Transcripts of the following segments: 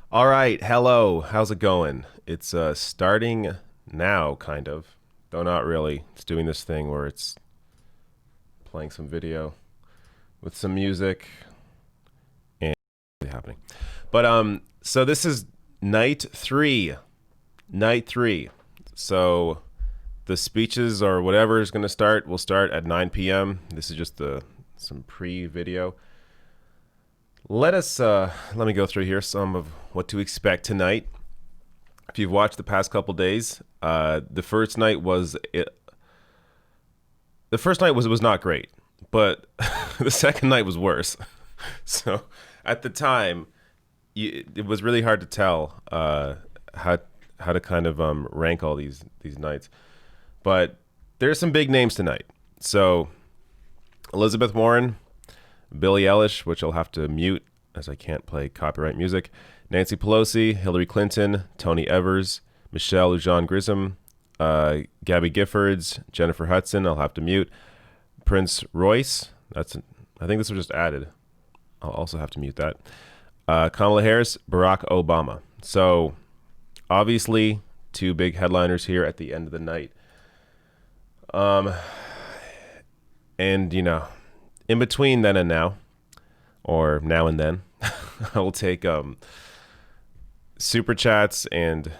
All right, hello. How's it going? It's starting now, kind of. Though not really. It's doing this thing where it's playing some video with some music and happening. But so this is night three. Night three. So the speeches or whatever is going to start will start at 9 p.m. This is just some pre-video. Let me go through here some of what to expect tonight. If you've watched the past couple days, the first night was not great, but the second night was worse. So at the time, it was really hard to tell how to kind of rank all these nights. But there's some big names tonight. So Elizabeth Warren, Billie Eilish, which I'll have to mute as I can't play copyright music, Nancy Pelosi, Hillary Clinton, Tony Evers, Michelle Lujan Grissom, Gabby Giffords, Jennifer Hudson, I'll have to mute, Prince Royce, I think this was just added, I'll also have to mute that, Kamala Harris, Barack Obama. So obviously two big headliners here at the end of the night. And you know, in between then and now, or now and then, I will take super chats and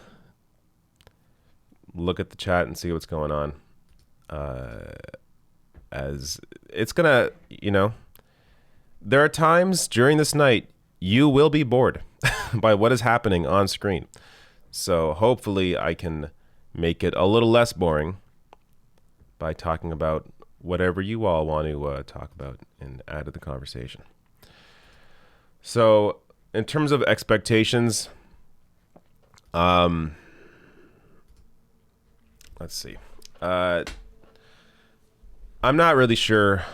look at the chat and see what's going on. As it's gonna, you know, there are times during this night you will be bored by what is happening on screen. So hopefully I can make it a little less boring by talking about whatever you all want to talk about and add to the conversation. So in terms of expectations, let's see. I'm not really sure.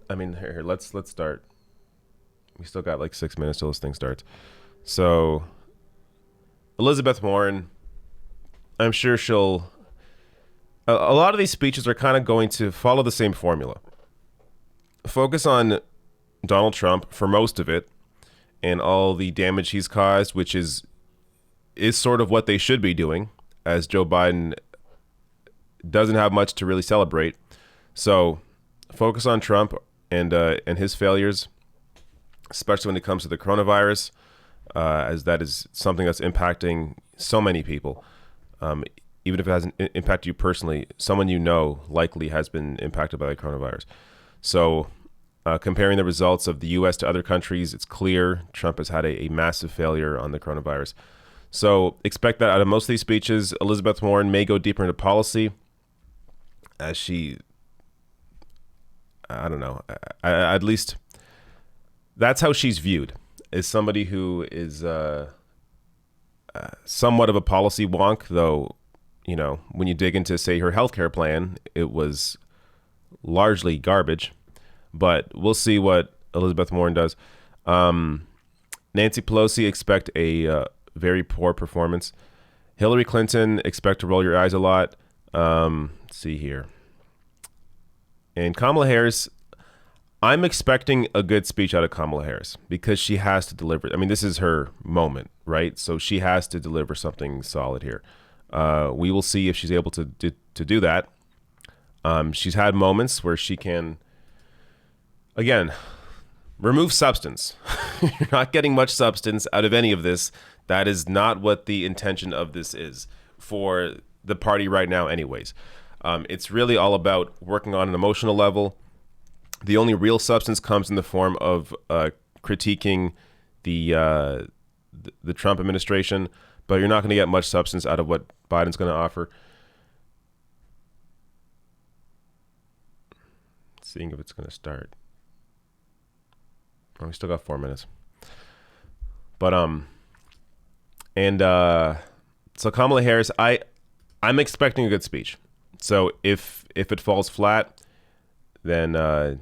I mean, here, let's start. We still got like 6 minutes till this thing starts. So Elizabeth Warren, I'm sure she'll. A lot of these speeches are kind of going to follow the same formula. Focus on Donald Trump for most of it and all the damage he's caused, which is sort of what they should be doing, as Joe Biden doesn't have much to really celebrate. So focus on Trump and his failures, especially when it comes to the coronavirus, as that is something that's impacting so many people. Even if it hasn't impacted you personally, someone you know likely has been impacted by the coronavirus. So comparing the results of the U.S. to other countries, it's clear Trump has had a massive failure on the coronavirus. So expect that out of most of these speeches. Elizabeth Warren may go deeper into policy as she, I don't know, at least that's how she's viewed, as somebody who is somewhat of a policy wonk, though. You know, when you dig into, say, her healthcare plan, it was largely garbage. But we'll see what Elizabeth Warren does. Nancy Pelosi, expect a very poor performance. Hillary Clinton, expect to roll your eyes a lot. Let's see here. And Kamala Harris, I'm expecting a good speech out of Kamala Harris because she has to deliver. I mean, this is her moment, right? So she has to deliver something solid here. We will see if she's able to do that. She's had moments where she can, again, remove substance. You're not getting much substance out of any of this. That is not what the intention of this is for the party right now anyways. It's really all about working on an emotional level. The only real substance comes in the form of critiquing the Trump administration, but you're not going to get much substance out of what Biden's going to offer. Seeing if it's going to start. Oh, we still got 4 minutes. But so Kamala Harris, I'm expecting a good speech. So if it falls flat, then I'll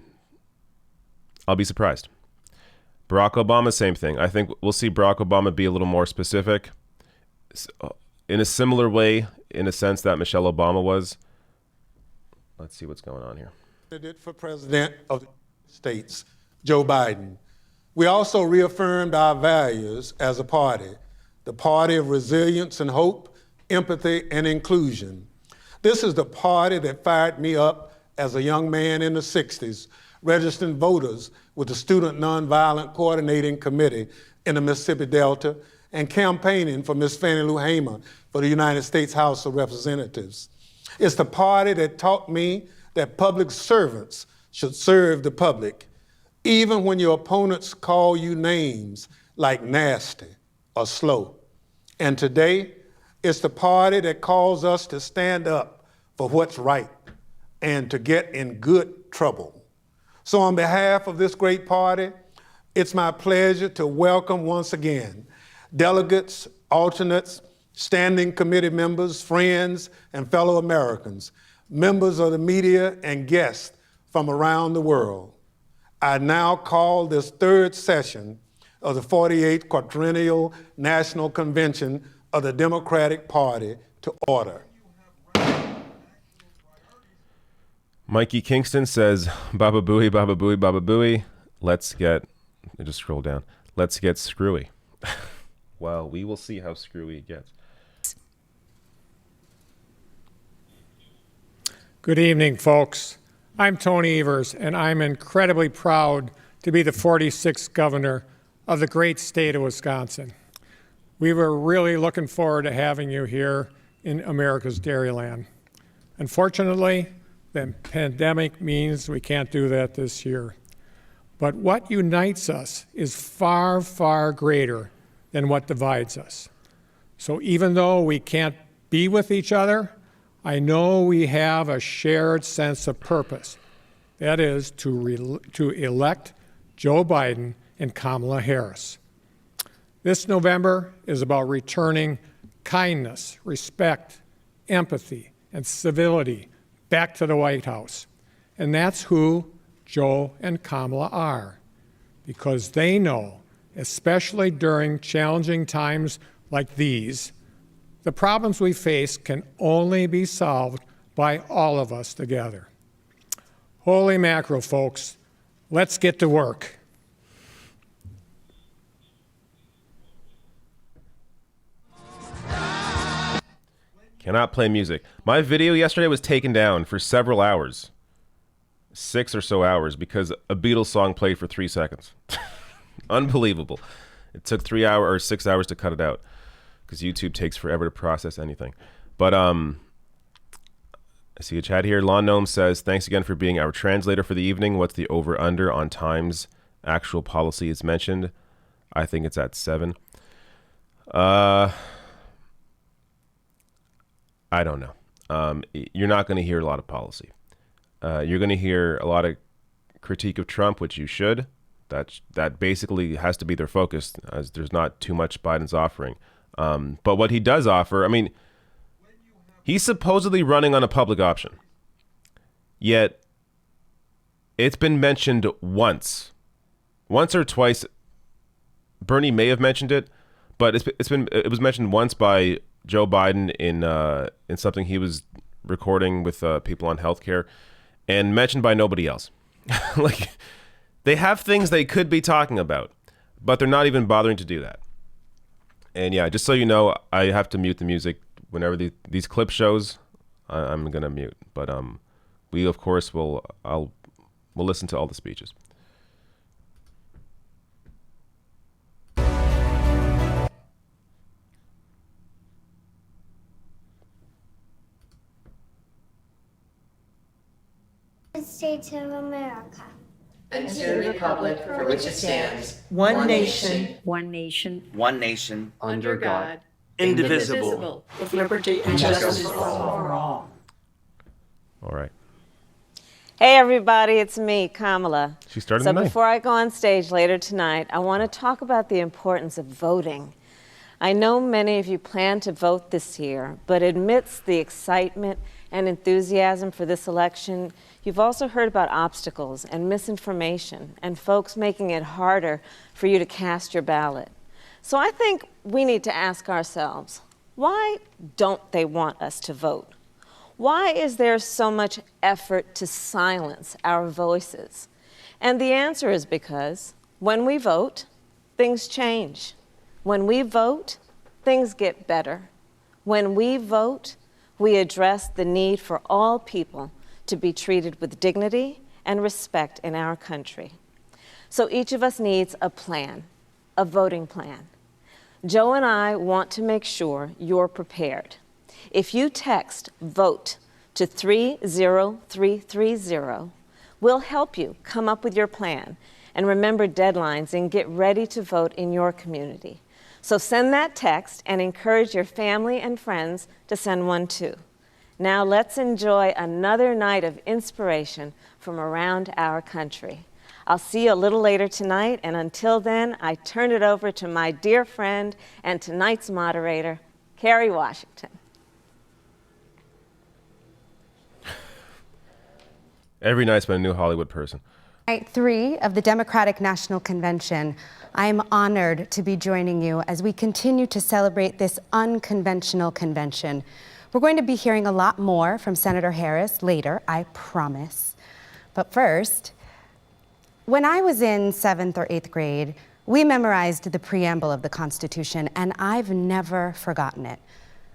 be surprised. Barack Obama, same thing. I think we'll see Barack Obama be a little more specific in a similar way, in a sense that Michelle Obama was. Let's see what's going on here. Candidate for President of the United States, Joe Biden. We also reaffirmed our values as a party, the party of resilience and hope, empathy and inclusion. This is the party that fired me up as a young man in the 60s, registering voters with the Student Nonviolent Coordinating Committee in the Mississippi Delta and campaigning for Miss Fannie Lou Hamer for the United States House of Representatives. It's the party that taught me that public servants should serve the public, even when your opponents call you names like nasty or slow. And today, it's the party that calls us to stand up for what's right and to get in good trouble. So on behalf of this great party, it's my pleasure to welcome once again delegates, alternates, standing committee members, friends, and fellow Americans, members of the media, and guests from around the world. I now call this third session of the 48th Quadrennial National Convention of the Democratic Party to order. Mikey Kingston says, Baba Booey, Baba Booey, Baba Booey. Just scroll down. Let's get screwy. Well, we will see how screwy it gets. Good evening, folks. I'm Tony Evers, and I'm incredibly proud to be the 46th governor of the great state of Wisconsin. We were really looking forward to having you here in America's Dairyland. Unfortunately, the pandemic means we can't do that this year. But what unites us is far, far greater than what divides us. So even though we can't be with each other, I know we have a shared sense of purpose. That is to elect Joe Biden and Kamala Harris. This November is about returning kindness, respect, empathy, and civility back to the White House. And that's who Joe and Kamala are, because they know, especially during challenging times like these, the problems we face can only be solved by all of us together. Holy mackerel, folks, let's get to work. Cannot play music. My video yesterday was taken down for several hours. 6 or so hours because a Beatles song played for 3 seconds. Unbelievable. It took 3 hours or 6 hours to cut it out because YouTube takes forever to process anything. But I see a chat here. Lawn Gnome says, thanks again for being our translator for the evening. What's the over-under on times actual policy is mentioned? I think it's at 7. I don't know. You're not going to hear a lot of policy. You're going to hear a lot of critique of Trump, which you should. That basically has to be their focus, as there's not too much Biden's offering. But what he does offer, I mean, he's supposedly running on a public option. Yet, it's been mentioned once or twice. Bernie may have mentioned it, but it was mentioned once by Joe Biden in something he was recording with people on healthcare, and mentioned by nobody else. Like, they have things they could be talking about, but they're not even bothering to do that. And yeah, just so you know, I have to mute the music whenever these clip shows. I'm gonna mute, but we of course we'll listen to all the speeches. States of America. And to the republic for which it stands, one nation, one nation, under God, indivisible, with liberty and justice for all. All right. Hey everybody, it's me, Kamala. She started So tonight. before I go on stage later tonight, I want to talk about the importance of voting. I know many of you plan to vote this year, but amidst the excitement and enthusiasm for this election, you've also heard about obstacles and misinformation and folks making it harder for you to cast your ballot. So I think we need to ask ourselves, why don't they want us to vote? Why is there so much effort to silence our voices? And the answer is because when we vote, things change. When we vote, things get better. When we vote, we address the need for all people to be treated with dignity and respect in our country. So each of us needs a plan, a voting plan. Joe and I want to make sure you're prepared. If you text VOTE to 30330, we'll help you come up with your plan and remember deadlines and get ready to vote in your community. So send that text and encourage your family and friends to send one too. Now let's enjoy another night of inspiration from around our country. I'll see you a little later tonight, and until then, I turn it over to my dear friend and tonight's moderator, Kerry Washington. Every night's been a new Hollywood person. Night 3 of the Democratic National Convention. I am honored to be joining you as we continue to celebrate this unconventional convention. We're going to be hearing a lot more from Senator Harris later, I promise. But first, when I was in 7th or 8th grade, we memorized the preamble of the Constitution, and I've never forgotten it.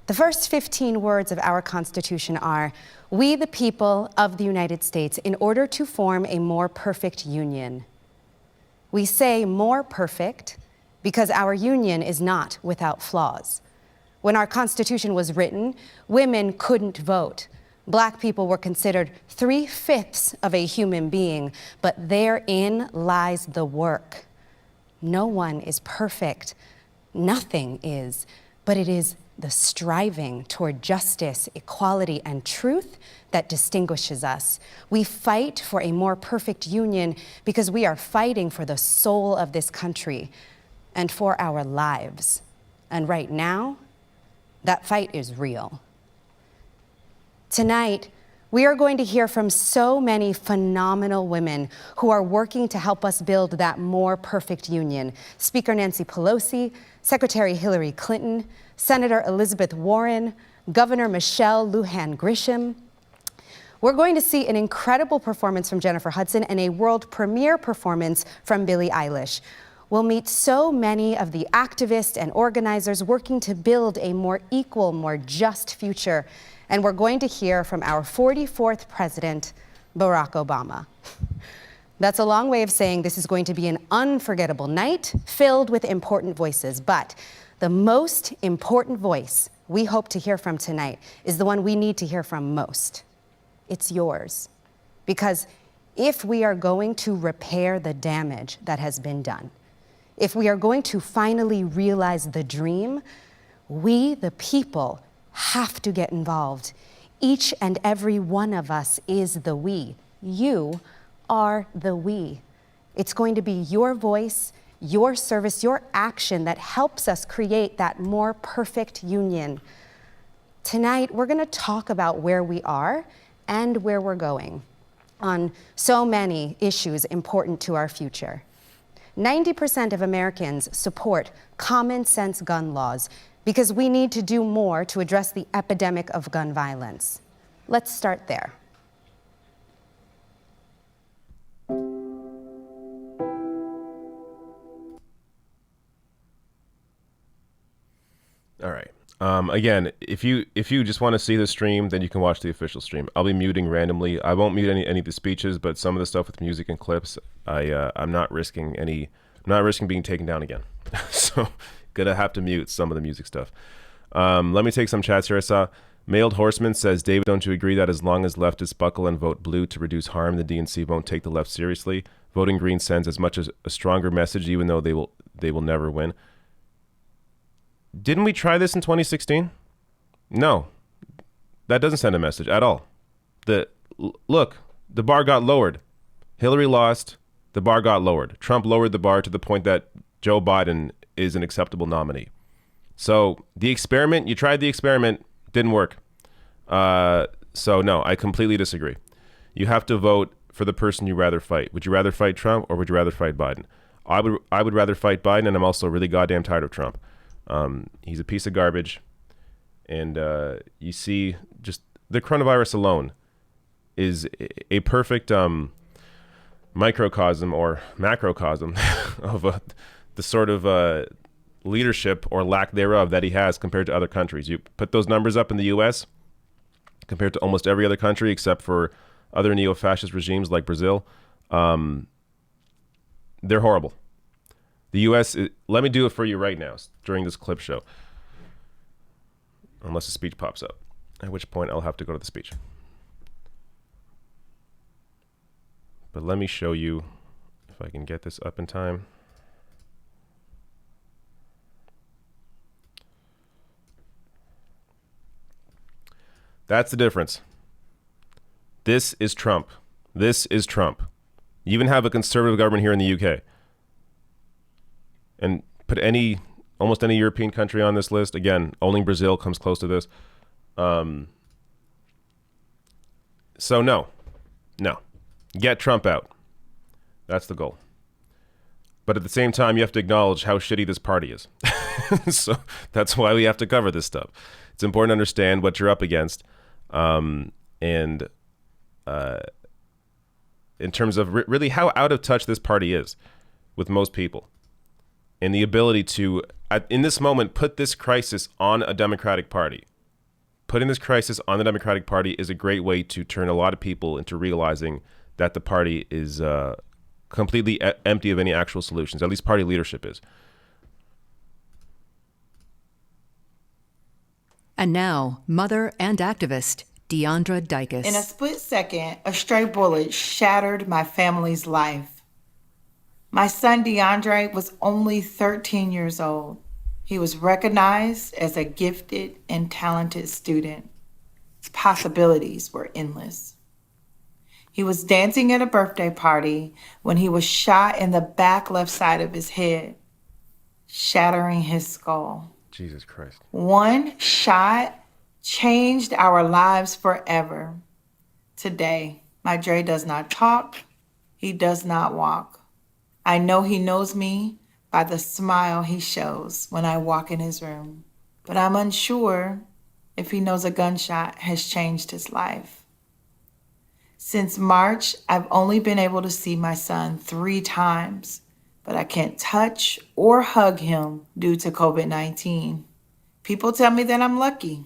The first 15 words of our Constitution are, "We, the people of the United States, in order to form a more perfect union." We say more perfect because our union is not without flaws. When our Constitution was written, women couldn't vote. Black people were considered 3/5 of a human being, but therein lies the work. No one is perfect. Nothing is, but it is the striving toward justice, equality, and truth that distinguishes us. We fight for a more perfect union because we are fighting for the soul of this country and for our lives. And right now, that fight is real. Tonight, we are going to hear from so many phenomenal women who are working to help us build that more perfect union. Speaker Nancy Pelosi, Secretary Hillary Clinton, Senator Elizabeth Warren, Governor Michelle Lujan Grisham. We're going to see an incredible performance from Jennifer Hudson and a world premiere performance from Billie Eilish. We'll meet so many of the activists and organizers working to build a more equal, more just future. And we're going to hear from our 44th president, Barack Obama. That's a long way of saying this is going to be an unforgettable night filled with important voices. But the most important voice we hope to hear from tonight is the one we need to hear from most. It's yours. Because if we are going to repair the damage that has been done, if we are going to finally realize the dream, we, the people, have to get involved. Each and every one of us is the we. You are the we. It's going to be your voice, your service, your action that helps us create that more perfect union. Tonight, we're going to talk about where we are and where we're going on so many issues important to our future. 90% of Americans support common sense gun laws because we need to do more to address the epidemic of gun violence. Let's start there. All right. Again, if you just want to see the stream, then you can watch the official stream. I'll be muting randomly. I won't mute any of the speeches, but some of the stuff with music and clips, I'm not risking being taken down again. So gonna have to mute some of the music stuff. Let me take some chats here. I saw Mailed Horseman says, David, don't you agree that as long as leftists buckle and vote blue to reduce harm, the DNC won't take the left seriously? Voting green sends as much as a stronger message, even though they will never win. Didn't we try this in 2016? No, that doesn't send a message at all. Look, the bar got lowered. Hillary lost. The bar got lowered. Trump lowered the bar to the point that Joe Biden is an acceptable nominee. So the experiment, you tried the experiment, didn't work. So no, I completely disagree. You have to vote for the person you rather fight. Would you rather fight Trump or would you rather fight Biden? I would rather fight Biden, and I'm also really goddamn tired of Trump. He's a piece of garbage. And you see just the coronavirus alone is a perfect microcosm or macrocosm of the sort of leadership or lack thereof that he has compared to other countries. You put those numbers up in the U.S. compared to almost every other country except for other neo-fascist regimes like Brazil. They're horrible. The U.S., let me do it for you right now during this clip show. Unless the speech pops up, at which point I'll have to go to the speech. But let me show you if I can get this up in time. That's the difference. This is Trump. This is Trump. You even have a conservative government here in the UK. And put almost any European country on this list. Again, only Brazil comes close to this. So no. Get Trump out. That's the goal. But at the same time, you have to acknowledge how shitty this party is. So that's why we have to cover this stuff. It's important to understand what you're up against. And in terms of really how out of touch this party is with most people. And the ability to, in this moment, put this crisis on a Democratic Party. Putting this crisis on the Democratic Party is a great way to turn a lot of people into realizing that the party is completely empty of any actual solutions. At least party leadership is. And now, mother and activist Deandra Dykes. In a split second, a stray bullet shattered my family's life. My son DeAndre was only 13 years old. He was recognized as a gifted and talented student. His possibilities were endless. He was dancing at a birthday party when he was shot in the back left side of his head, shattering his skull. Jesus Christ. One shot changed our lives forever. Today, my Dre does not talk. He does not walk. I know he knows me by the smile he shows when I walk in his room. But I'm unsure if he knows a gunshot has changed his life. Since March, I've only been able to see my son 3 times, but I can't touch or hug him due to COVID-19. People tell me that I'm lucky.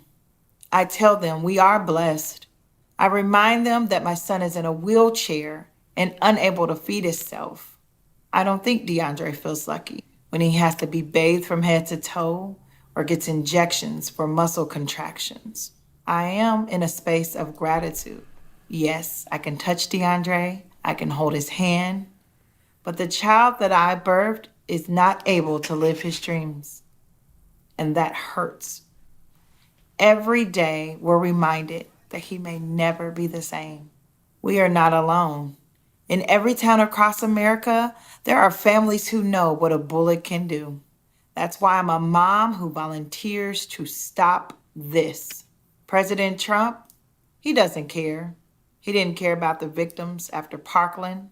I tell them we are blessed. I remind them that my son is in a wheelchair and unable to feed himself. I don't think DeAndre feels lucky when he has to be bathed from head to toe or gets injections for muscle contractions. I am in a space of gratitude. Yes, I can touch DeAndre, I can hold his hand, but the child that I birthed is not able to live his dreams, and that hurts. Every day we're reminded that he may never be the same. We are not alone. In every town across America, there are families who know what a bullet can do. That's why I'm a mom who volunteers to stop this. President Trump, he doesn't care. He didn't care about the victims after Parkland,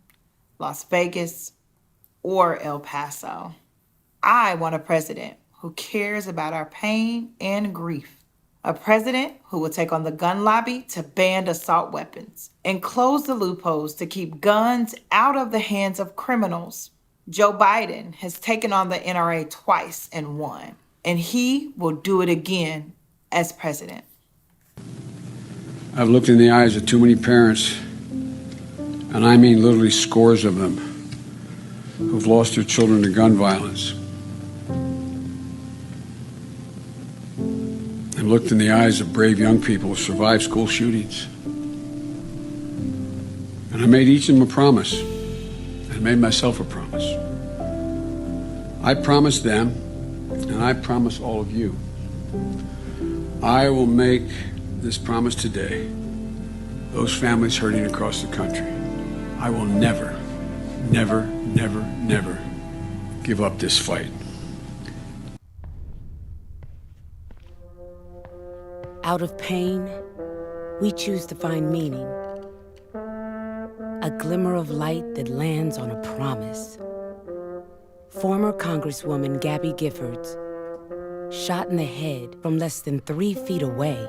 Las Vegas, or El Paso. I want a president who cares about our pain and grief. A president who will take on the gun lobby to ban assault weapons and close the loopholes to keep guns out of the hands of criminals. Joe Biden has taken on the NRA twice and won, and he will do it again as president. I've looked in the eyes of too many parents, and I mean literally scores of them, who've lost their children to gun violence. I've looked in the eyes of brave young people who survived school shootings. And I made each of them a promise. I made myself a promise. I promised them, and I promise all of you, I will make this promise today, those families hurting across the country. I will never, never, never, never give up this fight. Out of pain, we choose to find meaning. A glimmer of light that lands on a promise. Former Congresswoman Gabby Giffords, shot in the head from less than 3 feet away.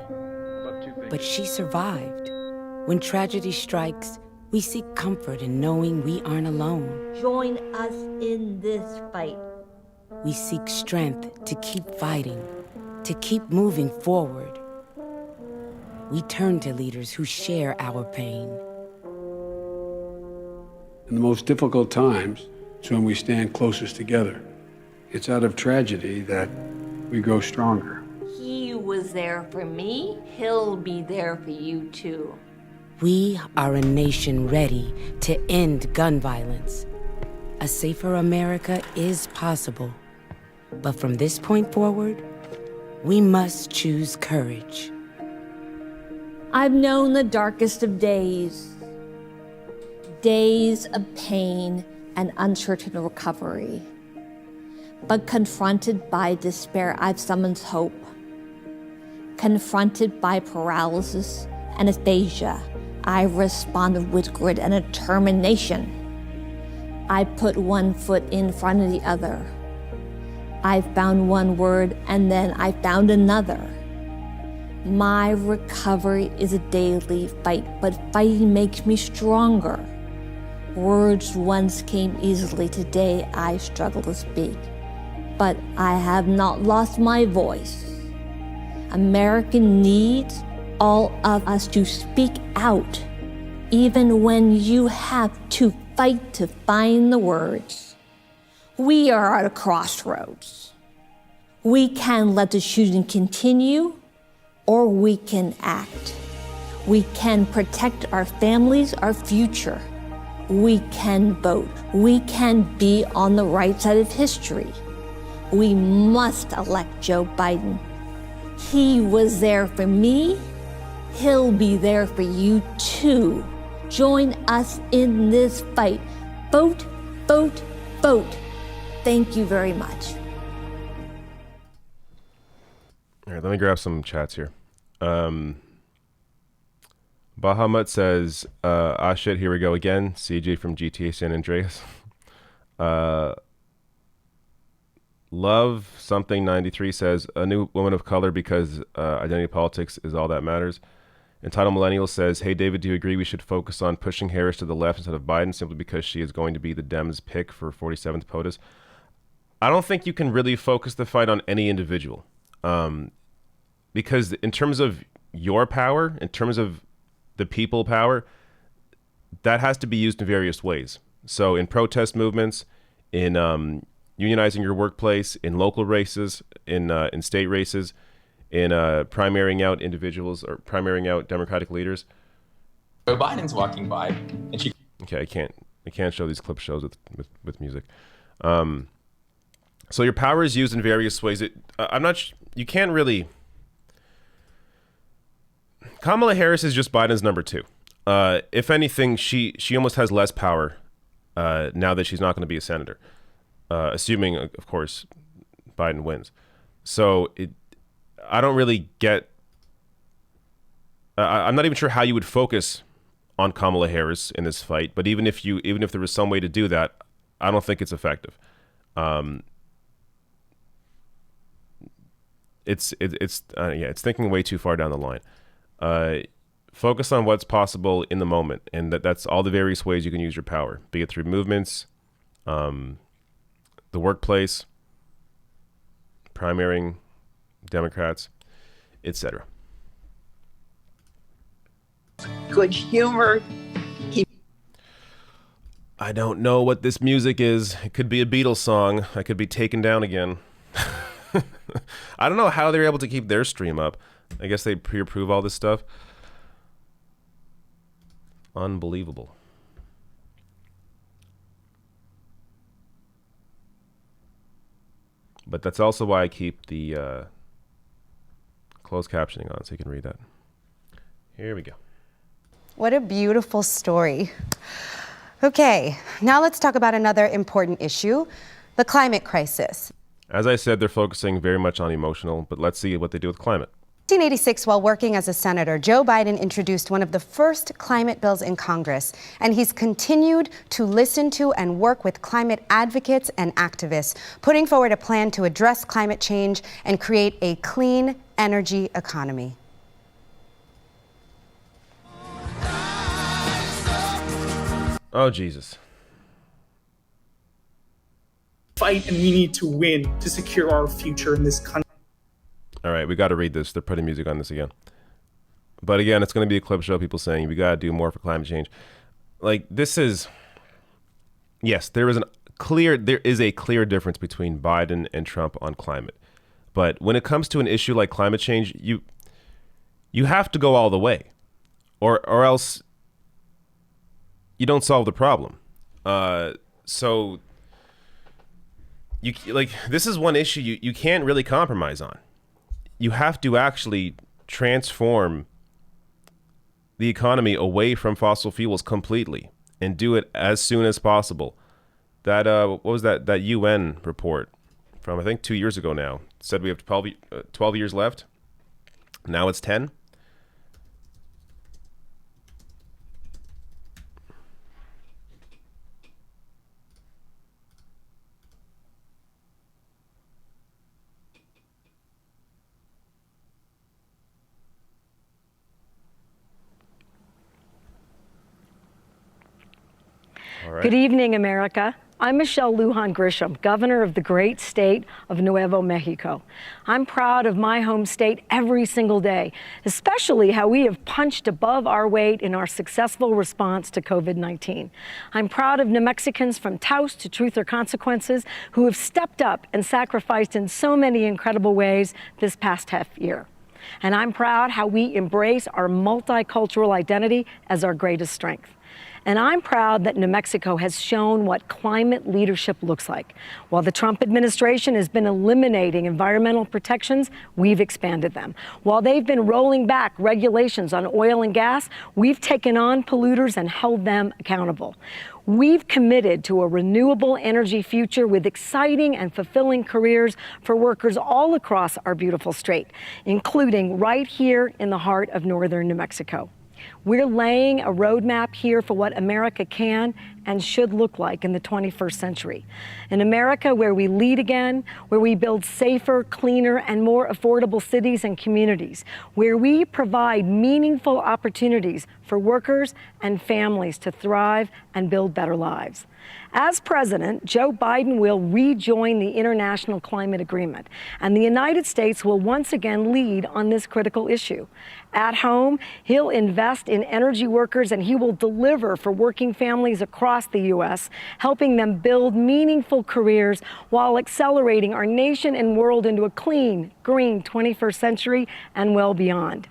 But she survived. When tragedy strikes, we seek comfort in knowing we aren't alone. Join us in this fight. We seek strength to keep fighting, to keep moving forward. We turn to leaders who share our pain. In the most difficult times, it's when we stand closest together. It's out of tragedy that we grow stronger. He was there for me. He'll be there for you too. We are a nation ready to end gun violence. A safer America is possible. But from this point forward, we must choose courage. I've known the darkest of days. Days of pain and uncertain recovery. But confronted by despair, I've summoned hope. Confronted by paralysis and aphasia, I responded with grit and determination. I put one foot in front of the other. I found one word and then I found another. My recovery is a daily fight, but fighting makes me stronger. Words once came easily, today I struggle to speak. But I have not lost my voice. America needs all of us to speak out, even when you have to fight to find the words. We are at a crossroads. We can let the shooting continue, or we can act. We can protect our families, our future. We can vote. We can be on the right side of history. We must elect Joe Biden. He was there for me. He'll be there for you too. Join us in this fight. Vote, vote, vote. Thank you very much. All right, let me grab some chats here. Bahamut says, shit, here we go again. CJ from GTA San Andreas. Love something 93 says, a new woman of color because identity politics is all that matters. Entitled Millennial says, hey, David, do you agree we should focus on pushing Harris to the left instead of Biden simply because she is going to be the Dems' pick for 47th POTUS? I don't think you can really focus the fight on any individual. Because in terms of your power, in terms of the people power, that has to be used in various ways. So in protest movements, in unionizing your workplace, in local races, in state races, in primarying out individuals or primarying out Democratic leaders. Joe Biden's walking by, and she. Okay, I can't show these clip shows with music. So your power is used in various ways. You can't really. Kamala Harris is just Biden's number 2. If anything, she almost has less power now that she's not going to be a senator, assuming, of course, Biden wins. So I don't really get. I'm not even sure how you would focus on Kamala Harris in this fight. But even if there was some way to do that, I don't think it's effective. It's thinking way too far down the line. Focus on what's possible in the moment, and that's all the various ways you can use your power, be it through movements, the workplace, primarying Democrats, etc. Good humor. I don't know what this music is. It could be a Beatles song. I could be taken down again. I don't know how they're able to keep their stream up. I guess they pre-approve all this stuff. Unbelievable. But that's also why I keep the closed captioning on so you can read that. Here we go. What a beautiful story. Okay, now let's talk about another important issue, the climate crisis. As I said, they're focusing very much on emotional, but let's see what they do with climate. In 1986, while working as a senator, Joe Biden introduced one of the first climate bills in Congress, and he's continued to listen to and work with climate advocates and activists, putting forward a plan to address climate change and create a clean energy economy. Oh, Jesus. Fight, and we need to win to secure our future in this country. All right, we got to read this. They're putting music on this again. But again, it's going to be a clip show, people saying we got to do more for climate change. Like, this is, yes, there is a clear difference between Biden and Trump on climate. But when it comes to an issue like climate change, you have to go all the way, or else you don't solve the problem. So this is one issue you can't really compromise on. You have to actually transform the economy away from fossil fuels completely and do it as soon as possible. That what was that UN report from I think 2 years ago now said we have 12 years left. Now it's 10. Right. Good evening, America. I'm Michelle Lujan Grisham, governor of the great state of Nuevo Mexico. I'm proud of my home state every single day, especially how we have punched above our weight in our successful response to COVID-19. I'm proud of New Mexicans from Taos to Truth or Consequences who have stepped up and sacrificed in so many incredible ways this past half year. And I'm proud how we embrace our multicultural identity as our greatest strength. And I'm proud that New Mexico has shown what climate leadership looks like. While the Trump administration has been eliminating environmental protections, we've expanded them. While they've been rolling back regulations on oil and gas, we've taken on polluters and held them accountable. We've committed to a renewable energy future with exciting and fulfilling careers for workers all across our beautiful state, including right here in the heart of northern New Mexico. We're laying a roadmap here for what America can and should look like in the 21st century. An America where we lead again, where we build safer, cleaner, and more affordable cities and communities, where we provide meaningful opportunities for workers and families to thrive and build better lives. As president, Joe Biden will rejoin the international climate agreement, and the United States will once again lead on this critical issue. At home, he'll invest in energy workers, and he will deliver for working families across the U.S., helping them build meaningful careers while accelerating our nation and world into a clean, green 21st century and well beyond.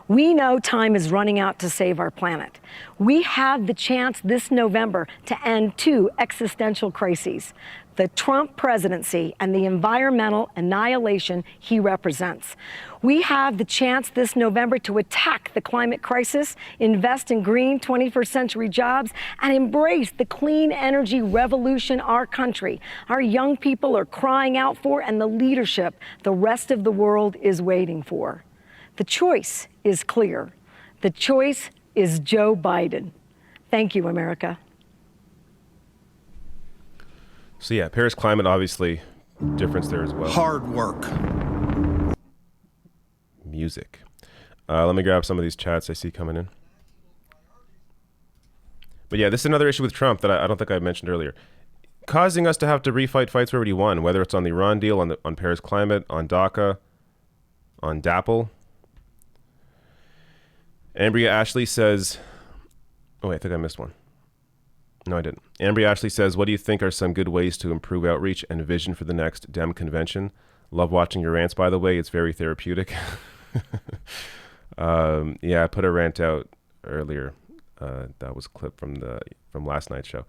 We know time is running out to save our planet. We have the chance this November to end two existential crises: the Trump presidency and the environmental annihilation he represents. We have the chance this November to attack the climate crisis, invest in green 21st century jobs, and embrace the clean energy revolution our country, our young people are crying out for, and the leadership the rest of the world is waiting for. The choice is clear. The choice is Joe Biden. Thank you, America. So yeah, Paris climate, obviously, difference there as well. Hard work. Music. Let me grab some of these chats I see coming in. But yeah, this is another issue with Trump that I don't think I mentioned earlier. Causing us to have to refight fights we already won, whether it's on the Iran deal, on Paris climate, on DACA, on DAPL. Ambria Ashley says, oh wait, I think I missed one. No, I didn't. Ambria Ashley says, what do you think are some good ways to improve outreach and vision for the next Dem convention? Love watching your rants, by the way. It's very therapeutic. Yeah, I put a rant out earlier. That was a clip from last night's show.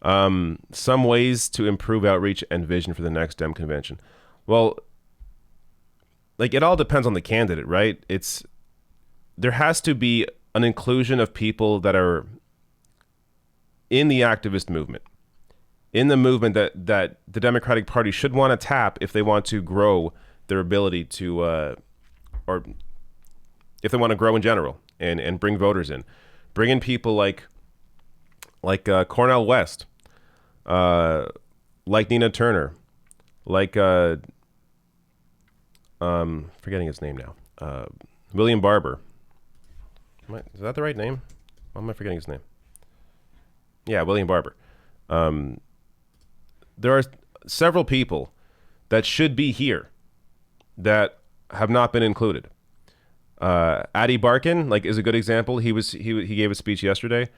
Some ways to improve outreach and vision for the next Dem convention. Well, like, it all depends on the candidate, right? There has to be an inclusion of people that are in the activist movement, in the movement that the Democratic Party should want to tap if they want to grow their ability to, or if they want to grow in general and bring voters in. Bring in people like Cornel West, like Nina Turner, like forgetting his name now, William Barber. Is that the right name? Why am I forgetting his name? Yeah, William Barber. There are several people that should be here that have not been included. Adi Barkan, is a good example. He gave a speech yesterday.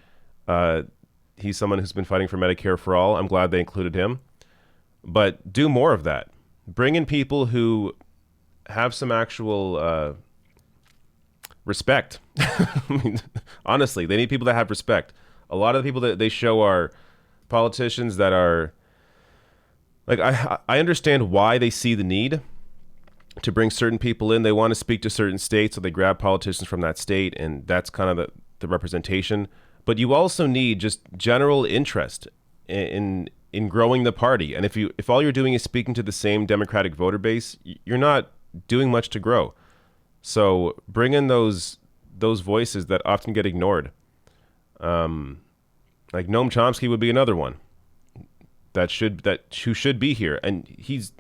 He's someone who's been fighting for Medicare for all. I'm glad they included him. But do more of that. Bring in people who have some actual respect. I mean, honestly, they need people that have respect. A lot of the people that they show are politicians that are I understand why they see the need to bring certain people in. They want to speak to certain states, so they grab politicians from that state, and that's kind of the representation. But you also need just general interest in growing the party. And if all you're doing is speaking to the same Democratic voter base, you're not doing much to grow. So bring in those voices that often get ignored. Noam Chomsky would be another one who should be here, and he's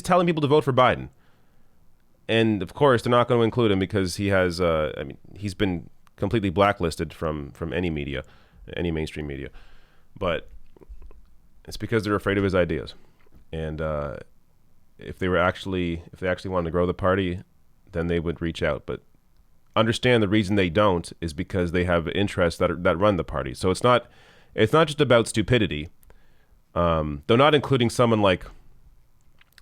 telling people to vote for Biden, and of course they're not going to include him because he has he's been completely blacklisted from any media, any mainstream media, but it's because they're afraid of his ideas, and if they actually wanted to grow the party, then they would reach out. But understand the reason they don't is because they have interests that run the party. So it's not just about stupidity. Though not including someone like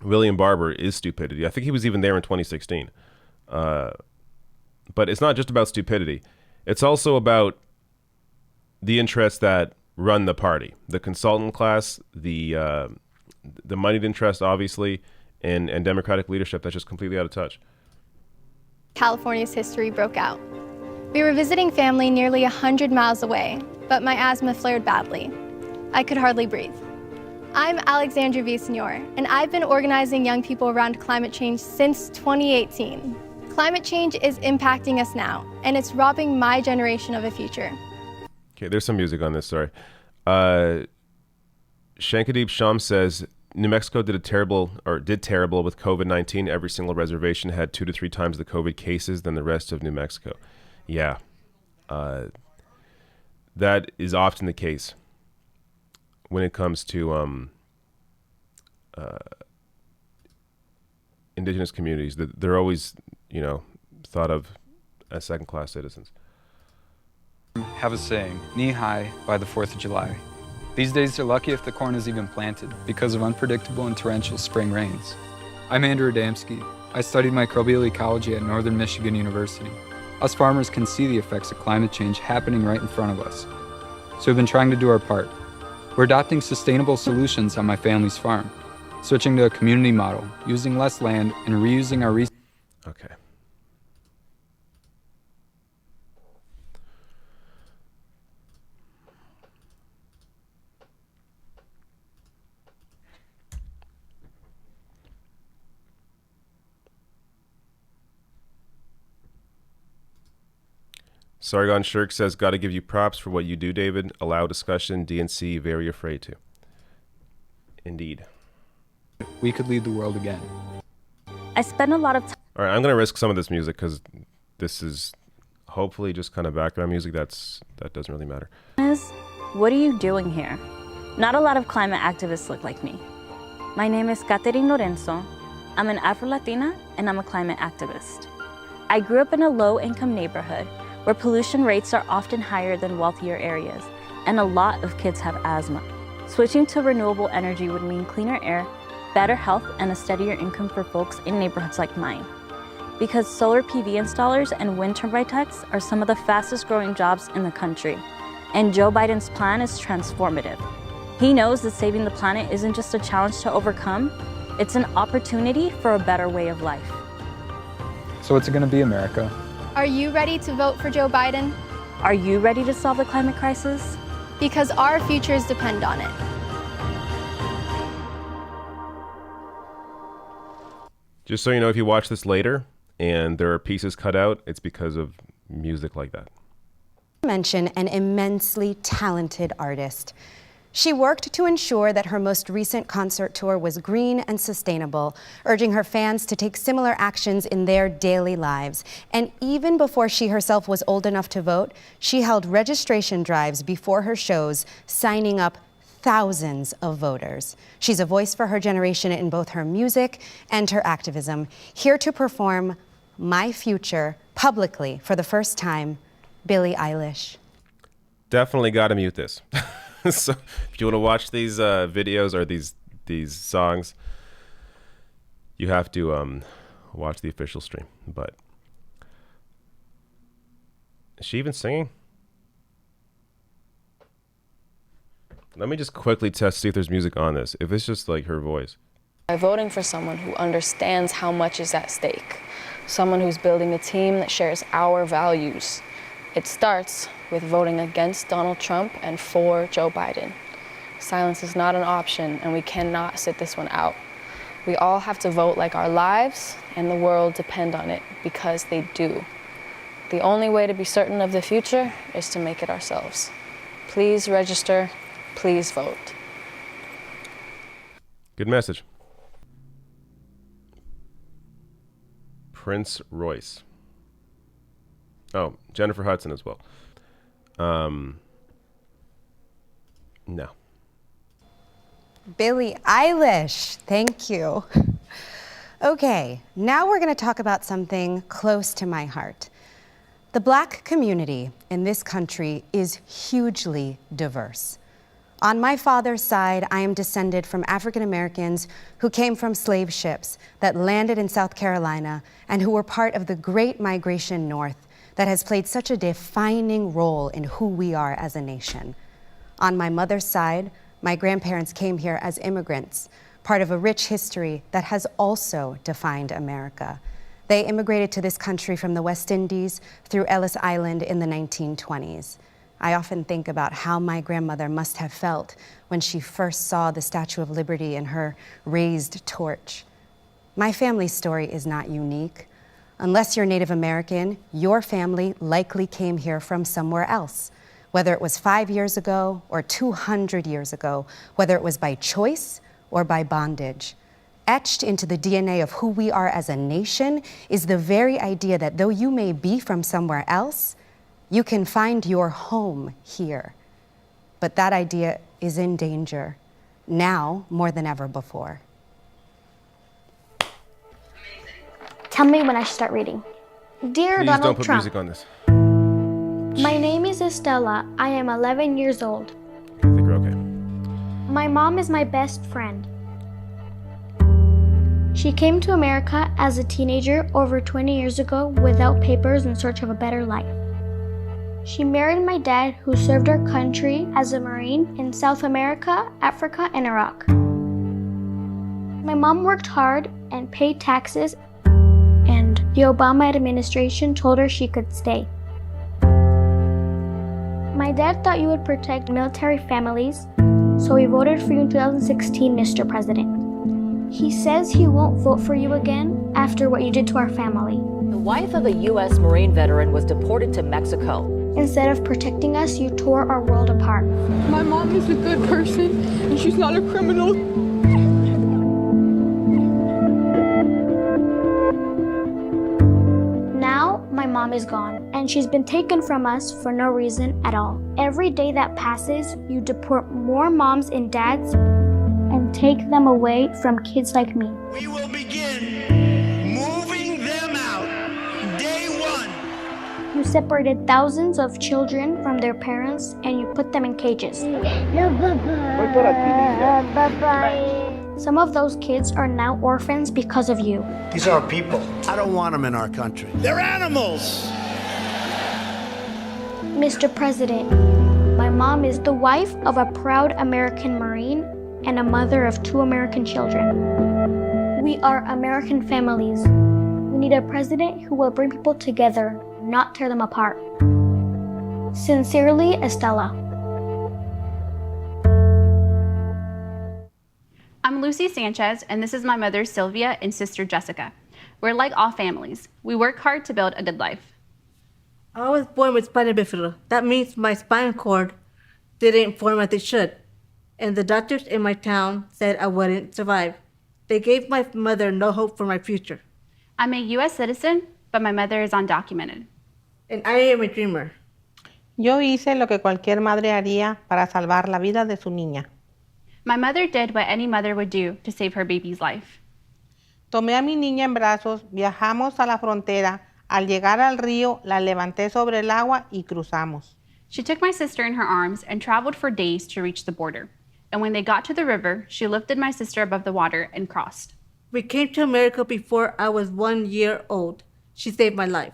William Barber is stupidity. I think he was even there in 2016. But it's not just about stupidity. It's also about the interests that run the party, the consultant class, the moneyed interest, obviously, and Democratic leadership that's just completely out of touch. California's history broke out. We were visiting family nearly 100 miles away, but my asthma flared badly. I could hardly breathe. I'm Alexandra Villasenor, and I've been organizing young people around climate change since 2018. Climate change is impacting us now, and it's robbing my generation of a future. Okay, there's some music on this, sorry. Shankadeep Sham says, New Mexico did terrible with COVID-19. Every single reservation had 2 to 3 times the COVID cases than the rest of New Mexico. Yeah, that is often the case when it comes to indigenous communities. They're always, thought of as second-class citizens. Have a saying, knee high by the 4th of July. These days they're lucky if the corn is even planted because of unpredictable and torrential spring rains. I'm Andrew Adamski. I studied microbial ecology at Northern Michigan University. Us farmers can see the effects of climate change happening right in front of us. So we've been trying to do our part. We're adopting sustainable solutions on my family's farm, switching to a community model, using less land, and reusing our resources. Okay. Sargon Shirk says, got to give you props for what you do, David. Allow discussion. DNC, very afraid to. Indeed. We could lead the world again. I spend a lot of time. All right, I'm going to risk some of this music because this is hopefully just kind of background music that doesn't really matter. What are you doing here? Not a lot of climate activists look like me. My name is Catherine Lorenzo. I'm an Afro-Latina and I'm a climate activist. I grew up in a low-income neighborhood where pollution rates are often higher than wealthier areas, and a lot of kids have asthma. Switching to renewable energy would mean cleaner air, better health, and a steadier income for folks in neighborhoods like mine. Because solar PV installers and wind turbine techs are some of the fastest growing jobs in the country, and Joe Biden's plan is transformative. He knows that saving the planet isn't just a challenge to overcome, it's an opportunity for a better way of life. So what's it going to be, America? Are you ready to vote for Joe Biden? Are you ready to solve the climate crisis? Because our futures depend on it. Just so you know, if you watch this later and there are pieces cut out, it's because of music like that. Mention an immensely talented artist. She worked to ensure that her most recent concert tour was green and sustainable, urging her fans to take similar actions in their daily lives. And even before she herself was old enough to vote, she held registration drives before her shows, signing up thousands of voters. She's a voice for her generation in both her music and her activism. Here to perform My Future publicly for the first time, Billie Eilish. Definitely got to mute this. So if you want to watch these videos or these songs, you have to watch the official stream. But is she even singing? Let me just quickly test, see if there's music on this. If it's just like her voice. By voting for someone who understands how much is at stake, someone who's building a team that shares our values. It starts with voting against Donald Trump and for Joe Biden. Silence is not an option, and we cannot sit this one out. We all have to vote like our lives and the world depend on it, because they do. The only way to be certain of the future is to make it ourselves. Please register, please vote. Good message. Prince Royce. Oh, Jennifer Hudson as well. No. Billie Eilish, thank you. Okay, now we're going to talk about something close to my heart. The Black community in this country is hugely diverse. On my father's side, I am descended from African Americans who came from slave ships that landed in South Carolina and who were part of the Great Migration North that has played such a defining role in who we are as a nation. On my mother's side, my grandparents came here as immigrants, part of a rich history that has also defined America. They immigrated to this country from the West Indies through Ellis Island in the 1920s. I often think about how my grandmother must have felt when she first saw the Statue of Liberty and her raised torch. My family's story is not unique. Unless you're Native American, your family likely came here from somewhere else, whether it was 5 years ago or 200 years ago, whether it was by choice or by bondage. Etched into the DNA of who we are as a nation is the very idea that though you may be from somewhere else, you can find your home here. But that idea is in danger, now more than ever before. Tell me when I should start reading. Dear Please Donald don't put Trump, music on this. my name is Estella. I am 11 years old. I think we're okay. My mom is my best friend. She came to America as a teenager over 20 years ago without papers in search of a better life. She married my dad, who served our country as a Marine in South America, Africa, and Iraq. My mom worked hard and paid taxes, and the Obama administration told her she could stay. My dad thought you would protect military families, so he voted for you in 2016, Mr. President. He says he won't vote for you again after what you did to our family. The wife of a U.S. Marine veteran was deported to Mexico. Instead of protecting us, you tore our world apart. My mom is a good person, and she's not a criminal. Now, my mom is gone, and she's been taken from us for no reason at all. Every day that passes, you deport more moms and dads and take them away from kids like me. We will begin moving them out day one. You separated thousands of children from their parents and you put them in cages. Some of those kids are now orphans because of you. These are our people. I don't want them in our country. They're animals. Mr. President, my mom is the wife of a proud American Marine and a mother of 2 American children. We are American families. We need a president who will bring people together, not tear them apart. Sincerely, Estella. I'm Lucy Sanchez, and this is my mother, Sylvia, and sister, Jessica. We're like all families. We work hard to build a good life. I was born with spina bifida. That means my spinal cord didn't form as it should. And the doctors in my town said I wouldn't survive. They gave my mother no hope for my future. I'm a U.S. citizen, but my mother is undocumented. And I am a dreamer. Yo hice lo que cualquier madre haría para salvar la vida de su niña. My mother did what any mother would do to save her baby's life. Tomé a mi niña en brazos, viajamos a la frontera. Al llegar al río, la levanté sobre el agua y cruzamos. She took my sister in her arms and traveled for days to reach the border. And when they got to the river, she lifted my sister above the water and crossed. We came to America before I was 1 year old. She saved my life.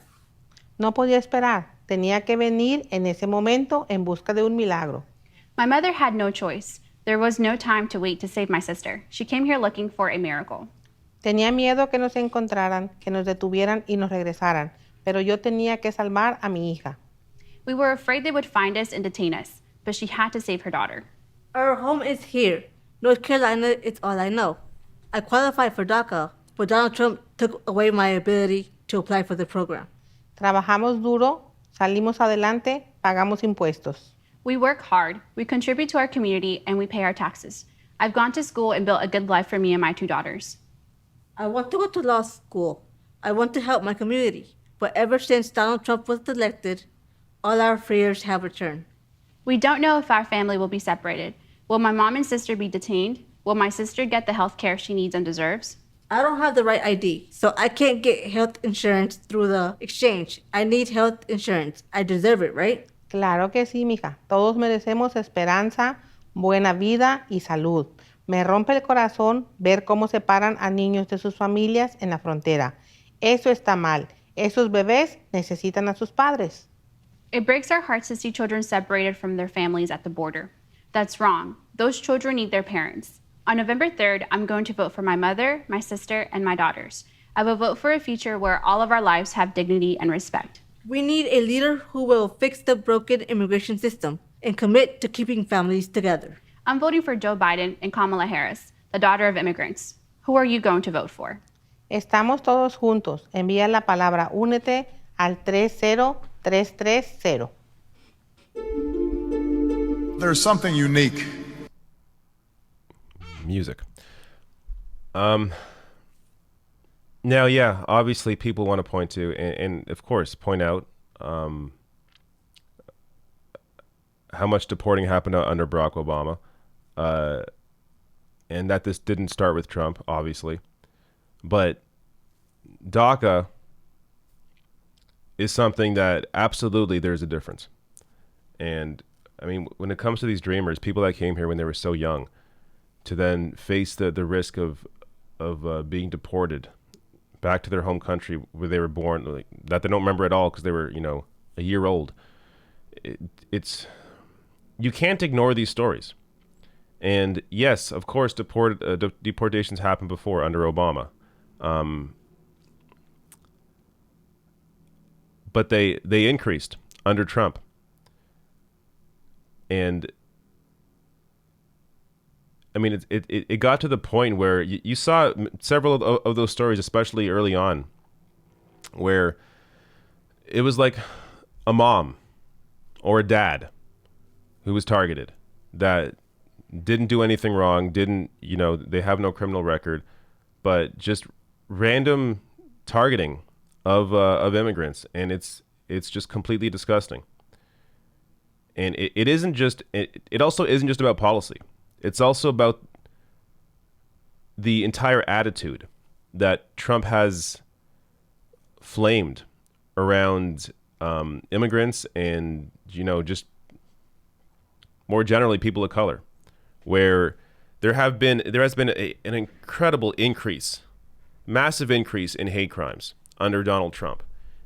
No podía esperar. Tenía que venir en ese momento en busca de un milagro. My mother had no choice. There was no time to wait to save my sister. She came here looking for a miracle. Tenía miedo que nos encontraran, que nos detuvieran y nos regresaran, pero yo tenía que salvar a mi hija. We were afraid they would find us and detain us, but she had to save her daughter. Our home is here. North Carolina is all I know. I qualified for DACA, but Donald Trump took away my ability to apply for the program. Trabajamos duro, salimos adelante, pagamos impuestos. We work hard, we contribute to our community, and we pay our taxes. I've gone to school and built a good life for me and my 2 daughters. I want to go to law school. I want to help my community. But ever since Donald Trump was elected, all our fears have returned. We don't know if our family will be separated. Will my mom and sister be detained? Will my sister get the health care she needs and deserves? I don't have the right ID, so I can't get health insurance through the exchange. I need health insurance. I deserve it, right? Claro que sí, mija. Todos merecemos esperanza, buena vida y salud. Me rompe el corazón ver cómo separan a niños de sus familias en la frontera. Eso está mal. Esos bebés necesitan a sus padres. It breaks our hearts to see children separated from their families at the border. That's wrong. Those children need their parents. On November 3rd, I'm going to vote for my mother, my sister, and my daughters. I will vote for a future where all of our lives have dignity and respect. We need a leader who will fix the broken immigration system and commit to keeping families together. I'm voting for Joe Biden and Kamala Harris, the daughter of immigrants. Who are you going to vote for? Estamos todos juntos. Envía la palabra únete al 30330. There's something unique. Music. Now, yeah, obviously people want to point to, and of course, point out how much deporting happened under Barack Obama, and that this didn't start with Trump, obviously. But DACA is something that absolutely there's a difference. And I mean, when it comes to these dreamers, people that came here when they were so young, to then face the risk of being deported back to their home country where they were born, like, that they don't remember at all because they were, a year old. It's you can't ignore these stories. And yes, of course, deportations happened before under Obama. But they increased under Trump. And I mean, it got to the point where you saw several of those stories, especially early on, where it was like a mom or a dad who was targeted that didn't do anything wrong, they have no criminal record, but just random targeting of immigrants, and it's just completely disgusting. And it isn't just it also isn't just about policy. It's also about the entire attitude that Trump has flamed around immigrants and, just more generally people of color, where there has been an incredible increase, massive increase in hate crimes under Donald Trump.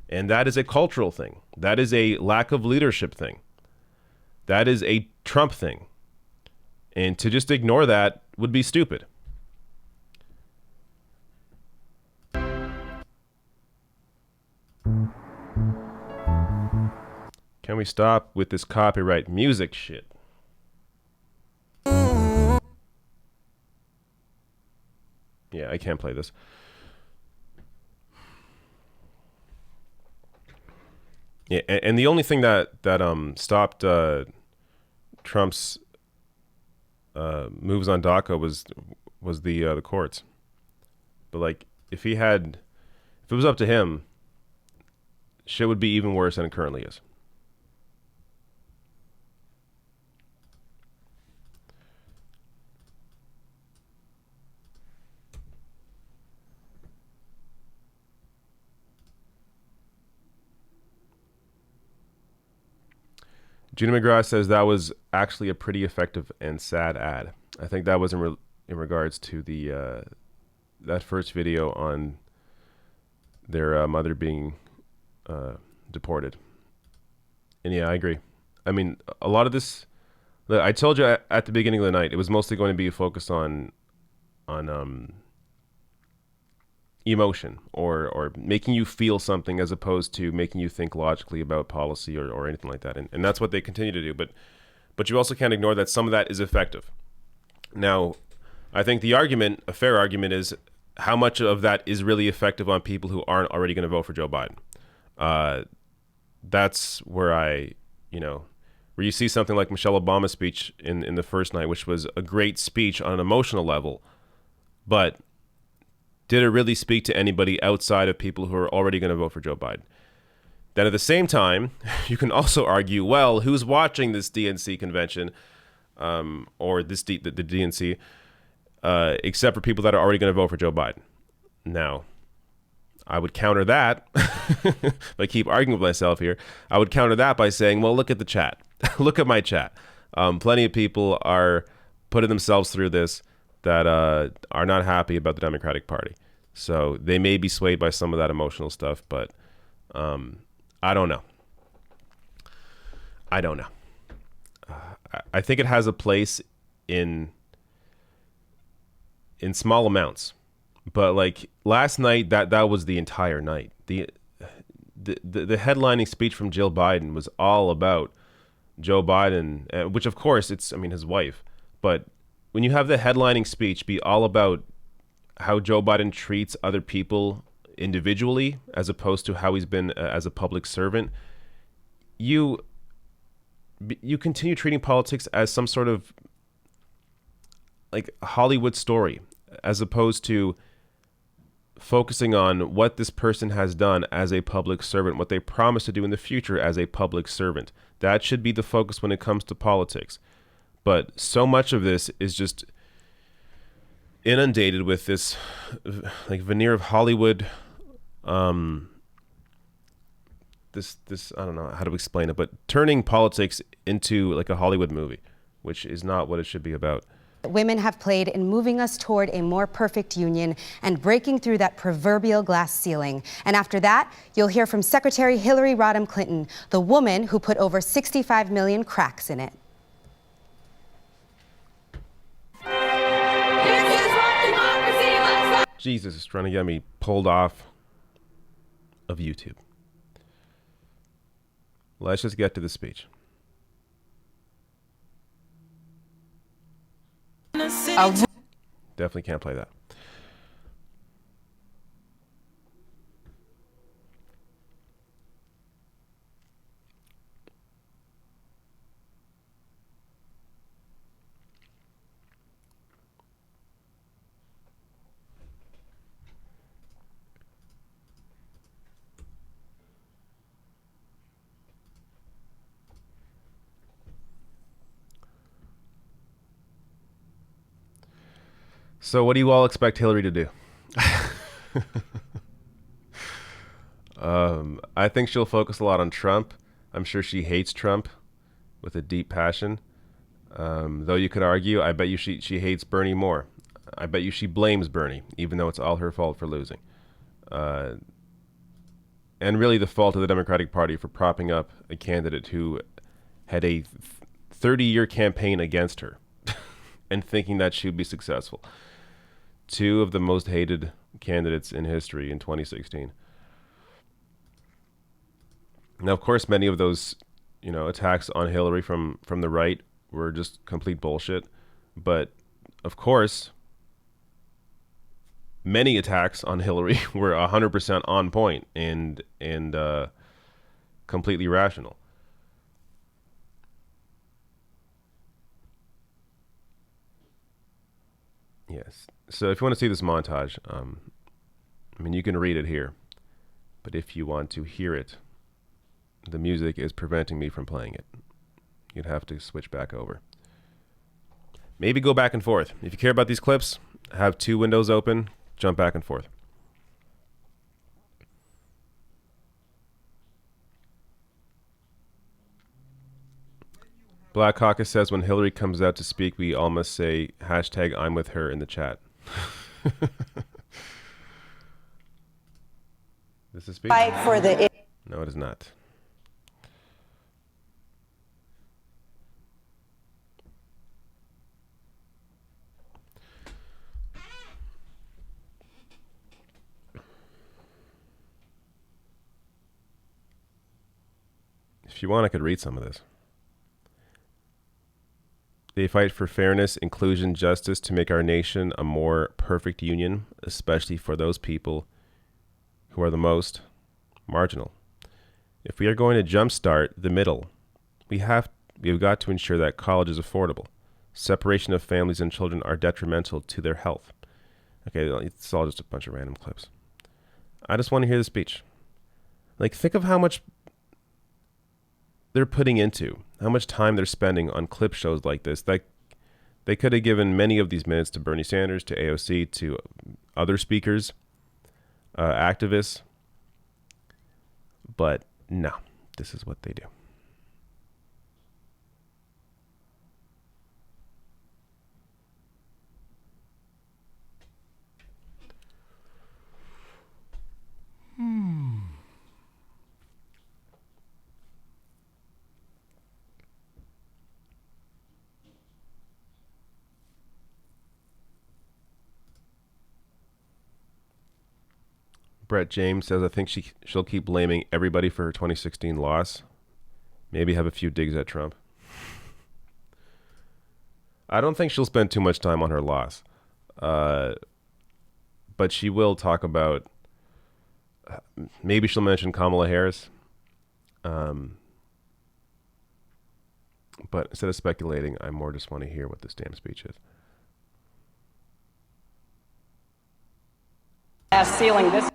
And that is a cultural thing. That is a lack of leadership thing. That is a Trump thing. And to just ignore that would be stupid. Can we stop with this copyright music shit? Yeah, I can't play this. Yeah, and the only thing that stopped Trump's moves on DACA was the courts. But like, if it was up to him, shit would be even worse than it currently is. Gina McGrath says that was actually a pretty effective and sad ad. I think that was in regards to the that first video on their mother being deported. And yeah, I agree. I mean, a lot of this, I told you at the beginning of the night, it was mostly going to be focused on emotion or making you feel something as opposed to making you think logically about policy or anything like that. And that's what they continue to do. But you also can't ignore that some of that is effective. Now, I think a fair argument is how much of that is really effective on people who aren't already going to vote for Joe Biden. That's where where you see something like Michelle Obama's speech in the first night, which was a great speech on an emotional level, but did it really speak to anybody outside of people who are already going to vote for Joe Biden? Then at the same time, you can also argue, well, who's watching this DNC convention or the DNC, except for people that are already going to vote for Joe Biden? Now, I would counter that. I keep arguing with myself here. I would counter that by saying, well, look at the chat. Look at my chat. Plenty of people are putting themselves through this that are not happy about the Democratic Party. So they may be swayed by some of that emotional stuff, but I don't know. I don't know. I think it has a place in small amounts, but like last night, that was the entire night. The headlining speech from Jill Biden was all about Joe Biden, which of course his wife. But when you have the headlining speech be all about how Joe Biden treats other people individually, as opposed to how he's been as a public servant, you continue treating politics as some sort of like Hollywood story, as opposed to focusing on what this person has done as a public servant, what they promise to do in the future as a public servant. That should be the focus when it comes to politics. But so much of this is just inundated with this like veneer of Hollywood. This I don't know how to explain it, but turning politics into like a Hollywood movie, which is not what it should be about. Women have played in moving us toward a more perfect union and breaking through that proverbial glass ceiling. And after that, you'll hear from Secretary Hillary Rodham Clinton, the woman who put over 65 million cracks in it. Jesus is trying to get me pulled off of YouTube. Let's just get to the speech. Definitely can't play that. So what do you all expect Hillary to do? I think she'll focus a lot on Trump. I'm sure she hates Trump with a deep passion. Though you could argue, I bet you she hates Bernie more. I bet you she blames Bernie, even though it's all her fault for losing. And really the fault of the Democratic Party for propping up a candidate who had a 30-year campaign against her and thinking that she would be successful. Two of the most hated candidates in history in 2016. Now, of course, many of those, attacks on Hillary from the right were just complete bullshit. But of course, many attacks on Hillary were 100% on point and completely rational. Yes. So if you want to see this montage, you can read it here. But if you want to hear it, the music is preventing me from playing it. You'd have to switch back over. Maybe go back and forth. If you care about these clips, have two windows open, jump back and forth. Black Caucus says when Hillary comes out to speak, we all must say hashtag I'm with her in the chat. This is speech? Fight for the... No, it is not. If you want, I could read some of this. They fight for fairness, inclusion, justice to make our nation a more perfect union, especially for those people who are the most marginal. If we are going to jumpstart the middle, we've got to ensure that college is affordable. Separation of families and children are detrimental to their health. Okay, it's all just a bunch of random clips. I just want to hear the speech. Like, think of how much they're putting into, how much time they're spending on clip shows like this. Like, they could have given many of these minutes to Bernie Sanders, to AOC, to other speakers, activists. But no, this is what they do. Brett James says, I think she'll keep blaming everybody for her 2016 loss. Maybe have a few digs at Trump. I don't think she'll spend too much time on her loss. But she will talk about, maybe she'll mention Kamala Harris. But instead of speculating, I more just want to hear what this damn speech is. Ceiling this.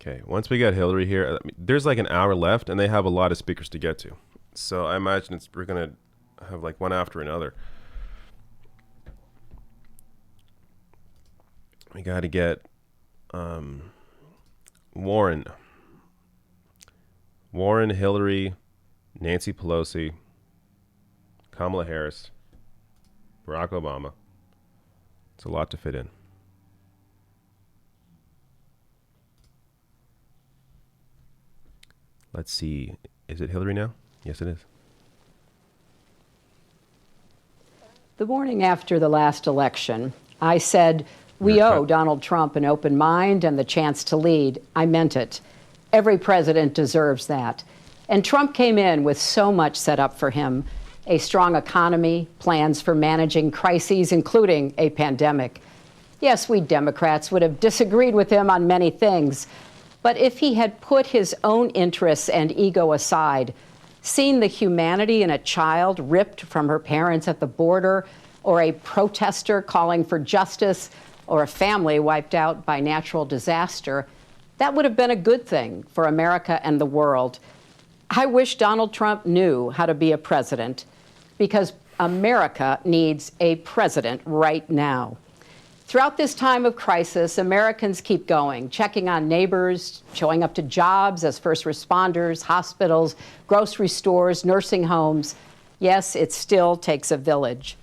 Okay, once we get Hillary here, there's like an hour left, and they have a lot of speakers to get to. So I imagine we're going to have like one after another. We got to get Warren, Hillary, Nancy Pelosi, Kamala Harris, Barack Obama. It's a lot to fit in. Let's see. Is it Hillary now? Yes, it is. The morning after the last election, I said, we owe Donald Trump an open mind and the chance to lead. I meant it. Every president deserves that. And Trump came in with so much set up for him: a strong economy, plans for managing crises, including a pandemic. Yes, we Democrats would have disagreed with him on many things, but if he had put his own interests and ego aside, seen the humanity in a child ripped from her parents at the border, or a protester calling for justice, or a family wiped out by natural disaster, that would have been a good thing for America and the world. I wish Donald Trump knew how to be a president, because America needs a president right now. Throughout this time of crisis, Americans keep going, checking on neighbors, showing up to jobs as first responders, hospitals, grocery stores, nursing homes. Yes, it still takes a village.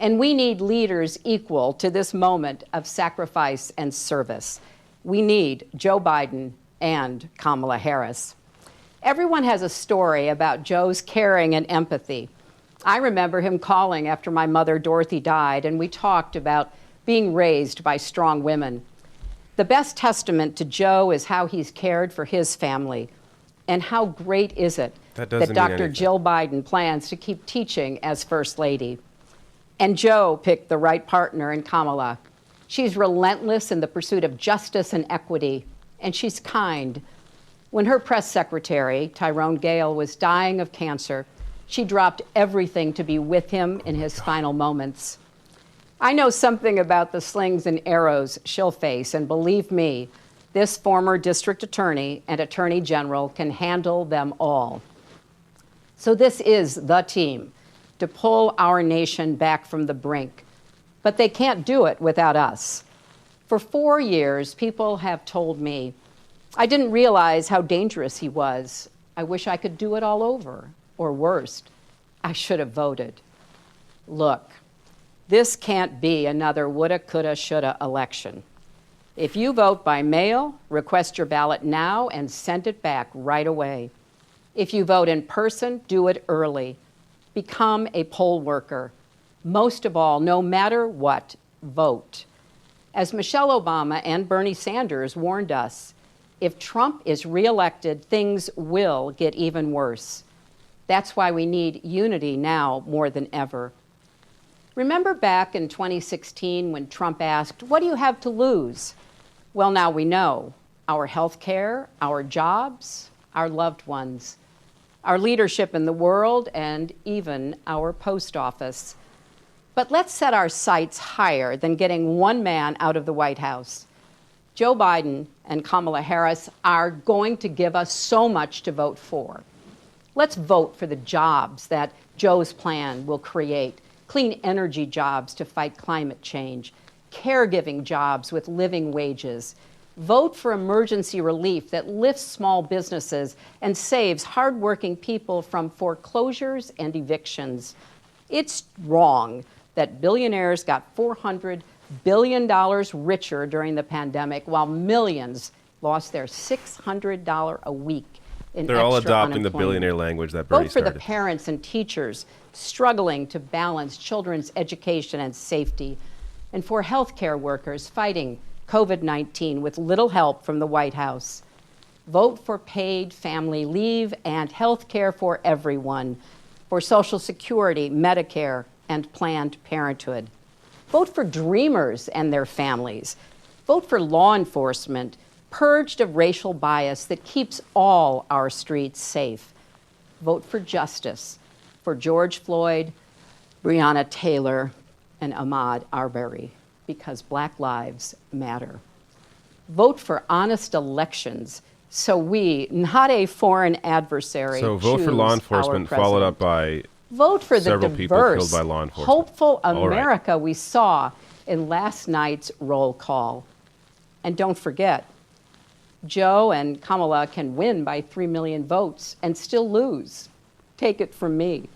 And we need leaders equal to this moment of sacrifice and service. We need Joe Biden and Kamala Harris. Everyone has a story about Joe's caring and empathy. I remember him calling after my mother, Dorothy, died, and we talked about being raised by strong women. The best testament to Joe is how he's cared for his family. And how great is it that Dr. Jill Biden plans to keep teaching as First Lady. And Joe picked the right partner in Kamala. She's relentless in the pursuit of justice and equity, and she's kind. When her press secretary, Tyrone Gale, was dying of cancer, she dropped everything to be with him in his final moments. I know something about the slings and arrows she'll face, and believe me, this former district attorney and attorney general can handle them all. So this is the team to pull our nation back from the brink. But they can't do it without us. For 4 years, people have told me, I didn't realize how dangerous he was. I wish I could do it all over. Or worst, I should have voted. Look, this can't be another woulda, coulda, shoulda election. If you vote by mail, request your ballot now and send it back right away. If you vote in person, do it early. Become a poll worker. Most of all, no matter what, vote. As Michelle Obama and Bernie Sanders warned us, if Trump is reelected, things will get even worse. That's why we need unity now more than ever. Remember back in 2016 when Trump asked, what do you have to lose? Well, now we know. Our health care, our jobs, our loved ones, our leadership in the world, and even our post office. But let's set our sights higher than getting one man out of the White House. Joe Biden and Kamala Harris are going to give us so much to vote for. Let's vote for the jobs that Joe's plan will create. Clean energy jobs to fight climate change, caregiving jobs with living wages, Vote for emergency relief that lifts small businesses and saves hardworking people from foreclosures and evictions. It's wrong that billionaires got $400 billion richer during the pandemic while millions lost their $600 a week in They're all extra adopting the unemployment. billionaire language that Bernie Vote for started. the parents and teachers struggling to balance children's education and safety, and for healthcare workers fighting COVID-19 with little help from the White House. Vote for paid family leave and health care for everyone, for Social Security, Medicare, and Planned Parenthood. Vote for dreamers and their families. Vote for law enforcement purged of racial bias that keeps all our streets safe. Vote for justice for George Floyd, Breonna Taylor, and Ahmaud Arbery, because Black lives matter. Vote for honest elections so we, not a foreign adversary, So vote for law choose enforcement, our followed up president. by Vote for the several people diverse, killed by law enforcement. hopeful All right. America we saw in last night's roll call. And don't forget, Joe and Kamala can win by 3 million votes and still lose. Take it from me.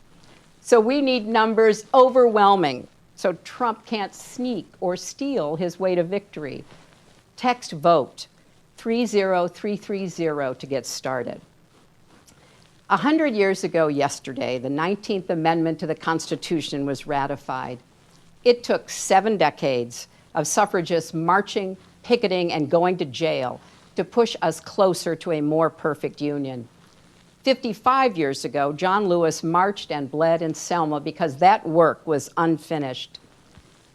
So we need numbers overwhelming so Trump can't sneak or steal his way to victory. Text VOTE 30330 to get started. 100 years ago yesterday, the 19th Amendment to the Constitution was ratified. It took 7 decades of suffragists marching, picketing, and going to jail to push us closer to a more perfect union. 55 years ago, John Lewis marched and bled in Selma because that work was unfinished.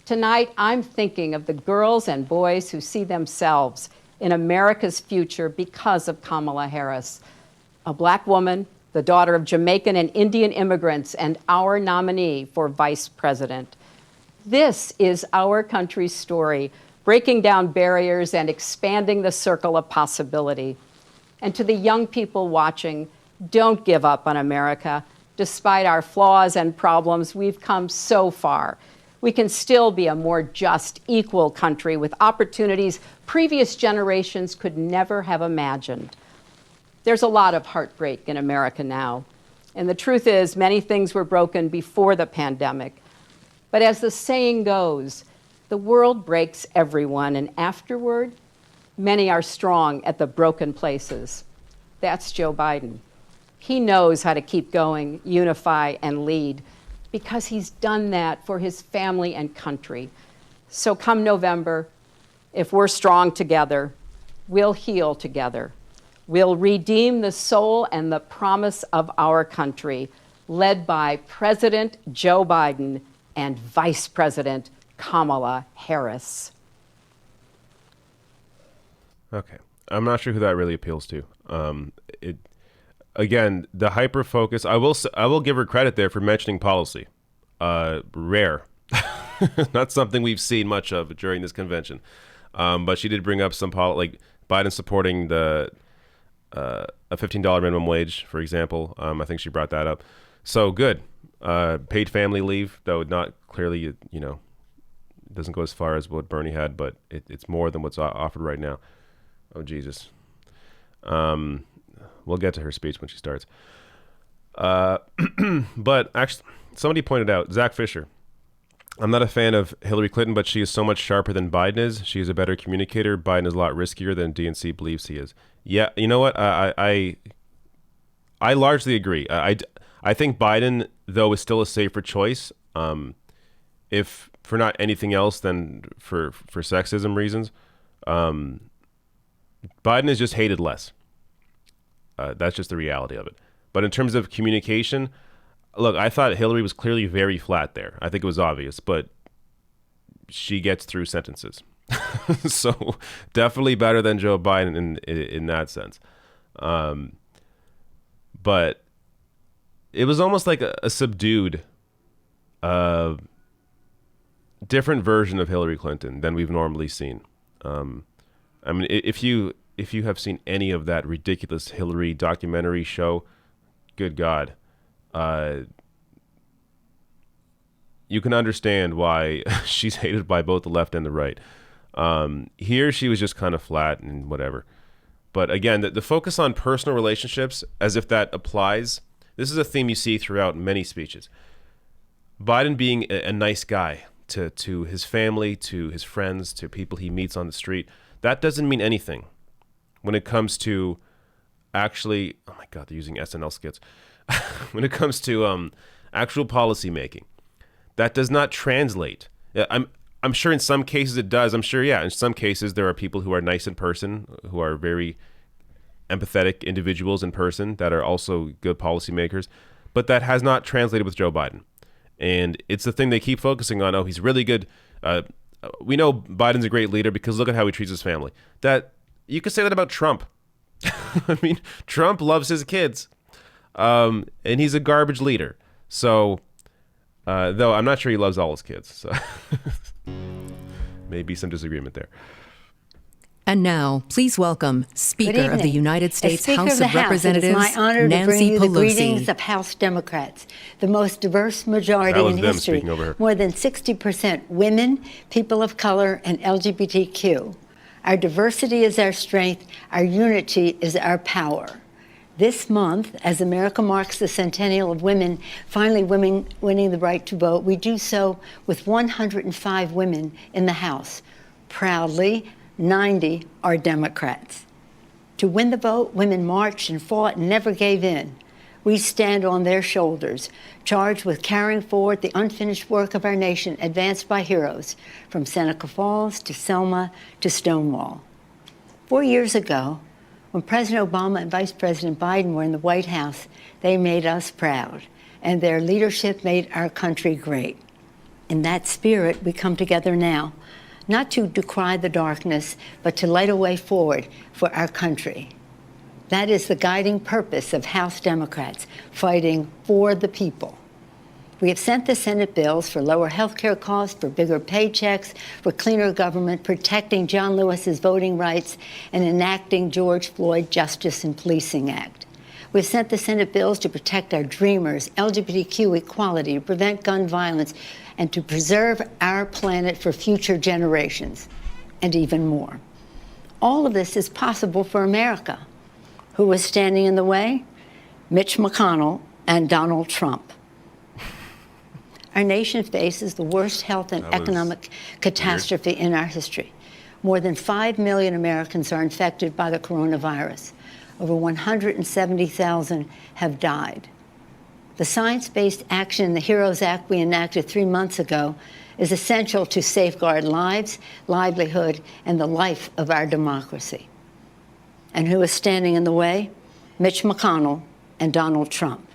Tonight, I'm thinking of the girls and boys who see themselves in America's future because of Kamala Harris, a Black woman, the daughter of Jamaican and Indian immigrants, and our nominee for vice president. This is our country's story, breaking down barriers and expanding the circle of possibility. And to the young people watching, don't give up on America. Despite our flaws and problems, we've come so far. We can still be a more just, equal country with opportunities previous generations could never have imagined. There's a lot of heartbreak in America now. And the truth is, many things were broken before the pandemic. But as the saying goes, the world breaks everyone, and afterward, many are strong at the broken places. That's Joe Biden. He knows how to keep going, unify, and lead, because he's done that for his family and country. So come November, if we're strong together, we'll heal together. We'll redeem the soul and the promise of our country, led by President Joe Biden and Vice President Kamala Harris. Okay. I'm not sure who that really appeals to. Again, the hyper focus. I will give her credit there for mentioning policy. Rare, not something we've seen much of during this convention. But she did bring up some like Biden supporting the a $15 minimum wage, for example. I think she brought that up. So good. Paid family leave, though not clearly, doesn't go as far as what Bernie had, but it's more than what's offered right now. Oh, Jesus. We'll get to her speech when she starts. But actually, somebody pointed out, Zach Fisher. I'm not a fan of Hillary Clinton, but she is so much sharper than Biden is. She is a better communicator. Biden is a lot riskier than DNC believes he is. Yeah, you know what? I largely agree. I think Biden, though, is still a safer choice. If for not anything else than for sexism reasons. Biden is just hated less. That's just the reality of it. But in terms of communication, look, I thought Hillary was clearly very flat there. I think it was obvious, but she gets through sentences. So definitely better than Joe Biden in that sense. But it was almost like a subdued, different version of Hillary Clinton than we've normally seen. I mean, if you have seen any of that ridiculous Hillary documentary show, good God, you can understand why she's hated by both the left and the right. Here, she was just kind of flat and whatever. But again, the focus on personal relationships, as if that applies, this is a theme you see throughout many speeches. Biden being a nice guy to his family, to his friends, to people he meets on the street, that doesn't mean anything when it comes to actually, oh my God, they're using SNL skits. When it comes to actual policy making, that does not translate. I'm sure in some cases it does. I'm sure, yeah, in some cases there are people who are nice in person, who are very empathetic individuals in person that are also good policymakers, but that has not translated with Joe Biden. And it's the thing they keep focusing on. Oh, he's really good. We know Biden's a great leader because look at how he treats his family. That you could say that about Trump. I mean, Trump loves his kids, and he's a garbage leader. So, though I'm not sure he loves all his kids. So maybe some disagreement there. And now, please welcome Speaker of the United States House of Representatives, it is my honor Nancy to bring you the Pelosi. greetings of House Democrats, the most diverse majority That was in them history. speaking over her. More than 60% women, people of color, and LGBTQ. Our diversity is our strength. Our unity is our power. This month, as America marks the centennial of women finally winning the right to vote, we do so with 105 women in the House. Proudly, 90 are Democrats. To win the vote, women marched and fought and never gave in. We stand on their shoulders, charged with carrying forward the unfinished work of our nation advanced by heroes, from Seneca Falls to Selma to Stonewall. 4 years ago, when President Obama and Vice President Biden were in the White House, they made us proud, and their leadership made our country great. In that spirit, we come together now, not to decry the darkness, but to light a way forward for our country. That is the guiding purpose of House Democrats, fighting for the people. We have sent the Senate bills for lower health care costs, for bigger paychecks, for cleaner government, protecting John Lewis's voting rights, and enacting George Floyd Justice and Policing Act. We've sent the Senate bills to protect our dreamers, LGBTQ equality, to prevent gun violence, and to preserve our planet for future generations, and even more. All of this is possible for America. Who was standing in the way? Mitch McConnell and Donald Trump. Our nation faces the worst health and economic catastrophe in our history. More than 5 million Americans are infected by the coronavirus. Over 170,000 have died. The science-based action in the HEROES Act we enacted 3 months ago is essential to safeguard lives, livelihood, and the life of our democracy. And who is standing in the way? Mitch McConnell and Donald Trump.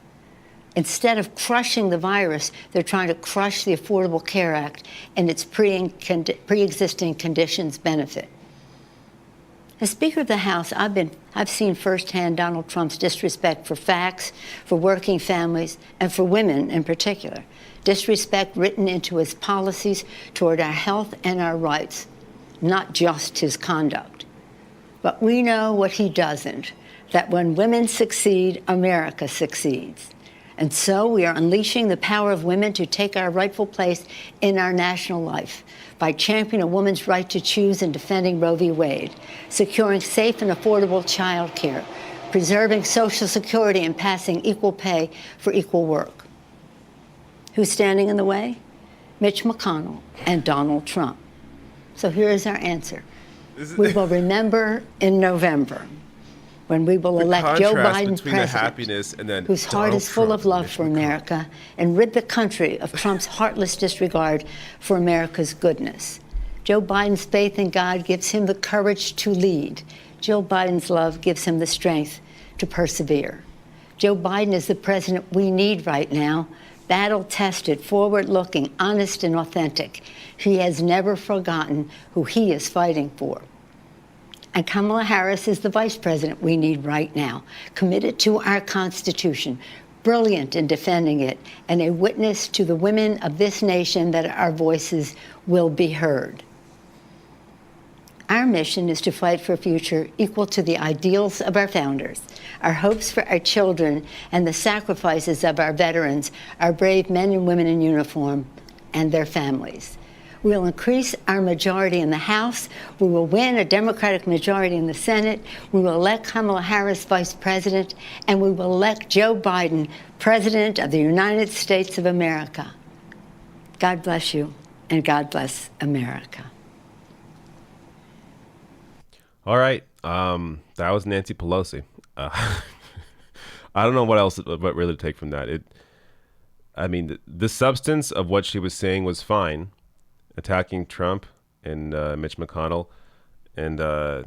Instead of crushing the virus, they're trying to crush the Affordable Care Act and its pre-existing conditions benefit. As Speaker of the House, I've seen firsthand Donald Trump's disrespect for facts, for working families, and for women in particular. Disrespect written into his policies toward our health and our rights, not just his conduct. But we know what he doesn't, that when women succeed, America succeeds. And so we are unleashing the power of women to take our rightful place in our national life by championing a woman's right to choose and defending Roe v. Wade, securing safe and affordable child care, preserving Social Security, and passing equal pay for equal work. Who's standing in the way? Mitch McConnell and Donald Trump. So here is our answer. We will remember in November when we will elect Joe Biden president, whose heart is full of love for America, and rid the country of Trump's heartless disregard for America's goodness. Joe Biden's faith in God gives him the courage to lead. Joe Biden's love gives him the strength to persevere. Joe Biden is the president we need right now, battle-tested, forward-looking, honest, and authentic. He has never forgotten who he is fighting for. And Kamala Harris is the vice president we need right now, committed to our Constitution, brilliant in defending it, and a witness to the women of this nation that our voices will be heard. Our mission is to fight for a future equal to the ideals of our founders, our hopes for our children, and the sacrifices of our veterans, our brave men and women in uniform, and their families. We'll increase our majority in the House. We will win a Democratic majority in the Senate. We will elect Kamala Harris vice president, and we will elect Joe Biden president of the United States of America. God bless you, and God bless America. All right. That was Nancy Pelosi. I don't know what really to take from that. The substance of what she was saying was fine, attacking Trump and Mitch McConnell, and I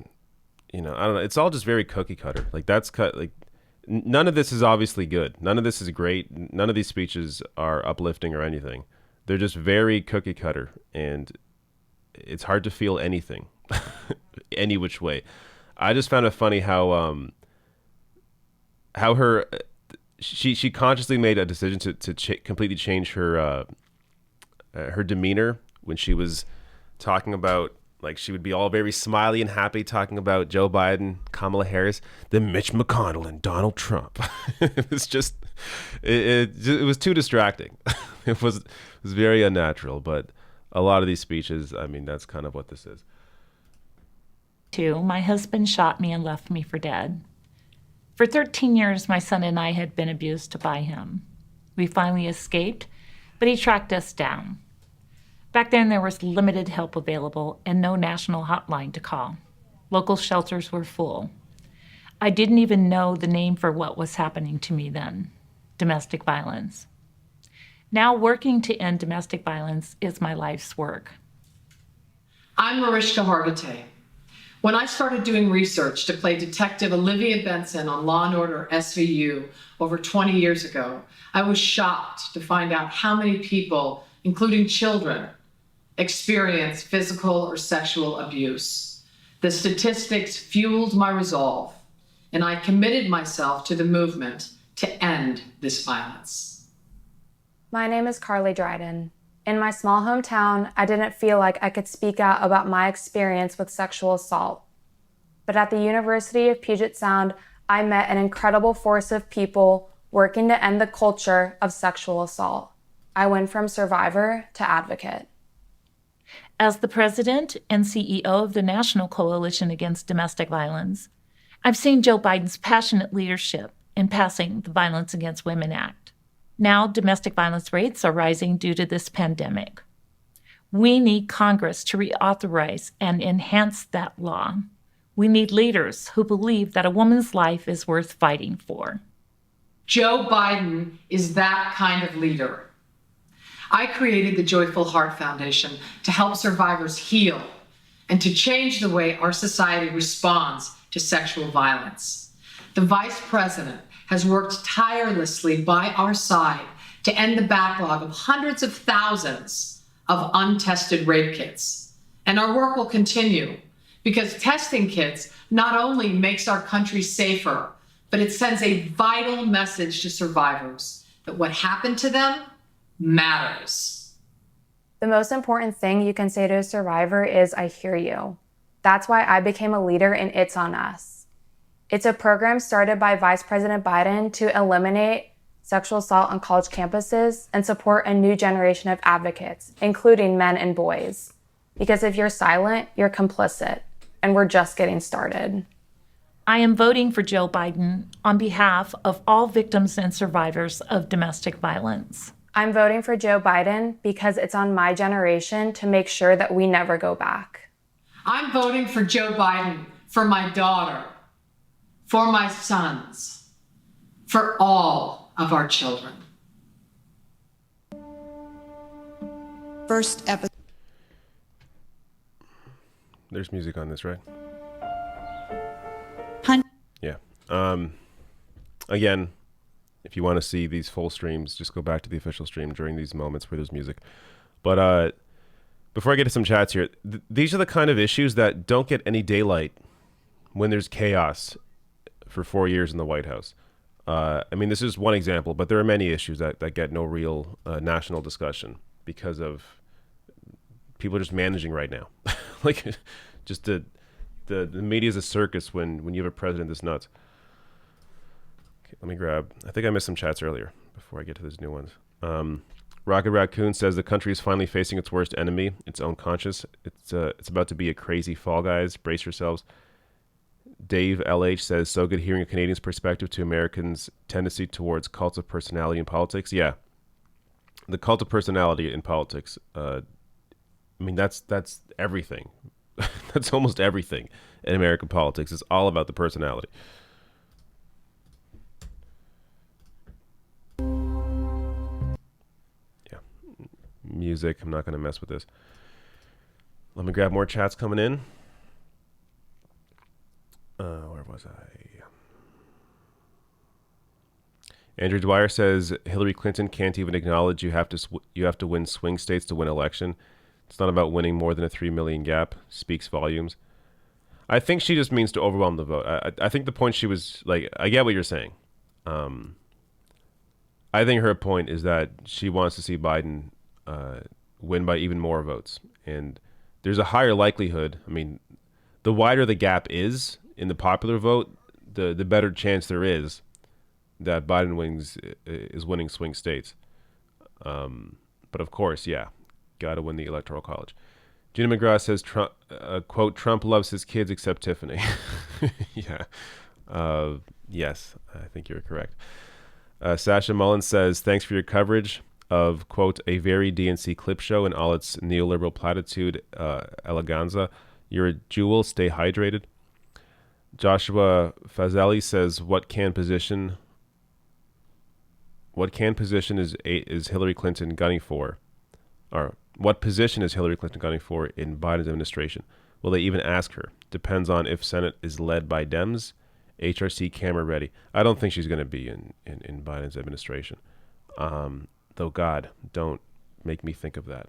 don't know. It's all just very cookie cutter. None of this is obviously good. None of this is great. None of these speeches are uplifting or anything. They're just very cookie cutter, and it's hard to feel anything, any which way. I just found it funny how she consciously made a decision to completely change her demeanor when she was talking about, like, she would be all very smiley and happy talking about Joe Biden, Kamala Harris, then Mitch McConnell and Donald Trump. It was just it was too distracting. It was very unnatural. But a lot of these speeches, that's kind of what this is. My husband shot me and left me for dead. For 13 years, my son and I had been abused by him. We finally escaped, but he tracked us down. Back then, there was limited help available and no national hotline to call. Local shelters were full. I didn't even know the name for what was happening to me then: domestic violence. Now, working to end domestic violence is my life's work. I'm Mariska Hargitay. When I started doing research to play Detective Olivia Benson on Law & Order SVU over 20 years ago, I was shocked to find out how many people, including children, experience physical or sexual abuse. The statistics fueled my resolve, and I committed myself to the movement to end this violence. My name is Carly Dryden. In my small hometown, I didn't feel like I could speak out about my experience with sexual assault. But at the University of Puget Sound, I met an incredible force of people working to end the culture of sexual assault. I went from survivor to advocate. As the president and CEO of the National Coalition Against Domestic Violence, I've seen Joe Biden's passionate leadership in passing the Violence Against Women Act. Now, domestic violence rates are rising due to this pandemic. We need Congress to reauthorize and enhance that law. We need leaders who believe that a woman's life is worth fighting for. Joe Biden is that kind of leader. I created the Joyful Heart Foundation to help survivors heal and to change the way our society responds to sexual violence. The Vice President has worked tirelessly by our side to end the backlog of hundreds of thousands of untested rape kits. And our work will continue because testing kits not only makes our country safer, but it sends a vital message to survivors that what happened to them matters. The most important thing you can say to a survivor is, "I hear you." That's why I became a leader in It's on Us. It's a program started by Vice President Biden to eliminate sexual assault on college campuses and support a new generation of advocates, including men and boys. Because if you're silent, you're complicit, and we're just getting started. I am voting for Joe Biden on behalf of all victims and survivors of domestic violence. I'm voting for Joe Biden because it's on my generation to make sure that we never go back. I'm voting for Joe Biden for my daughter, for my sons, for all of our children. First episode. There's music on this, right? Yeah. Again, if you want to see these full streams, just go back to the official stream during these moments where there's music. But before I get to some chats here, these are the kind of issues that don't get any daylight when there's chaos for 4 years in the White House. This is one example, but there are many issues that get no real national discussion because of people just managing right now. Like, just the media is a circus when you have a president that's nuts. Okay, let me grab. I think I missed some chats earlier before I get to these new ones. Rocket Raccoon says the country is finally facing its worst enemy, its own conscience. It's about to be a crazy Fall Guys. Brace yourselves. Dave LH says, so good hearing a Canadian's perspective to Americans' tendency towards cults of personality in politics. Yeah, the cult of personality in politics. I mean, that's everything. That's almost everything in American politics. It's all about the personality. Yeah, music. I'm not going to mess with this. Let me grab more chats coming in. Where was I? Andrew Dwyer says Hillary Clinton can't even acknowledge you have to win swing states to win election. It's not about winning more than a 3 million gap. Speaks volumes. I think she just means to overwhelm the vote. I think the point she was like, I get what you're saying. I think her point is that she wants to see Biden win by even more votes, and there's a higher likelihood. I mean, the wider the gap is in the popular vote, the better chance there is that Biden is winning swing states. But of course, yeah, got to win the Electoral College. Gina McGrath says, quote, Trump loves his kids except Tiffany. Yeah. Yes, I think you're correct. Sasha Mullen says, thanks for your coverage of, quote, a very DNC clip show in all its neoliberal platitude, eleganza. You're a jewel. Stay hydrated. Joshua Fazeli says, what can position is Hillary Clinton gunning for? Or what position is Hillary Clinton gunning for in Biden's administration? Will they even ask her? Depends on if Senate is led by Dems. HRC camera ready. I don't think she's going to be in Biden's administration. Though God, don't make me think of that.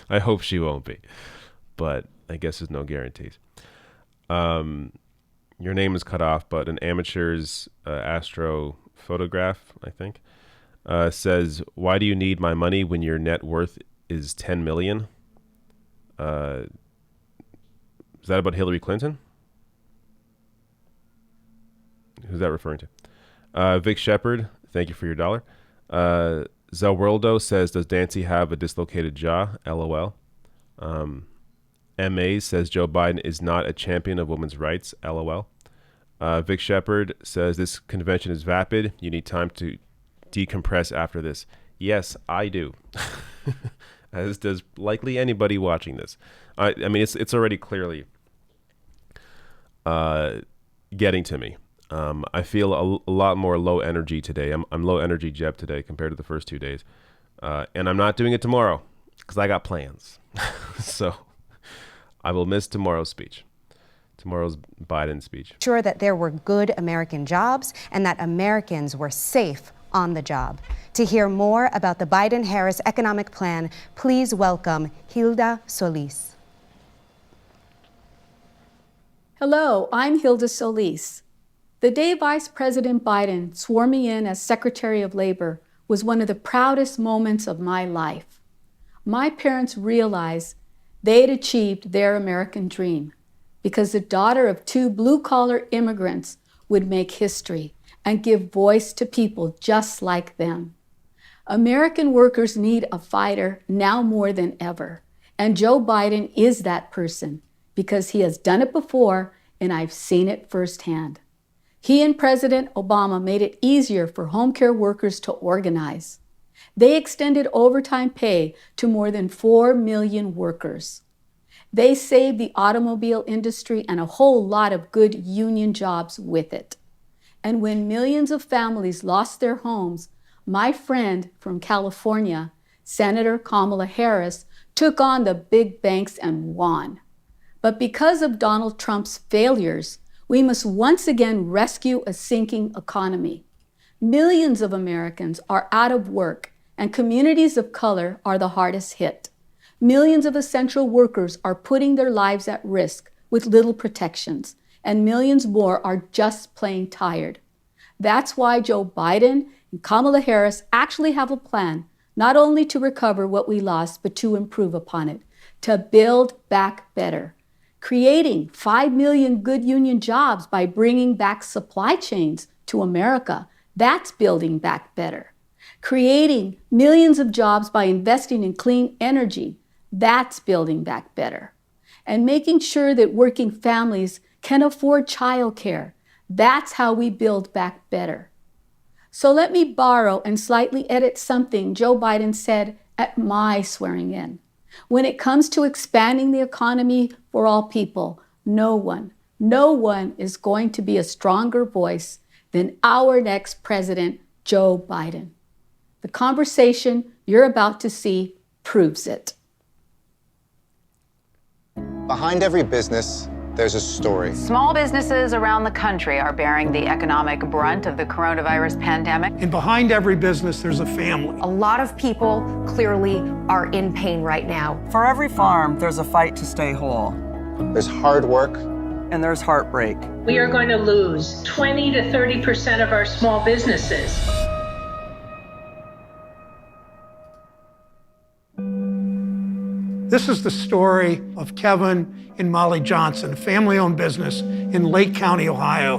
I hope she won't be. But I guess there's no guarantees. Your name is cut off, but an amateur's astro photograph, I think, says, why do you need my money when your net worth is 10 million? Is that about Hillary Clinton? Who's that referring to? Vic Shepard, thank you for your $1. Zelworldo says, does Dancy have a dislocated jaw? LOL. MA says Joe Biden is not a champion of women's rights. LOL. Vic Shepard says this convention is vapid. You need time to decompress after this. Yes, I do. As does likely anybody watching this. I mean, it's already clearly getting to me. I feel a lot more low energy today. I'm low energy Jeb today compared to the first 2 days. And I'm not doing it tomorrow because I got plans. So I will miss tomorrow's speech. Tomorrow's Biden speech. Sure that there were good American jobs and that Americans were safe on the job. To hear more about the Biden-Harris economic plan, please welcome Hilda Solis. Hello, I'm Hilda Solis. The day Vice President Biden swore me in as Secretary of Labor was one of the proudest moments of my life. My parents realized they had achieved their American dream because the daughter of 2 blue-collar immigrants would make history and give voice to people just like them. American workers need a fighter now more than ever, and Joe Biden is that person because he has done it before and I've seen it firsthand. He and President Obama made it easier for home care workers to organize. They extended overtime pay to more than 4 million workers. They saved the automobile industry and a whole lot of good union jobs with it. And when millions of families lost their homes, my friend from California, Senator Kamala Harris, took on the big banks and won. But because of Donald Trump's failures, we must once again rescue a sinking economy. Millions of Americans are out of work, and communities of color are the hardest hit. Millions of essential workers are putting their lives at risk with little protections, and millions more are just plain tired. That's why Joe Biden and Kamala Harris actually have a plan, not only to recover what we lost, but to improve upon it, to build back better, creating 5 million good union jobs by bringing back supply chains to America. That's building back better. Creating millions of jobs by investing in clean energy, that's building back better. And making sure that working families can afford childcare, that's how we build back better. So let me borrow and slightly edit something Joe Biden said at my swearing in. When it comes to expanding the economy for all people, no one is going to be a stronger voice than our next president, Joe Biden. The conversation you're about to see proves it. Behind every business, there's a story. Small businesses around the country are bearing the economic brunt of the coronavirus pandemic. And behind every business, there's a family. A lot of people clearly are in pain right now. For every farm, there's a fight to stay whole. There's hard work. And there's heartbreak. We are going to lose 20 to 30% of our small businesses. This is the story of Kevin and Molly Johnson, a family-owned business in Lake County, Ohio.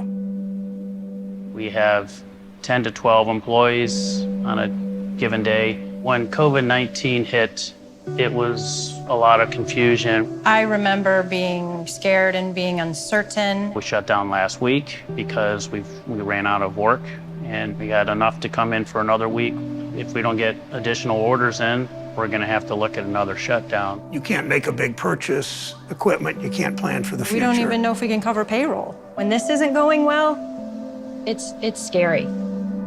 We have 10 to 12 employees on a given day. When COVID-19 hit, it was a lot of confusion. I remember being scared and being uncertain. We shut down last week because we ran out of work, and we had enough to come in for another week. If we don't get additional orders in, we're going to have to look at another shutdown. You can't make a big purchase, equipment, you can't plan for the future. We don't even know if we can cover payroll. When this isn't going well, it's scary.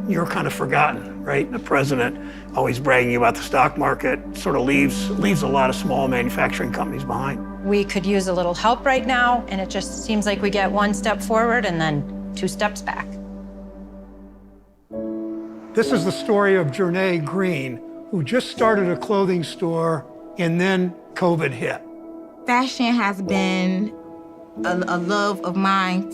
You're kind of forgotten, right? The president always bragging about the stock market sort of leaves a lot of small manufacturing companies behind. We could use a little help right now, and it just seems like we get one step forward and then 2 steps back. This is the story of Jernay Green, who just started a clothing store and then COVID hit. Fashion has been a love of mine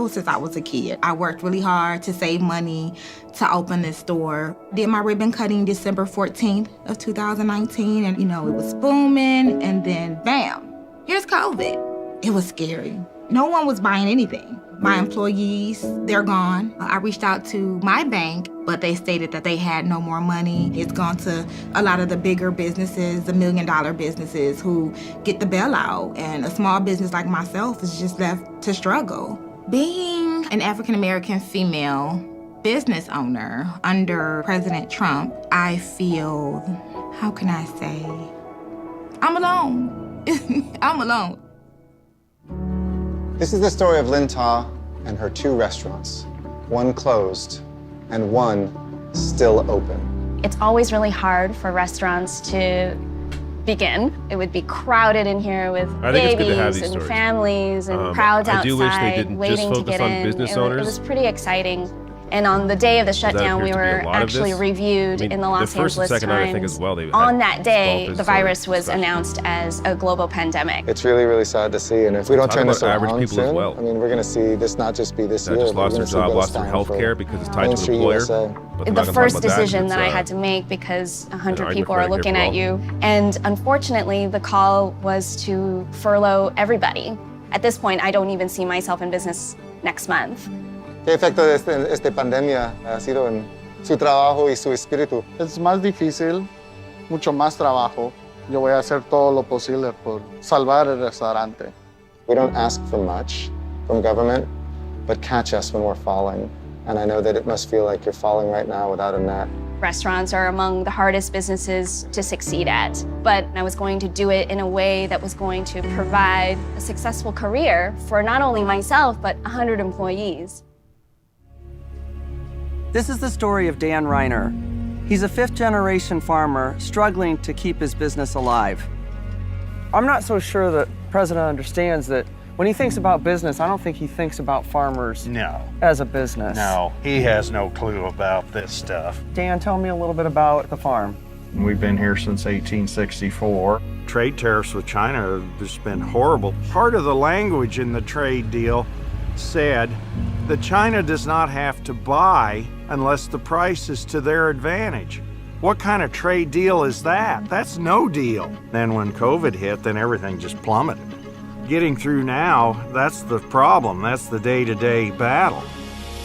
since I was a kid. I worked really hard to save money to open this store. Did my ribbon cutting December 14th of 2019, and it was booming, and then bam, here's COVID. It was scary. No one was buying anything. My employees, they're gone. I reached out to my bank, but they stated that they had no more money. It's gone to a lot of the bigger businesses, the $1 million businesses who get the bailout. And a small business like myself is just left to struggle. Being an African-American female business owner under President Trump, I feel, how can I say, I'm alone. I'm alone. This is the story of Lynn Ta and her 2 restaurants. One closed and one still open. It's always really hard for restaurants to begin. It would be crowded in here with babies and families and crowds outside I do wish they didn't waiting just focus to get on in. business owners. It was pretty exciting. And on the day of the shutdown, we were actually reviewed in the Los Angeles Times. On that day, the virus was announced as a global pandemic. It's really, really sad to see, and if we don't turn this around soon, I mean, we're going to see this not just be this year. Just lost their job, lost their health care because it's tied to the employer. The first decision that I had to make, because 100 people are looking at you. And unfortunately, the call was to furlough everybody. At this point, I don't even see myself in business next month. ¿Qué efecto de esta pandemia ha sido en su trabajo y su espíritu? Es más difícil, mucho más trabajo. Yo voy a hacer todo lo posible por salvar el restaurante. We don't ask for much from government, but catch us when we're falling. And I know that it must feel like you're falling right now without a net. Restaurants are among the hardest businesses to succeed at, but I was going to do it in a way that was going to provide a successful career for not only myself, but 100 employees. This is the story of Dan Reiner. He's a 5th-generation farmer struggling to keep his business alive. I'm not so sure that the president understands that when he thinks about business, I don't think he thinks about farmers as a business. No, he has no clue about this stuff. Dan, tell me a little bit about the farm. We've been here since 1864. Trade tariffs with China have just been horrible. Part of the language in the trade deal said that China does not have to buy unless the price is to their advantage. What kind of trade deal is that? That's no deal. Then when COVID hit, then everything just plummeted. Getting through now, that's the problem. That's the day-to-day battle.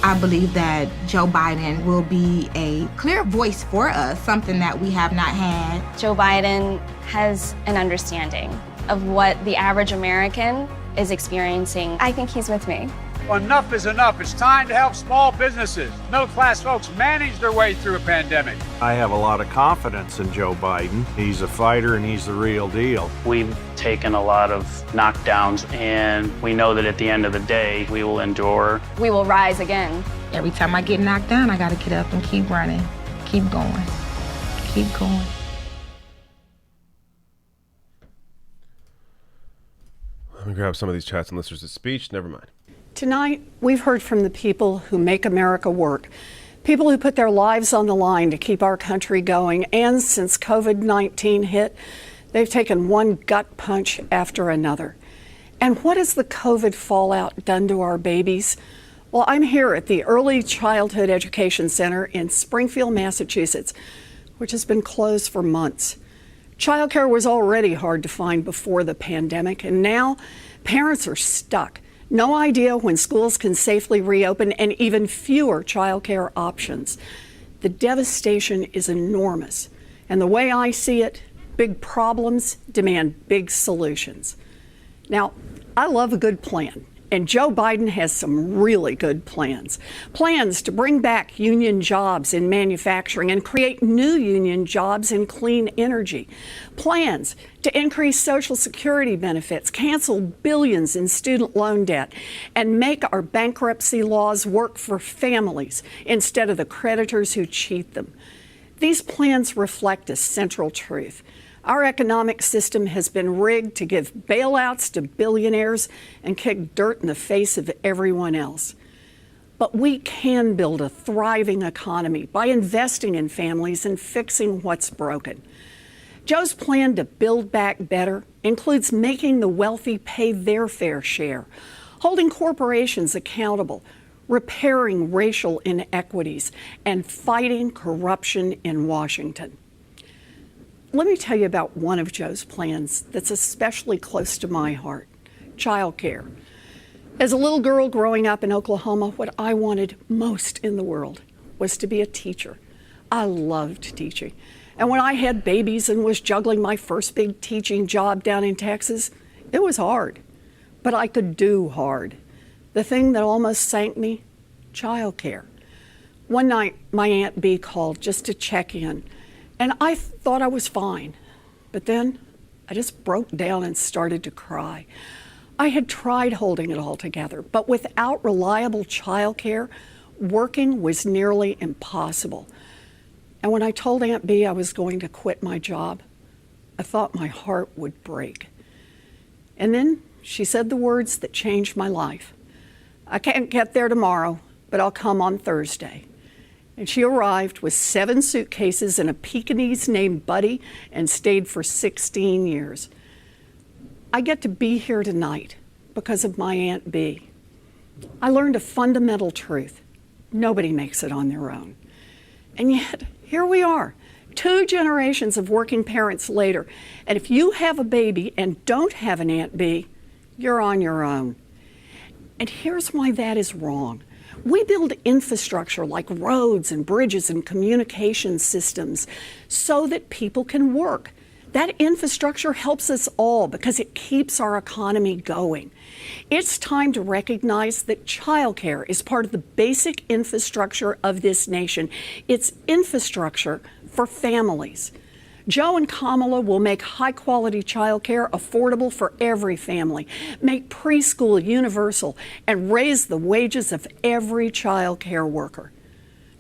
I believe that Joe Biden will be a clear voice for us, something that we have not had. Joe Biden has an understanding of what the average American is experiencing. I think he's with me. Enough is enough. It's time to help small businesses, middle-class folks manage their way through a pandemic. I have a lot of confidence in Joe Biden. He's a fighter and he's the real deal. We've taken a lot of knockdowns, and we know that at the end of the day, we will endure. We will rise again. Every time I get knocked down, I got to get up and keep running, keep going, keep going. Let me grab some of these chats and listeners' speech. Never mind. Tonight, we've heard from the people who make America work, people who put their lives on the line to keep our country going. And since COVID-19 hit, they've taken one gut punch after another. And what has the COVID fallout done to our babies? Well, I'm here at the Early Childhood Education Center in Springfield, Massachusetts, which has been closed for months. Childcare was already hard to find before the pandemic, and now parents are stuck. No idea when schools can safely reopen, and even fewer childcare options. The devastation is enormous, and the way I see it, big problems demand big solutions. Now, I love a good plan, and Joe Biden has some really good plans. Plans to bring back union jobs in manufacturing and create new union jobs in clean energy. Plans to increase Social Security benefits, cancel billions in student loan debt, and make our bankruptcy laws work for families instead of the creditors who cheat them. These plans reflect a central truth. Our economic system has been rigged to give bailouts to billionaires and kick dirt in the face of everyone else. But we can build a thriving economy by investing in families and fixing what's broken. Joe's plan to build back better includes making the wealthy pay their fair share, holding corporations accountable, repairing racial inequities, and fighting corruption in Washington. Let me tell you about one of Joe's plans that's especially close to my heart, childcare. As a little girl growing up in Oklahoma, what I wanted most in the world was to be a teacher. I loved teaching. And when I had babies and was juggling my first big teaching job down in Texas, it was hard, but I could do hard. The thing that almost sank me, childcare. One night, my Aunt Bee called just to check in. And I thought I was fine, but then I just broke down and started to cry. I had tried holding it all together, but without reliable childcare, working was nearly impossible. And when I told Aunt Bee I was going to quit my job, I thought my heart would break. And then she said the words that changed my life. I can't get there tomorrow, but I'll come on Thursday. And she arrived with 7 suitcases and a Pekingese named Buddy and stayed for 16 years. I get to be here tonight because of my Aunt Bee. I learned a fundamental truth. Nobody makes it on their own. And yet, here we are, 2 generations of working parents later. And if you have a baby and don't have an Aunt Bee, you're on your own. And here's why that is wrong. We build infrastructure like roads and bridges and communication systems so that people can work. That infrastructure helps us all because it keeps our economy going. It's time to recognize that childcare is part of the basic infrastructure of this nation. It's infrastructure for families. Joe and Kamala will make high-quality childcare affordable for every family, make preschool universal, and raise the wages of every childcare worker.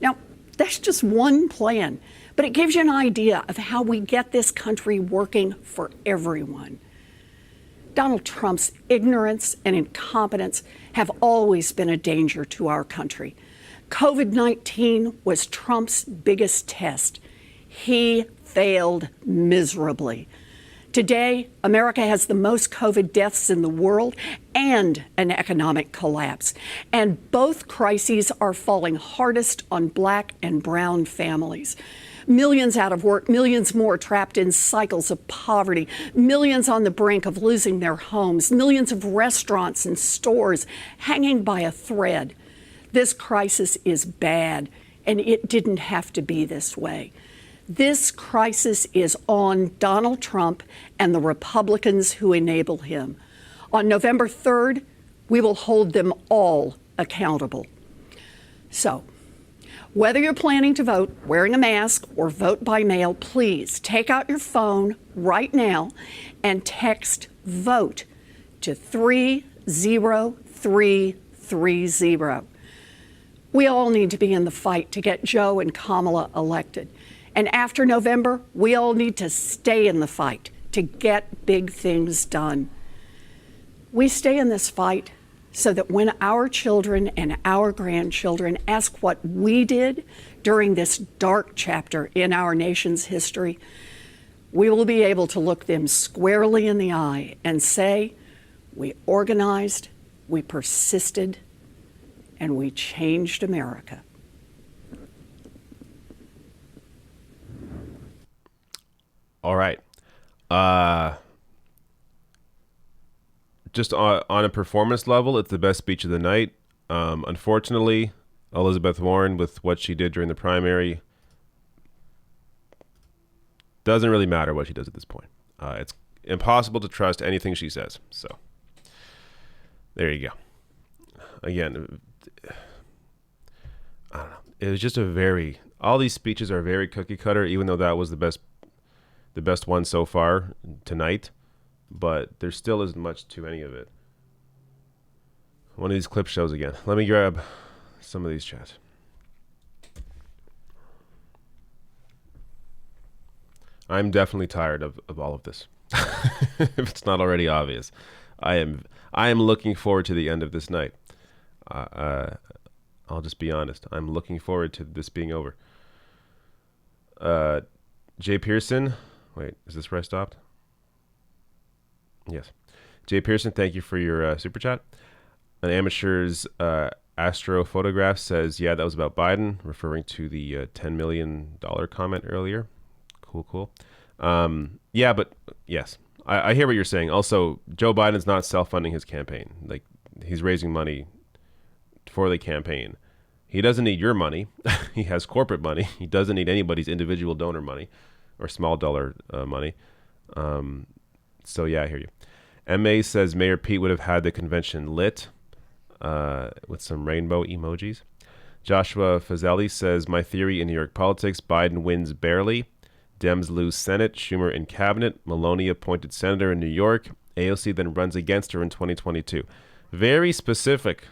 Now, that's just one plan, but it gives you an idea of how we get this country working for everyone. Donald Trump's ignorance and incompetence have always been a danger to our country. COVID-19 was Trump's biggest test. He failed miserably. Today, America has the most COVID deaths in the world and an economic collapse. And both crises are falling hardest on Black and brown families. Millions out of work, millions more trapped in cycles of poverty, millions on the brink of losing their homes, millions of restaurants and stores hanging by a thread. This crisis is bad, and it didn't have to be this way. This crisis is on Donald Trump and the Republicans who enable him. On November 3rd, we will hold them all accountable. So, whether you're planning to vote wearing a mask or vote by mail, please take out your phone right now and text VOTE to 30330. We all need to be in the fight to get Joe and Kamala elected. And after November, we all need to stay in the fight to get big things done. We stay in this fight so that when our children and our grandchildren ask what we did during this dark chapter in our nation's history, we will be able to look them squarely in the eye and say, we organized, we persisted, and we changed America. All right. Just on a performance level, it's the best speech of the night. Unfortunately, Elizabeth Warren, with what she did during the primary, doesn't really matter what she does at this point. It's impossible to trust anything she says. So there you go. Again, I don't know. It was just all these speeches are very cookie cutter, even though that was the best one so far tonight. But there still isn't much to any of it. One of these clip shows again. Let me grab some of these chats. I'm definitely tired of all of this. If it's not already obvious. I am looking forward to the end of this night. I'll just be honest. I'm looking forward to this being over. Jay Pearson. Wait, is this where I stopped? Yes. Jay Pearson, thank you for your super chat. An amateur's astro photograph says, yeah, that was about Biden, referring to the $10 million comment earlier. Cool. Yeah, but yes, I hear what you're saying. Also, Joe Biden's not self-funding his campaign. Like, he's raising money for the campaign. He doesn't need your money. He has corporate money. He doesn't need anybody's individual donor money or small dollar money. So yeah, I hear you. MA says Mayor Pete would have had the convention lit with some rainbow emojis. Joshua Fazeli says, my theory in New York politics, Biden wins barely. Dems lose Senate, Schumer in cabinet, Maloney appointed senator in New York. AOC then runs against her in 2022. Very specific.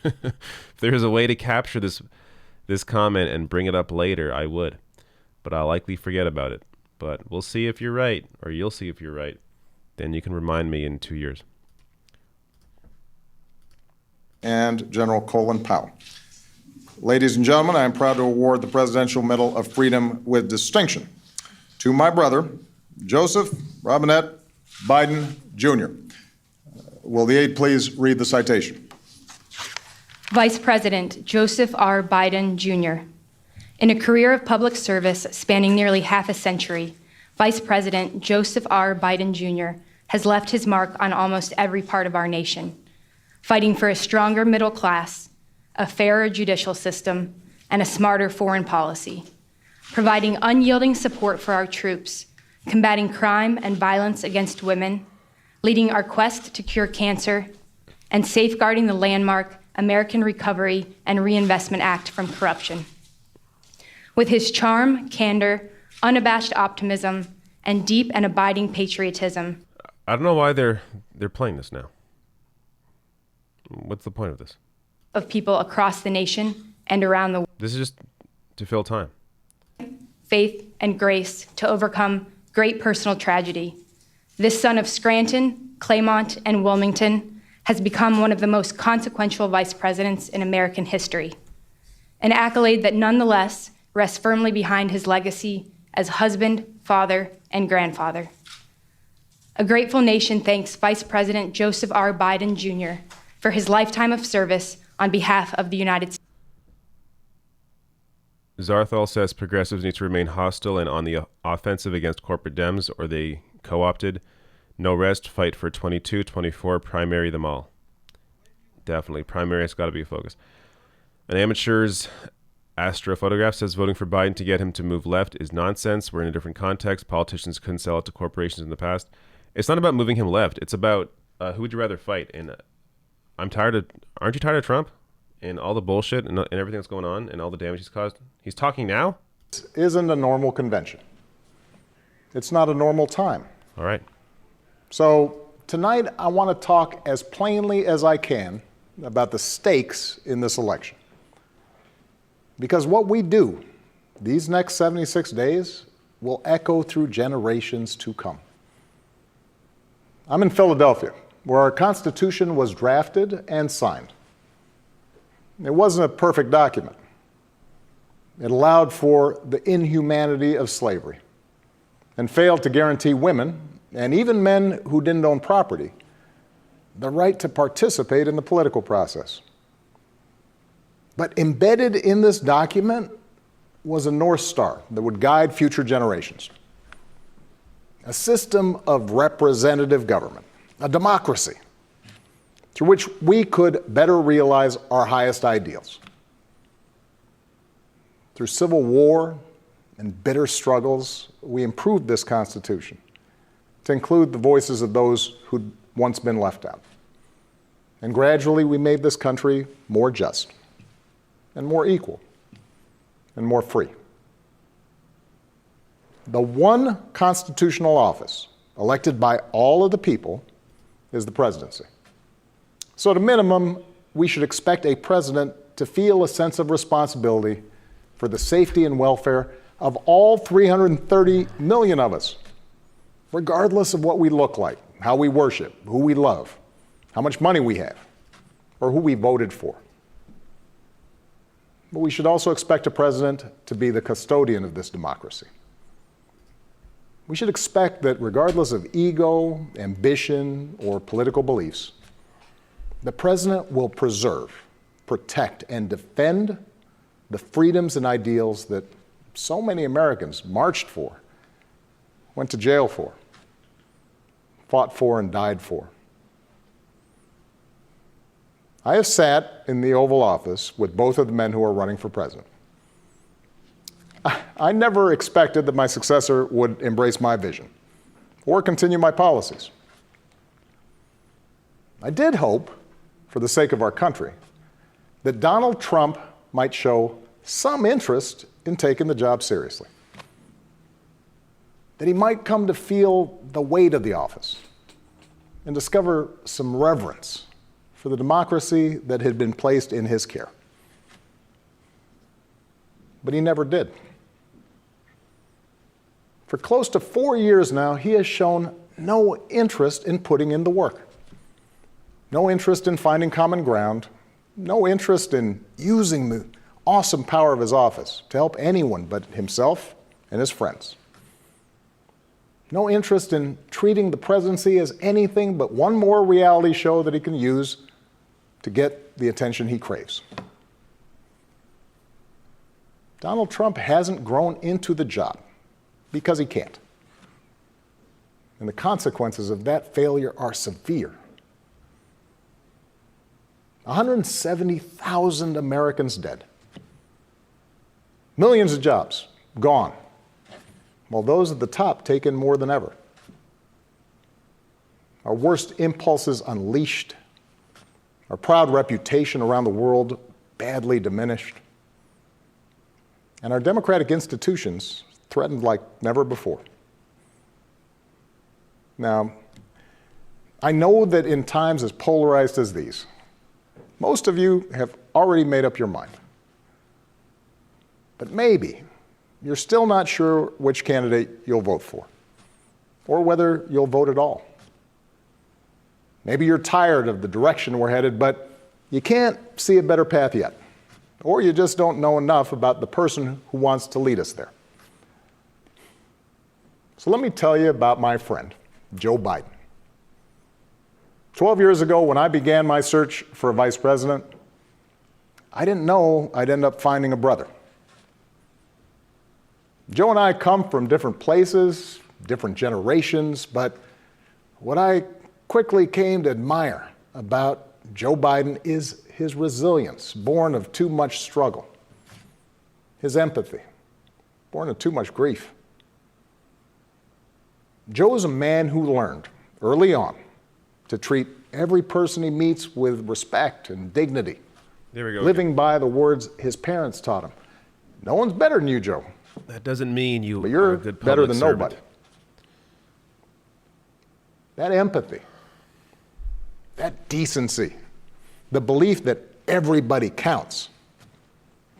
If there's a way to capture this comment and bring it up later, I would. But I'll likely forget about it. But we'll see if you're right, or you'll see if you're right. Then you can remind me in 2 years. And General Colin Powell. Ladies and gentlemen, I am proud to award the Presidential Medal of Freedom with distinction to my brother, Joseph Robinette Biden, Jr. Will the aide please read the citation? Vice President Joseph R. Biden, Jr. In a career of public service spanning nearly half a century, Vice President Joseph R. Biden, Jr. has left his mark on almost every part of our nation, fighting for a stronger middle class, a fairer judicial system, and a smarter foreign policy, providing unyielding support for our troops, combating crime and violence against women, leading our quest to cure cancer, and safeguarding the landmark American Recovery and Reinvestment Act from corruption. With his charm, candor, unabashed optimism, and deep and abiding patriotism. I don't know why they're playing this now. What's the point of this? Of people across the nation and around the world. This is just to fill time. Faith and grace to overcome great personal tragedy. This son of Scranton, Claymont, and Wilmington has become one of the most consequential vice presidents in American history. An accolade that nonetheless rests firmly behind his legacy as husband, father, and grandfather. A grateful nation thanks Vice President Joseph R. Biden, Jr. for his lifetime of service on behalf of the United States. Zarthal says progressives need to remain hostile and on the offensive against corporate Dems, or they co-opted. No rest, fight for 22, 24, primary them all. definitely. Primary has got to be a focus. An amateur's astrophotograph says voting for Biden to get him to move left is nonsense. We're in a different context. Politicians couldn't sell it to corporations in the past. It's not about moving him left. It's about who would you rather fight? And aren't you tired of Trump and all the bullshit and everything that's going on and all the damage he's caused? He's talking now? This isn't a normal convention. It's not a normal time. All right. So tonight I want to talk as plainly as I can about the stakes in this election. Because what we do these next 76 days will echo through generations to come. I'm in Philadelphia, where our Constitution was drafted and signed. It wasn't a perfect document. It allowed for the inhumanity of slavery and failed to guarantee women, and even men who didn't own property, the right to participate in the political process. But embedded in this document was a North Star that would guide future generations. A system of representative government, a democracy, through which we could better realize our highest ideals. Through civil war and bitter struggles, we improved this Constitution to include the voices of those who'd once been left out. And gradually, we made this country more just and more equal and more free. The one constitutional office elected by all of the people is the presidency. So at a minimum, we should expect a president to feel a sense of responsibility for the safety and welfare of all 330 million of us, regardless of what we look like, how we worship, who we love, how much money we have, or who we voted for. But we should also expect a president to be the custodian of this democracy. We should expect that regardless of ego, ambition, or political beliefs, the president will preserve, protect, and defend the freedoms and ideals that so many Americans marched for, went to jail for, fought for, and died for. I have sat in the Oval Office with both of the men who are running for president. I never expected that my successor would embrace my vision or continue my policies. I did hope, for the sake of our country, that Donald Trump might show some interest in taking the job seriously, that he might come to feel the weight of the office and discover some reverence for the democracy that had been placed in his care. But he never did. For close to 4 years now, he has shown no interest in putting in the work, no interest in finding common ground, no interest in using the awesome power of his office to help anyone but himself and his friends. No interest in treating the presidency as anything but one more reality show that he can use to get the attention he craves. Donald Trump hasn't grown into the job because he can't. And the consequences of that failure are severe. 170,000 Americans dead. Millions of jobs gone, while those at the top take in more than ever. Our worst impulses unleashed, our proud reputation around the world badly diminished, and our democratic institutions threatened like never before. Now, I know that in times as polarized as these, most of you have already made up your mind. But maybe you're still not sure which candidate you'll vote for, or whether you'll vote at all. Maybe you're tired of the direction we're headed, but you can't see a better path yet, or you just don't know enough about the person who wants to lead us there. So let me tell you about my friend, Joe Biden. 12 years ago, when I began my search for a vice president, I didn't know I'd end up finding a brother. Joe and I come from different places, different generations, but what I quickly came to admire about Joe Biden is his resilience, born of too much struggle, his empathy, born of too much grief. Joe is a man who learned early on to treat every person he meets with respect and dignity, There we go. living by the words his parents taught him. No one's better than you, Joe. That doesn't mean you But you're are a good better public than servant. nobody. That empathy, that decency, the belief that everybody counts,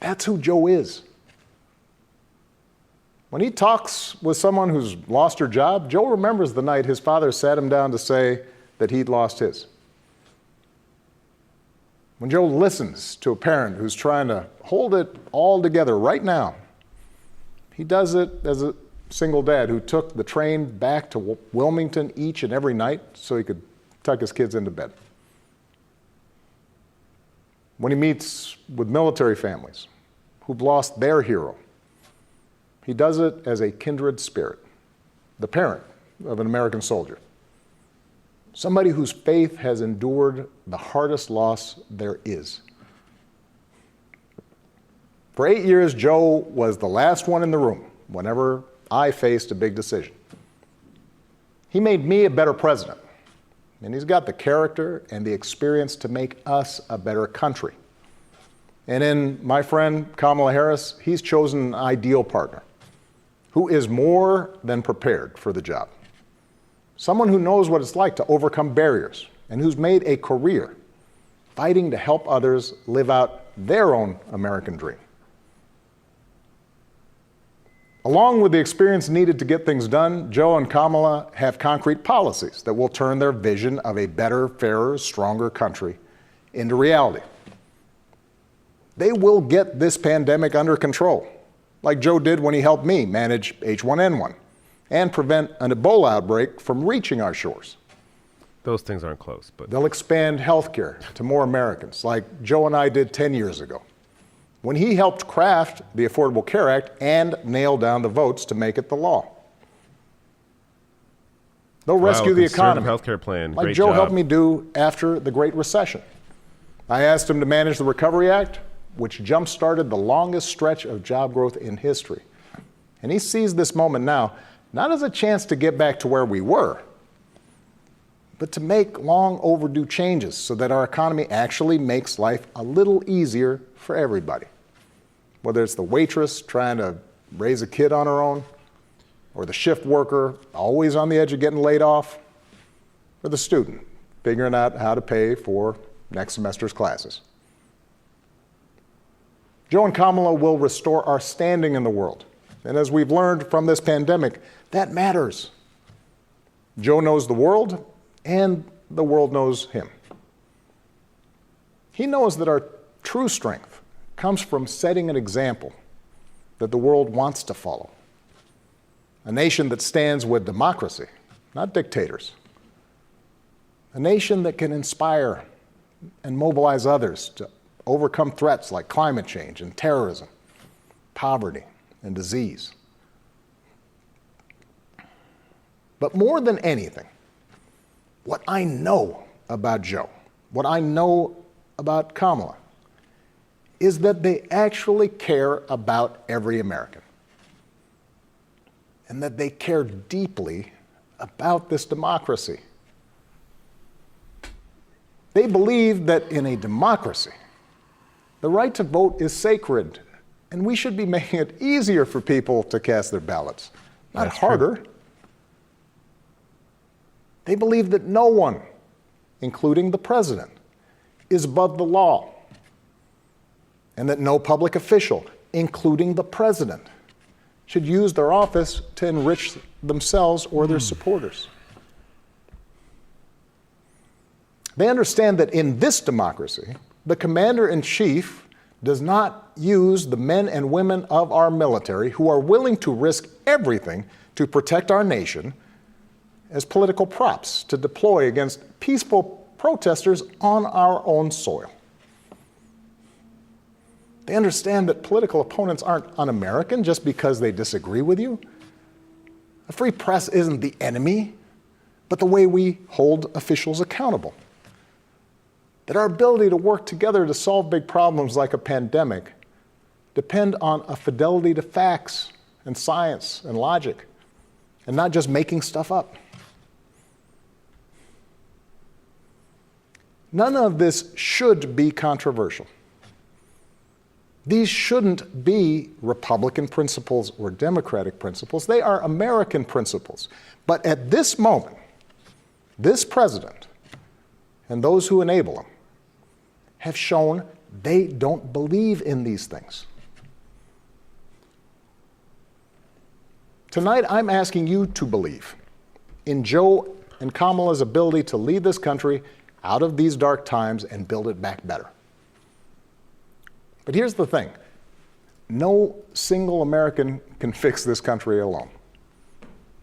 that's who Joe is. When he talks with someone who's lost her job, Joe remembers the night his father sat him down to say that he'd lost his. When Joe listens to a parent who's trying to hold it all together right now, he does it as a single dad who took the train back to Wilmington each and every night so he could tuck his kids into bed. When he meets with military families who've lost their hero, he does it as a kindred spirit, the parent of an American soldier, somebody whose faith has endured the hardest loss there is. For 8 years, Joe was the last one in the room whenever I faced a big decision. He made me a better president, and he's got the character and the experience to make us a better country. And in my friend Kamala Harris, he's chosen an ideal partner who is more than prepared for the job. Someone who knows what it's like to overcome barriers and who's made a career fighting to help others live out their own American dream. Along with the experience needed to get things done, Joe and Kamala have concrete policies that will turn their vision of a better, fairer, stronger country into reality. They will get this pandemic under control, like Joe did when he helped me manage H1N1 and prevent an Ebola outbreak from reaching our shores. Those things aren't close, but They'll expand health care to more Americans, like Joe and I did 10 years ago, when he helped craft the Affordable Care Act and nail down the votes to make it the law. They'll rescue the economy, healthcare plan. like Great Joe job. helped me do after the Great Recession. I asked him to manage the Recovery Act, which jump-started the longest stretch of job growth in history. And he sees this moment now, not as a chance to get back to where we were, but to make long overdue changes so that our economy actually makes life a little easier for everybody. Whether it's the waitress trying to raise a kid on her own, or the shift worker always on the edge of getting laid off, or the student figuring out how to pay for next semester's classes. Joe and Kamala will restore our standing in the world. And as we've learned from this pandemic, that matters. Joe knows the world, and the world knows him. He knows that our true strength comes from setting an example that the world wants to follow. A nation that stands with democracy, not dictators. A nation that can inspire and mobilize others to overcome threats like climate change and terrorism, poverty and disease. But more than anything, what I know about Joe, what I know about Kamala, is that they actually care about every American. And that they care deeply about this democracy. They believe that in a democracy, the right to vote is sacred, and we should be making it easier for people to cast their ballots, not That's harder. true. They believe that no one, including the president, is above the law, and that no public official, including the president, should use their office to enrich themselves or their supporters. They understand that in this democracy, the commander-in-chief does not use the men and women of our military who are willing to risk everything to protect our nation as political props to deploy against peaceful protesters on our own soil. They understand that political opponents aren't un-American just because they disagree with you. A free press isn't the enemy, but the way we hold officials accountable. that our ability to work together to solve big problems like a pandemic depend on a fidelity to facts and science and logic, and not just making stuff up. None of this should be controversial. These shouldn't be Republican principles or Democratic principles. They are American principles. But at this moment, this president and those who enable him have shown they don't believe in these things. Tonight, I'm asking you to believe in Joe and Kamala's ability to lead this country out of these dark times and build it back better. But here's the thing. No single American can fix this country alone.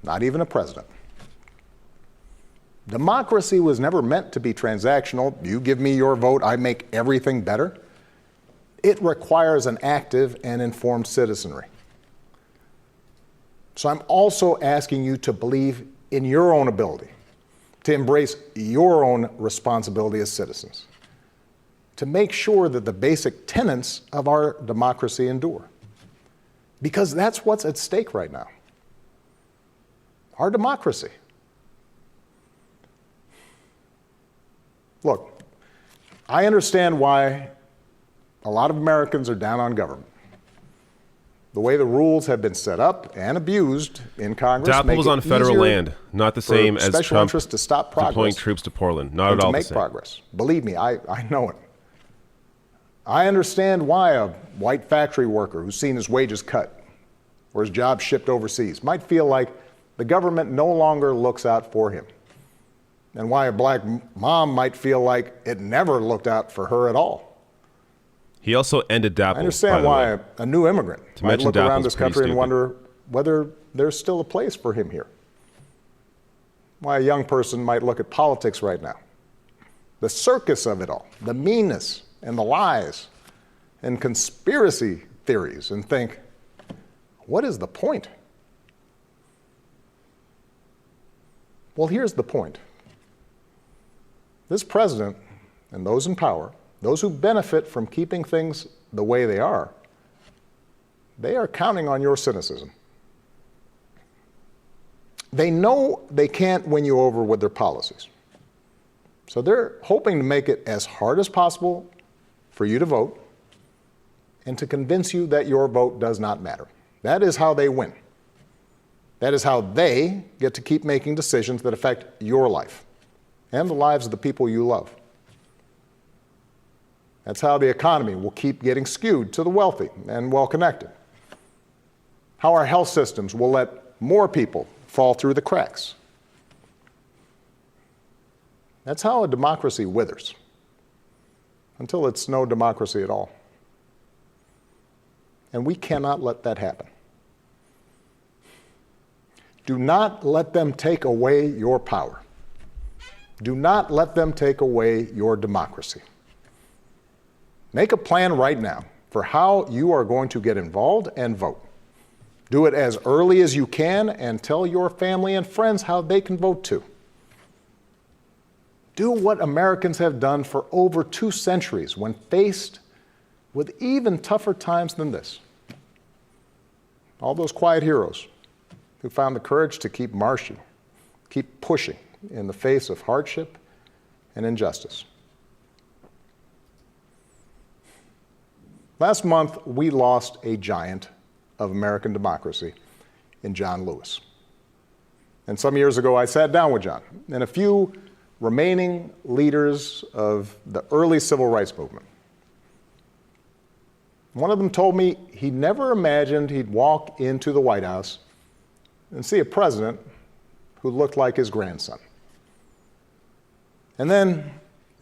Not even a president. Democracy was never meant to be transactional. You give me your vote, I make everything better. It requires an active and informed citizenry. So I'm also asking you to believe in your own ability, to embrace your own responsibility as citizens, to make sure that the basic tenets of our democracy endure. Because that's what's at stake right now. Our democracy. Look, I understand why a lot of Americans are down on government. The way the rules have been set up and abused in Congress DAPL was on federal land, not the same as special Trump interests to stop progress, deploying troops to Portland. Not and at all to the make same. progress. Believe me, I know it. I understand why a white factory worker who's seen his wages cut or his job shipped overseas might feel like the government no longer looks out for him, and why a black mom might feel like it never looked out for her at all. He also ended DAPL. I understand why a new immigrant might look around this country and wonder whether there's still a place for him here. Why a young person might look at politics right now, the circus of it all, the meanness and the lies and conspiracy theories, and think, what is the point? Well, here's the point. This president and those in power, those who benefit from keeping things the way they are counting on your cynicism. They know they can't win you over with their policies. So they're hoping to make it as hard as possible for you to vote and to convince you that your vote does not matter. That is how they win. That is how they get to keep making decisions that affect your life and the lives of the people you love. That's how the economy will keep getting skewed to the wealthy and well-connected. How our health systems will let more people fall through the cracks. That's how a democracy withers, until it's no democracy at all. And we cannot let that happen. Do not let them take away your power. Do not let them take away your democracy. Make a plan right now for how you are going to get involved and vote. Do it as early as you can and tell your family and friends how they can vote too. Do what Americans have done for over 2 centuries when faced with even tougher times than this. All those quiet heroes who found the courage to keep marching, keep pushing in the face of hardship and injustice. Last month, we lost a giant of American democracy in John Lewis. And some years ago, I sat down with John and a few remaining leaders of the early civil rights movement. One of them told me he never imagined he'd walk into the White House and see a president who looked like his grandson. And then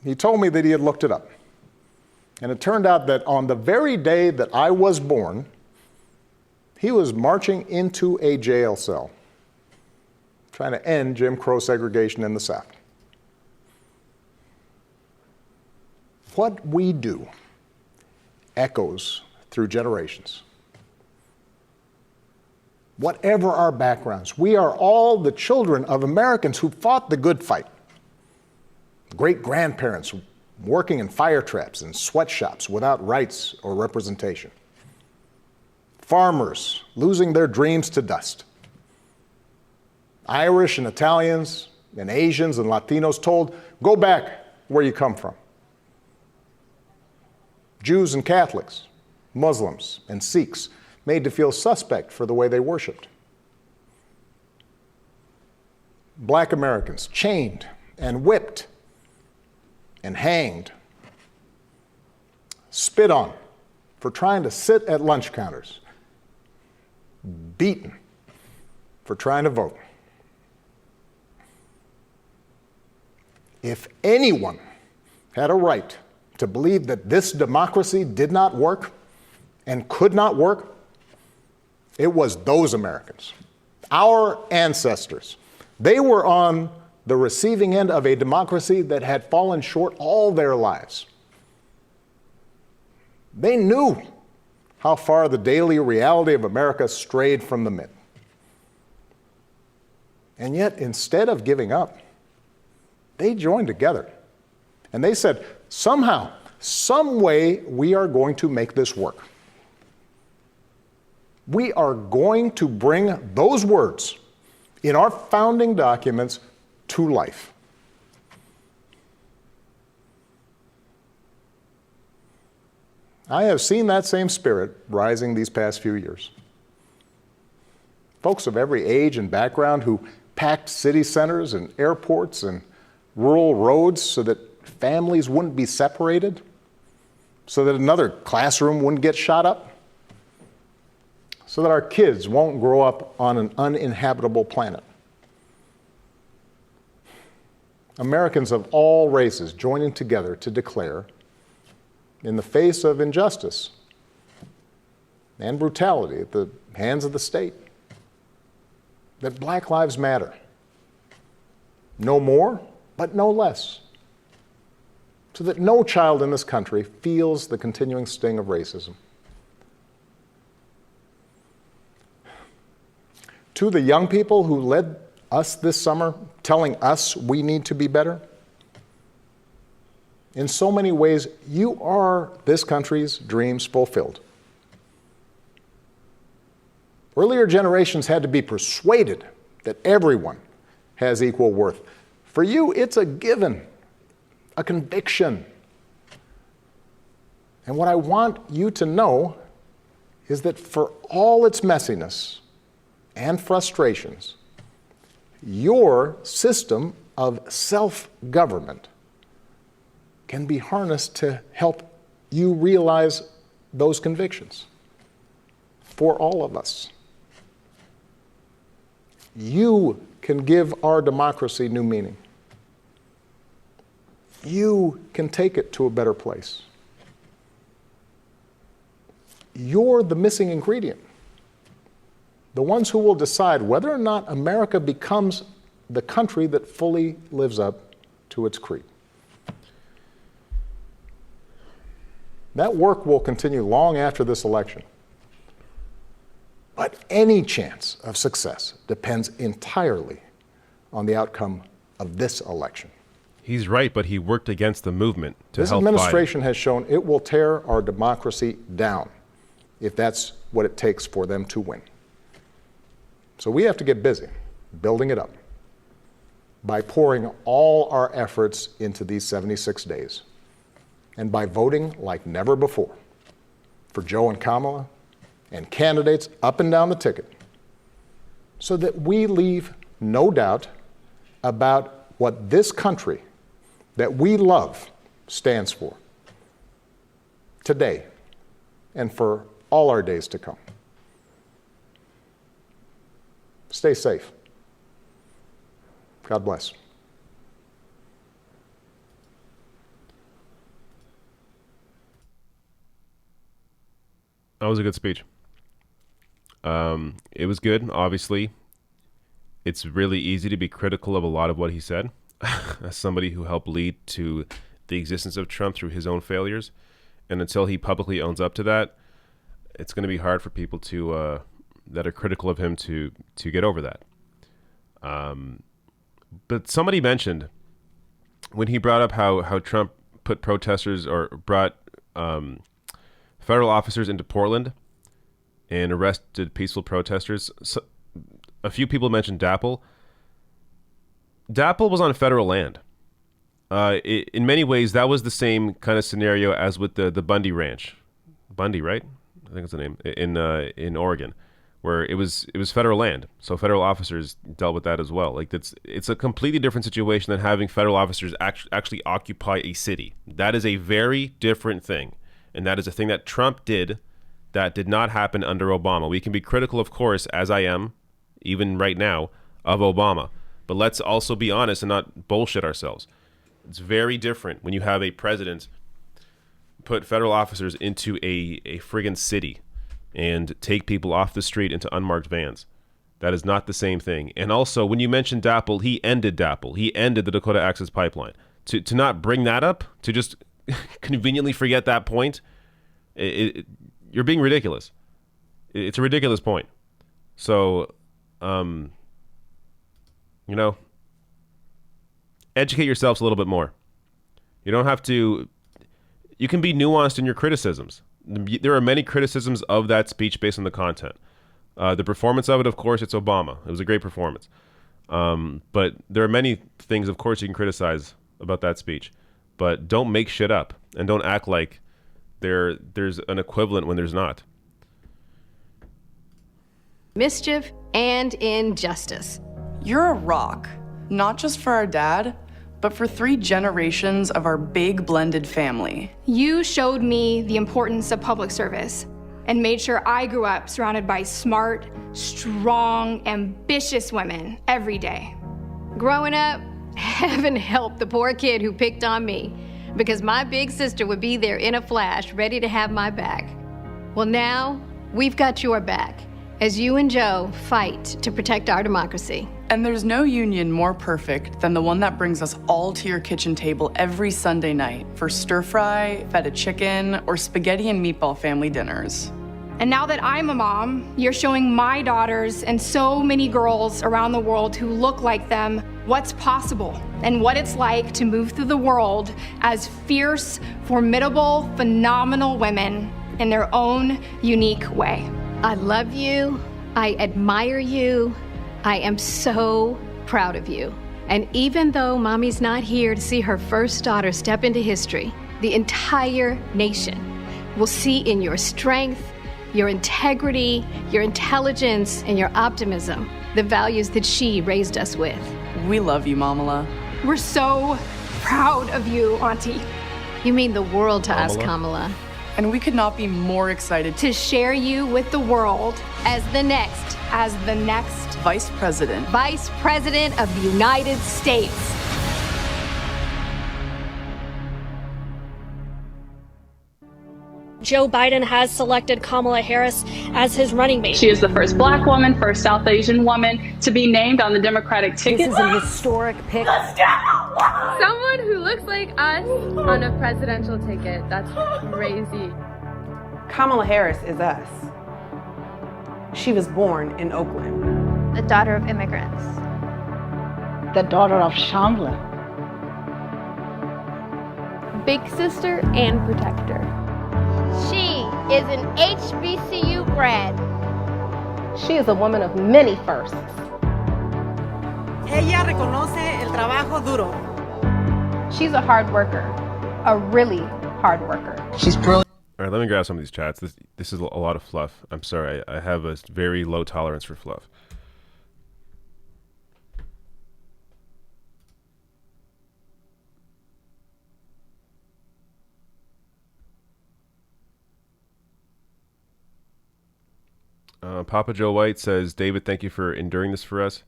he told me that he had looked it up. And it turned out that on the very day that I was born, he was marching into a jail cell, trying to end Jim Crow segregation in the South. What we do echoes through generations. Whatever our backgrounds, we are all the children of Americans who fought the good fight. Great-grandparents working in fire traps and sweatshops without rights or representation. Farmers losing their dreams to dust. Irish and Italians and Asians and Latinos told, go back where you come from. Jews and Catholics, Muslims and Sikhs made to feel suspect for the way they worshiped. Black Americans chained and whipped and hanged, spit on for trying to sit at lunch counters, beaten for trying to vote. If anyone had a right to believe that this democracy did not work and could not work, it was those Americans, our ancestors. They were on the receiving end of a democracy that had fallen short all their lives. They knew how far the daily reality of America strayed from the myth. And yet, instead of giving up, they joined together. And they said, somehow, some way, we are going to make this work. We are going to bring those words in our founding documents to life. I have seen that same spirit rising these past few years. Folks of every age and background who packed city centers and airports and rural roads so that families wouldn't be separated, so that another classroom wouldn't get shot up, so that our kids won't grow up on an uninhabitable planet. Americans of all races joining together to declare, in the face of injustice and brutality at the hands of the state, that Black lives matter. No more, but no less. So that no child in this country feels the continuing sting of racism. To the young people who led us this summer, telling us we need to be better, in so many ways, you are this country's dreams fulfilled. Earlier generations had to be persuaded that everyone has equal worth. For you, it's a given, a conviction. And what I want you to know is that for all its messiness and frustrations, your system of self-government can be harnessed to help you realize those convictions for all of us. You can give our democracy new meaning. You can take it to a better place. You're the missing ingredient. The ones who will decide whether or not America becomes the country that fully lives up to its creed. That work will continue long after this election. But any chance of success depends entirely on the outcome of this election. He's right, but he worked against the movement to This help administration has shown it will tear our democracy down if that's what it takes for them to win. So we have to get busy building it up by pouring all our efforts into these 76 days and by voting like never before for Joe and Kamala and candidates up and down the ticket so that we leave no doubt about what this country that we love stands for today and for all our days to come. Stay safe. God bless. That was a good speech. It was good, obviously. It's really easy to be critical of a lot of what he said as somebody who helped lead to the existence of Trump through his own failures. And until he publicly owns up to that, it's going to be hard for people to that are critical of him to get over that. But somebody mentioned when he brought up how Trump put protesters or brought federal officers into Portland and arrested peaceful protesters. So, a few people mentioned DAPL. DAPL was on federal land. In many ways, that was the same kind of scenario as with the Bundy Ranch. Bundy, right? I think that's the name, in Oregon, where it was federal land. So federal officers dealt with that as well. Like it's a completely different situation than having federal officers actually occupy a city. That is a very different thing. And that is a thing that Trump did that did not happen under Obama. We can be critical, of course, as I am, even right now, of Obama. But let's also be honest and not bullshit ourselves. It's very different when you have a president put federal officers into a friggin' city and take people off the street into unmarked vans. That is not the same thing. And also, when you mentioned DAPL, he ended DAPL. He ended the Dakota Access Pipeline. To not bring that up, to just conveniently forget that point, you're being ridiculous. It's a ridiculous point. So, educate yourselves a little bit more. You don't have to. You can be nuanced in your criticisms. There are many criticisms of that speech based on the content. The performance of it, of course, it's Obama. It was a great performance. But there are many things, of course, you can criticize about that speech. But don't make shit up and don't act like there's an equivalent when there's not. Mischief and injustice. You're a rock, not just for our dad, but for 3 generations of our big blended family. You showed me the importance of public service and made sure I grew up surrounded by smart, strong, ambitious women every day. Growing up, heaven help the poor kid who picked on me, because my big sister would be there in a flash, ready to have my back. Well, now we've got your back as you and Joe fight to protect our democracy. And there's no union more perfect than the one that brings us all to your kitchen table every Sunday night for stir fry, feta chicken, or spaghetti and meatball family dinners. And now that I'm a mom, you're showing my daughters and so many girls around the world who look like them what's possible and what it's like to move through the world as fierce, formidable, phenomenal women in their own unique way. I love you. I admire you. I am so proud of you. And even though Mommy's not here to see her first daughter step into history, the entire nation will see in your strength, your integrity, your intelligence, and your optimism the values that she raised us with. We love you, Mamala. We're so proud of you, Auntie. You mean the world to us, Kamala. And we could not be more excited to share you with the world as the next Vice President of the United States. Joe Biden has selected Kamala Harris as his running mate. She is the first Black woman, first South Asian woman to be named on the Democratic ticket. This is an historic pick. Someone who looks like us on a presidential ticket. That's crazy. Kamala Harris is us. She was born in Oakland. The daughter of immigrants. The daughter of Shambhala. Big sister and protector. She is an HBCU grad. She is a woman of many firsts. Ella reconoce el trabajo duro. She's a hard worker, a really hard worker. She's brilliant. All right, let me grab some of these chats. This is a lot of fluff. I'm sorry. I have a very low tolerance for fluff. Papa Joe White says, David, thank you for enduring this for us.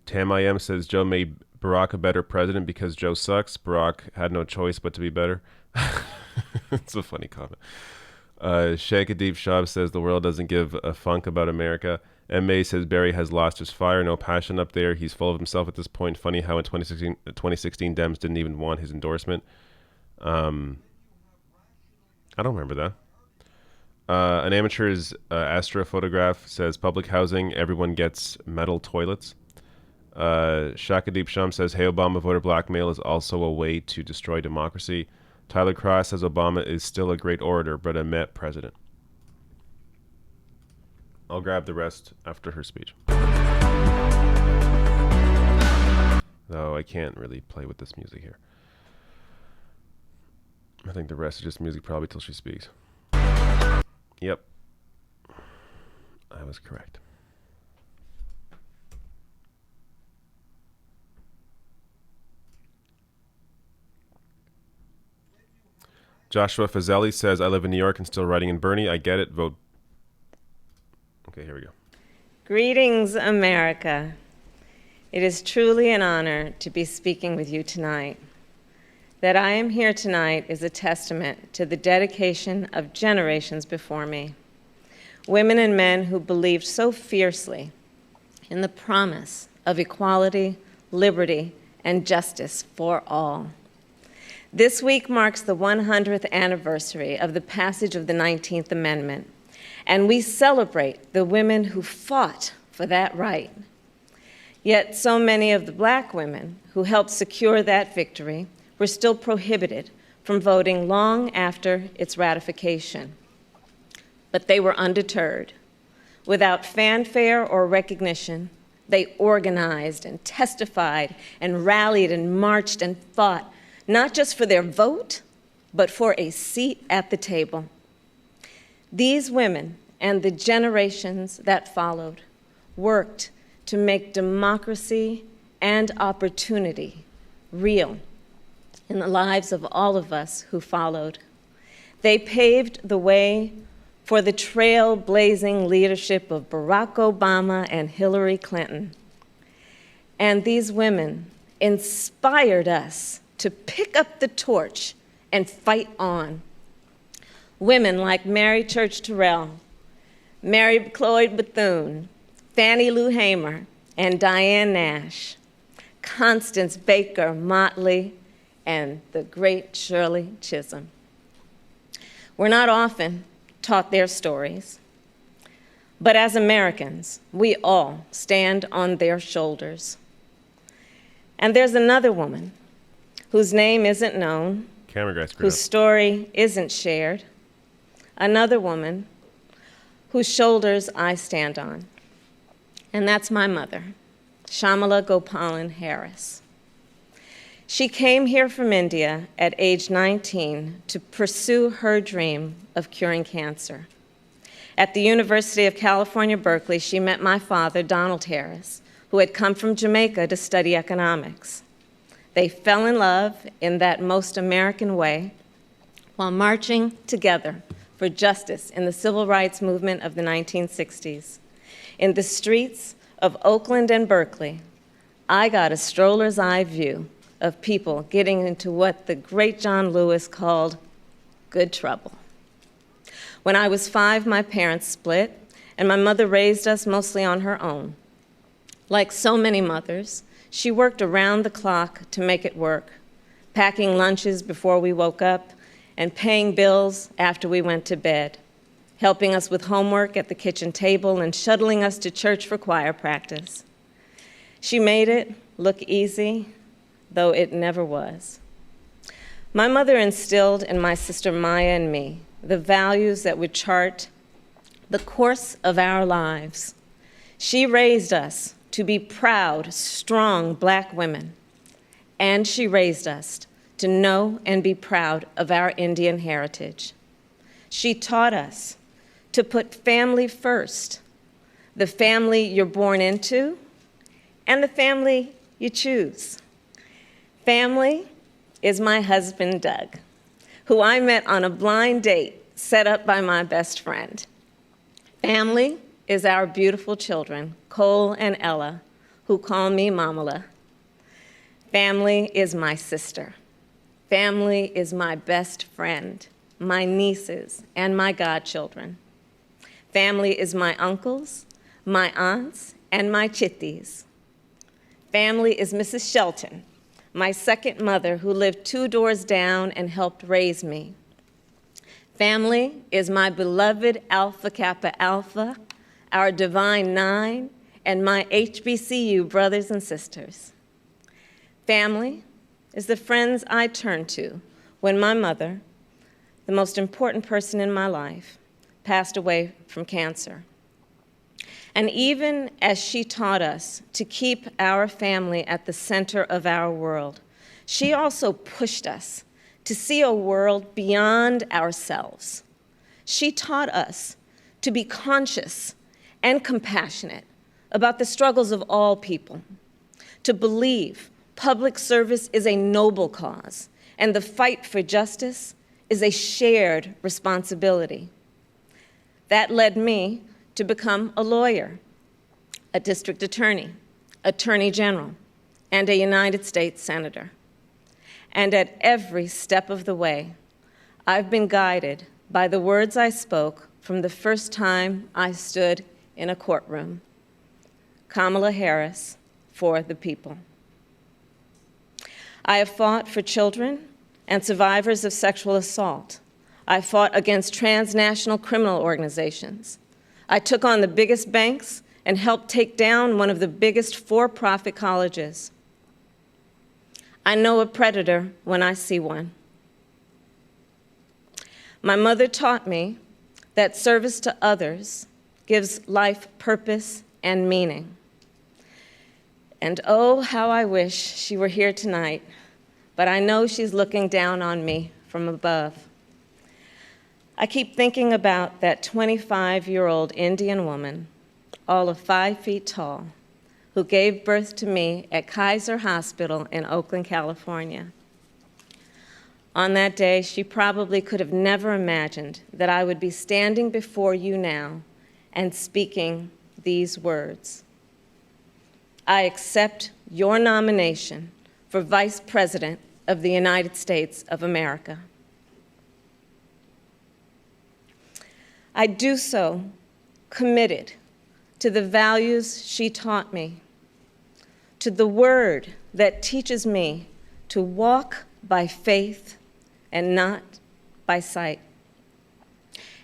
Tam I Am says, Joe made Barack a better president because Joe sucks. Barack had no choice but to be better. It's a funny comment. Shakadip Shab says, the world doesn't give a funk about America. M.A. says, Barry has lost his fire. No passion up there. He's full of himself at this point. Funny how in 2016 Dems didn't even want his endorsement. I don't remember that. An amateur's astrophotograph says public housing, everyone gets metal toilets. Shakadeep Shum says, hey, Obama, voter blackmail is also a way to destroy democracy. Tyler Cross says Obama is still a great orator, but a Met president. I'll grab the rest after her speech. Though I can't really play with this music here. I think the rest is just music probably till she speaks. Yep. I was correct. Joshua Fazeli says, I live in New York and still writing in Bernie. I get it. Vote. Okay, here we go. Greetings, America. It is truly an honor to be speaking with you tonight. That I am here tonight is a testament to the dedication of generations before me. Women and men who believed so fiercely in the promise of equality, liberty, and justice for all. This week marks the 100th anniversary of the passage of the 19th Amendment, and we celebrate the women who fought for that right. Yet so many of the Black women who helped secure that victory were still prohibited from voting long after its ratification. But they were undeterred. Without fanfare or recognition, they organized and testified and rallied and marched and fought, not just for their vote, but for a seat at the table. These women and the generations that followed worked to make democracy and opportunity real in the lives of all of us who followed. They paved the way for the trailblazing leadership of Barack Obama and Hillary Clinton. And these women inspired us to pick up the torch and fight on. Women like Mary Church Terrell, Mary Cloyd Bethune, Fannie Lou Hamer, and Diane Nash, Constance Baker Motley, and the great Shirley Chisholm. We're not often taught their stories, but as Americans, we all stand on their shoulders. And there's another woman whose name isn't known, whose story isn't shared, another woman whose shoulders I stand on. And that's my mother, Shamala Gopalan Harris. She came here from India at age 19 to pursue her dream of curing cancer. At the University of California, Berkeley, she met my father, Donald Harris, who had come from Jamaica to study economics. They fell in love in that most American way while marching together for justice in the civil rights movement of the 1960s. In the streets of Oakland and Berkeley, I got a stroller's eye view of people getting into what the great John Lewis called good trouble. When I was 5, my parents split, and my mother raised us mostly on her own. Like so many mothers, she worked around the clock to make it work, packing lunches before we woke up and paying bills after we went to bed, helping us with homework at the kitchen table and shuttling us to church for choir practice. She made it look easy, though it never was. My mother instilled in my sister Maya and me the values that would chart the course of our lives. She raised us to be proud, strong Black women, and she raised us to know and be proud of our Indian heritage. She taught us to put family first, the family you're born into and the family you choose. Family is my husband, Doug, who I met on a blind date set up by my best friend. Family is our beautiful children, Cole and Ella, who call me Mamala. Family is my sister. Family is my best friend, my nieces, and my godchildren. Family is my uncles, my aunts, and my chitties. Family is Mrs. Shelton, my second mother who lived 2 doors down and helped raise me. Family is my beloved Alpha Kappa Alpha, our Divine Nine, and my HBCU brothers and sisters. Family is the friends I turn to when my mother, the most important person in my life, passed away from cancer. And even as she taught us to keep our family at the center of our world, she also pushed us to see a world beyond ourselves. She taught us to be conscious and compassionate about the struggles of all people, to believe public service is a noble cause and the fight for justice is a shared responsibility. That led me to become a lawyer, a district attorney, attorney general, and a United States senator. And at every step of the way, I've been guided by the words I spoke from the first time I stood in a courtroom. Kamala Harris, for the people. I have fought for children and survivors of sexual assault. I fought against transnational criminal organizations. I took on the biggest banks and helped take down one of the biggest for-profit colleges. I know a predator when I see one. My mother taught me that service to others gives life purpose and meaning. And oh, how I wish she were here tonight, but I know she's looking down on me from above. I keep thinking about that 25-year-old Indian woman, all of 5 feet tall, who gave birth to me at Kaiser Hospital in Oakland, California. On that day, she probably could have never imagined that I would be standing before you now and speaking these words. I accept your nomination for Vice President of the United States of America. I do so committed to the values she taught me, to the word that teaches me to walk by faith and not by sight,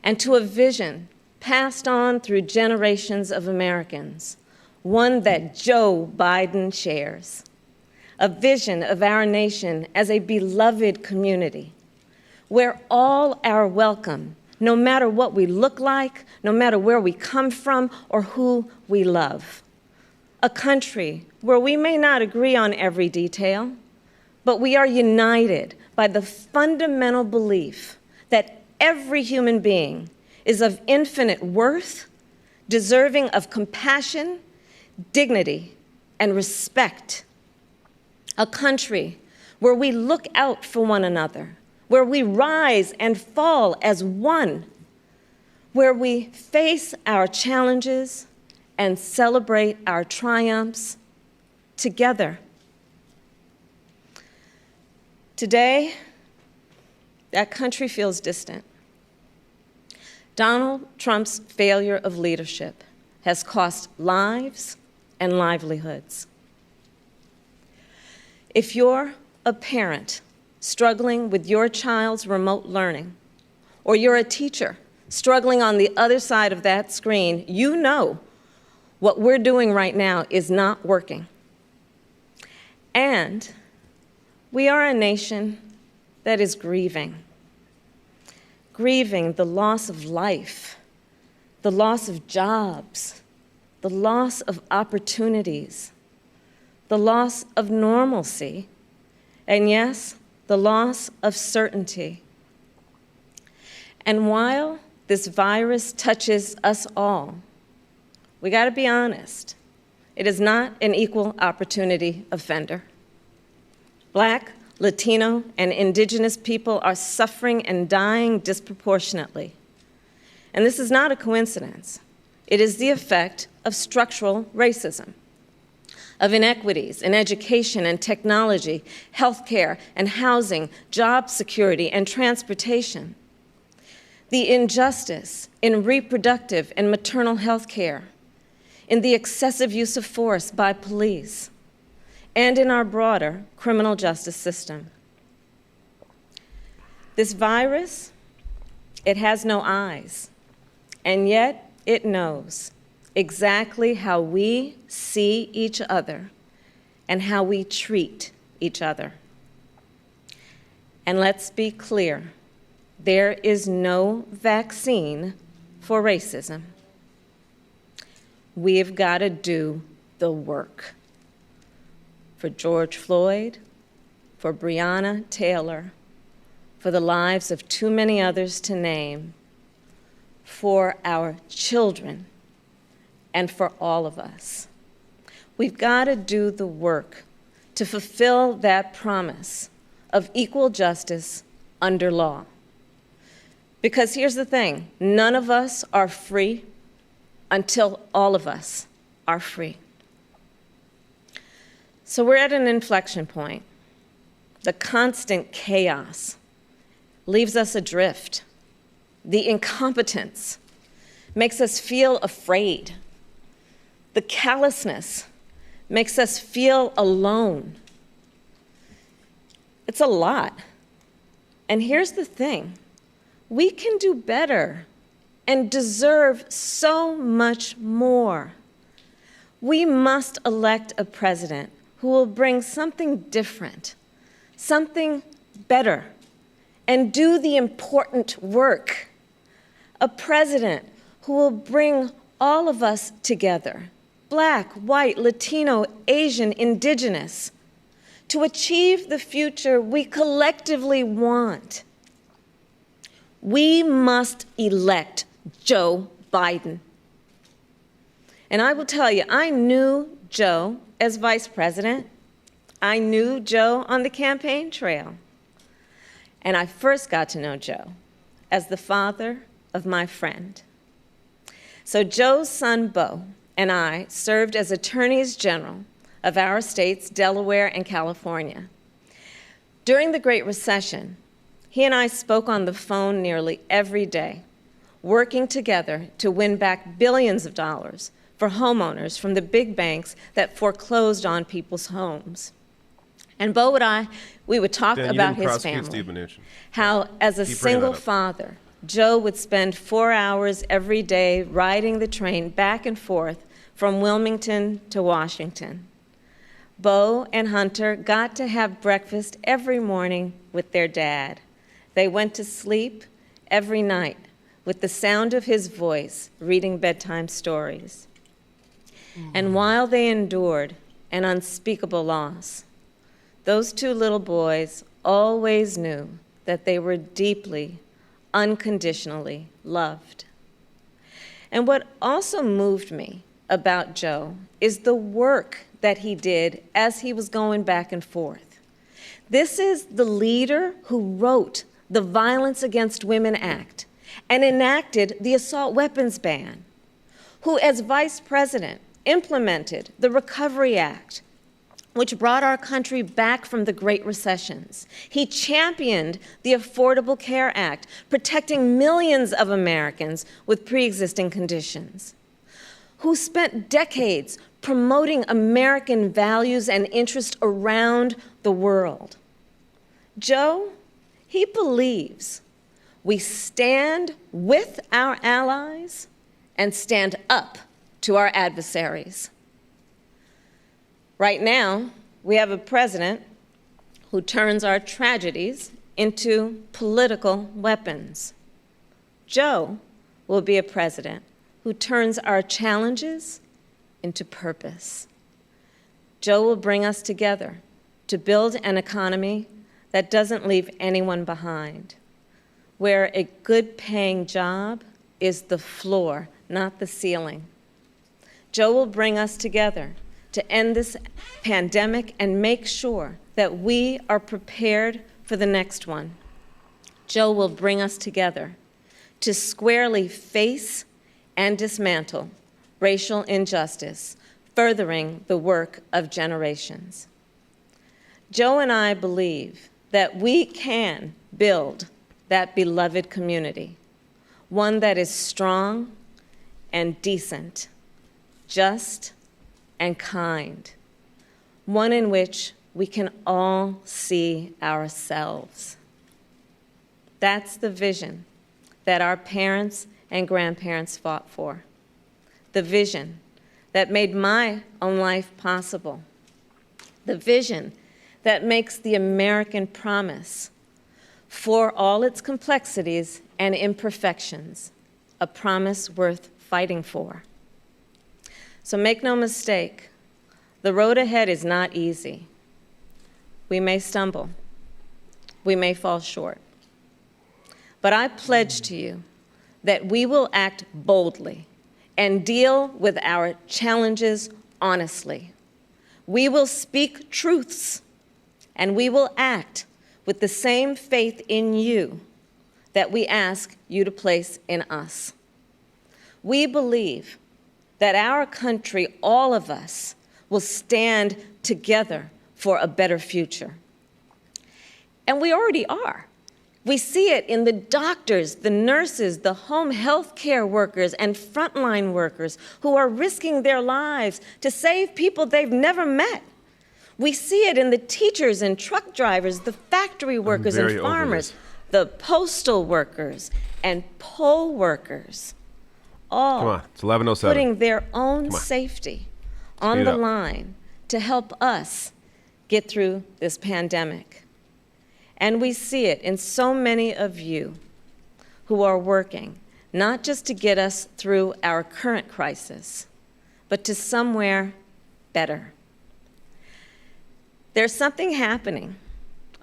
and to a vision passed on through generations of Americans, one that Joe Biden shares, a vision of our nation as a beloved community where all are welcome, no matter what we look like, no matter where we come from or who we love. A country where we may not agree on every detail, but we are united by the fundamental belief that every human being is of infinite worth, deserving of compassion, dignity, and respect. A country where we look out for one another, where we rise and fall as one, where we face our challenges and celebrate our triumphs together. Today, that country feels distant. Donald Trump's failure of leadership has cost lives and livelihoods. If you're a parent struggling with your child's remote learning, or you're a teacher struggling on the other side of that screen, you know what we're doing right now is not working. And we are a nation that is grieving the loss of life, the loss of jobs, the loss of opportunities, the loss of normalcy, and yes, the loss of certainty. And while this virus touches us all, we got to be honest, it is not an equal opportunity offender. Black, Latino, and Indigenous people are suffering and dying disproportionately. And this is not a coincidence. It is the effect of structural racism, of inequities in education and technology, healthcare and housing, job security and transportation, the injustice in reproductive and maternal health care, in the excessive use of force by police, and in our broader criminal justice system. This virus, it has no eyes, and yet it knows exactly how we see each other and how we treat each other. And let's be clear, there is no vaccine for racism. We've got to do the work. For George Floyd, for Breonna Taylor, for the lives of too many others to name, for our children, and for all of us. We've got to do the work to fulfill that promise of equal justice under law. Because here's the thing, none of us are free until all of us are free. So we're at an inflection point. The constant chaos leaves us adrift. The incompetence makes us feel afraid. The callousness makes us feel alone. It's a lot. And here's the thing, we can do better and deserve so much more. We must elect a president who will bring something different, something better, and do the important work. A president who will bring all of us together, Black, white, Latino, Asian, Indigenous, to achieve the future we collectively want. We must elect Joe Biden. And I will tell you, I knew Joe as vice president. I knew Joe on the campaign trail. And I first got to know Joe as the father of my friend. So Joe's son, Beau, and I served as attorneys general of our states, Delaware and California. During the Great Recession, he and I spoke on the phone nearly every day, working together to win back billions of dollars for homeowners from the big banks that foreclosed on people's homes. And Beau and I, we would talk about his family, how as a single father, Joe would spend 4 hours every day riding the train back and forth from Wilmington to Washington. Beau and Hunter got to have breakfast every morning with their dad. They went to sleep every night with the sound of his voice reading bedtime stories. And while they endured an unspeakable loss, those two little boys always knew that they were deeply, unconditionally loved. And what also moved me about Joe is the work that he did as he was going back and forth. This is the leader who wrote the Violence Against Women Act and enacted the assault weapons ban, who as vice president implemented the Recovery Act, which brought our country back from the Great Recessions. He championed the Affordable Care Act, protecting millions of Americans with pre-existing conditions, who spent decades promoting American values and interests around the world. Joe, he believes we stand with our allies and stand up to our adversaries. Right now, we have a president who turns our tragedies into political weapons. Joe will be a president who turns our challenges into purpose. Joe will bring us together to build an economy that doesn't leave anyone behind, where a good-paying job is the floor, not the ceiling. Joe will bring us together to end this pandemic and make sure that we are prepared for the next one. Joe will bring us together to squarely face and dismantle racial injustice, furthering the work of generations. Joe and I believe that we can build that beloved community, one that is strong and decent, just and kind, one in which we can all see ourselves. That's the vision that our parents and grandparents fought for, the vision that made my own life possible, the vision that makes the American promise for all its complexities and imperfections, a promise worth fighting for. So make no mistake, the road ahead is not easy. We may stumble. We may fall short. But I pledge to you that we will act boldly and deal with our challenges honestly. We will speak truths, and we will act with the same faith in you that we ask you to place in us. We believe that our country, all of us, will stand together for a better future. And we already are. We see it in the doctors, the nurses, the home health care workers, and frontline workers who are risking their lives to save people they've never met. We see it in the teachers and truck drivers, the factory workers and farmers, the postal workers and poll workers, all Come on, it's 11:07. putting their own safety on the line to help us get through this pandemic. And we see it in so many of you who are working, not just to get us through our current crisis, but to somewhere better. There's something happening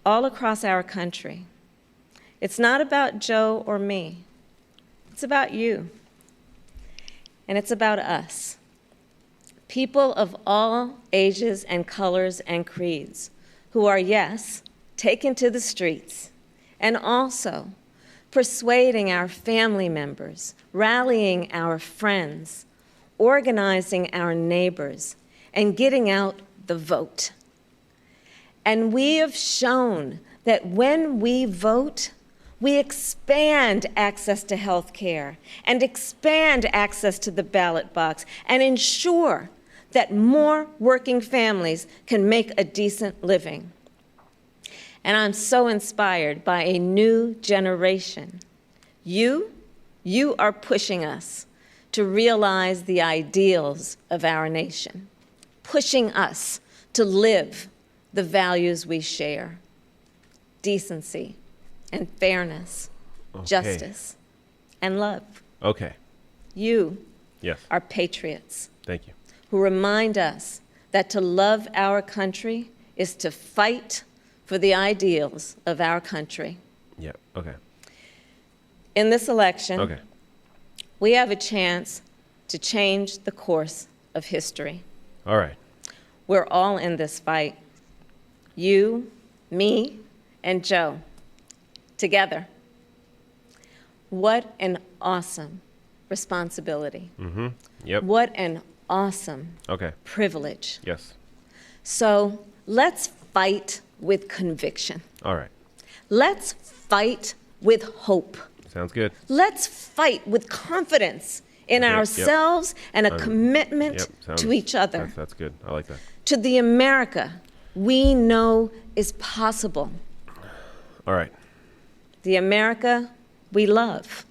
all across our country. It's not about Joe or me. It's about you. And it's about us. People of all ages and colors and creeds who are, yes, taken to the streets, and also persuading our family members, rallying our friends, organizing our neighbors, and getting out the vote. And we have shown that when we vote, we expand access to health care and expand access to the ballot box and ensure that more working families can make a decent living. And I'm so inspired by a new generation. You are pushing us to realize the ideals of our nation, pushing us to live the values we share: decency and fairness, justice and love. Okay. You Yes. are patriots Thank you. who remind us that to love our country is to fight for the ideals of our country. Yeah. Okay. In this election, Okay. we have a chance to change the course of history. All right. We're all in this fight. You, me, and Joe, together. What an awesome responsibility. Mm-hmm. Yep. What an awesome Okay. privilege. Yes. So let's fight with conviction. All right. Let's fight with hope. Sounds good. Let's fight with confidence in Okay, yep. ourselves and a Um, commitment yep, sounds- to each other, That's good. I like that. to the America we know is possible, All right. the America we love.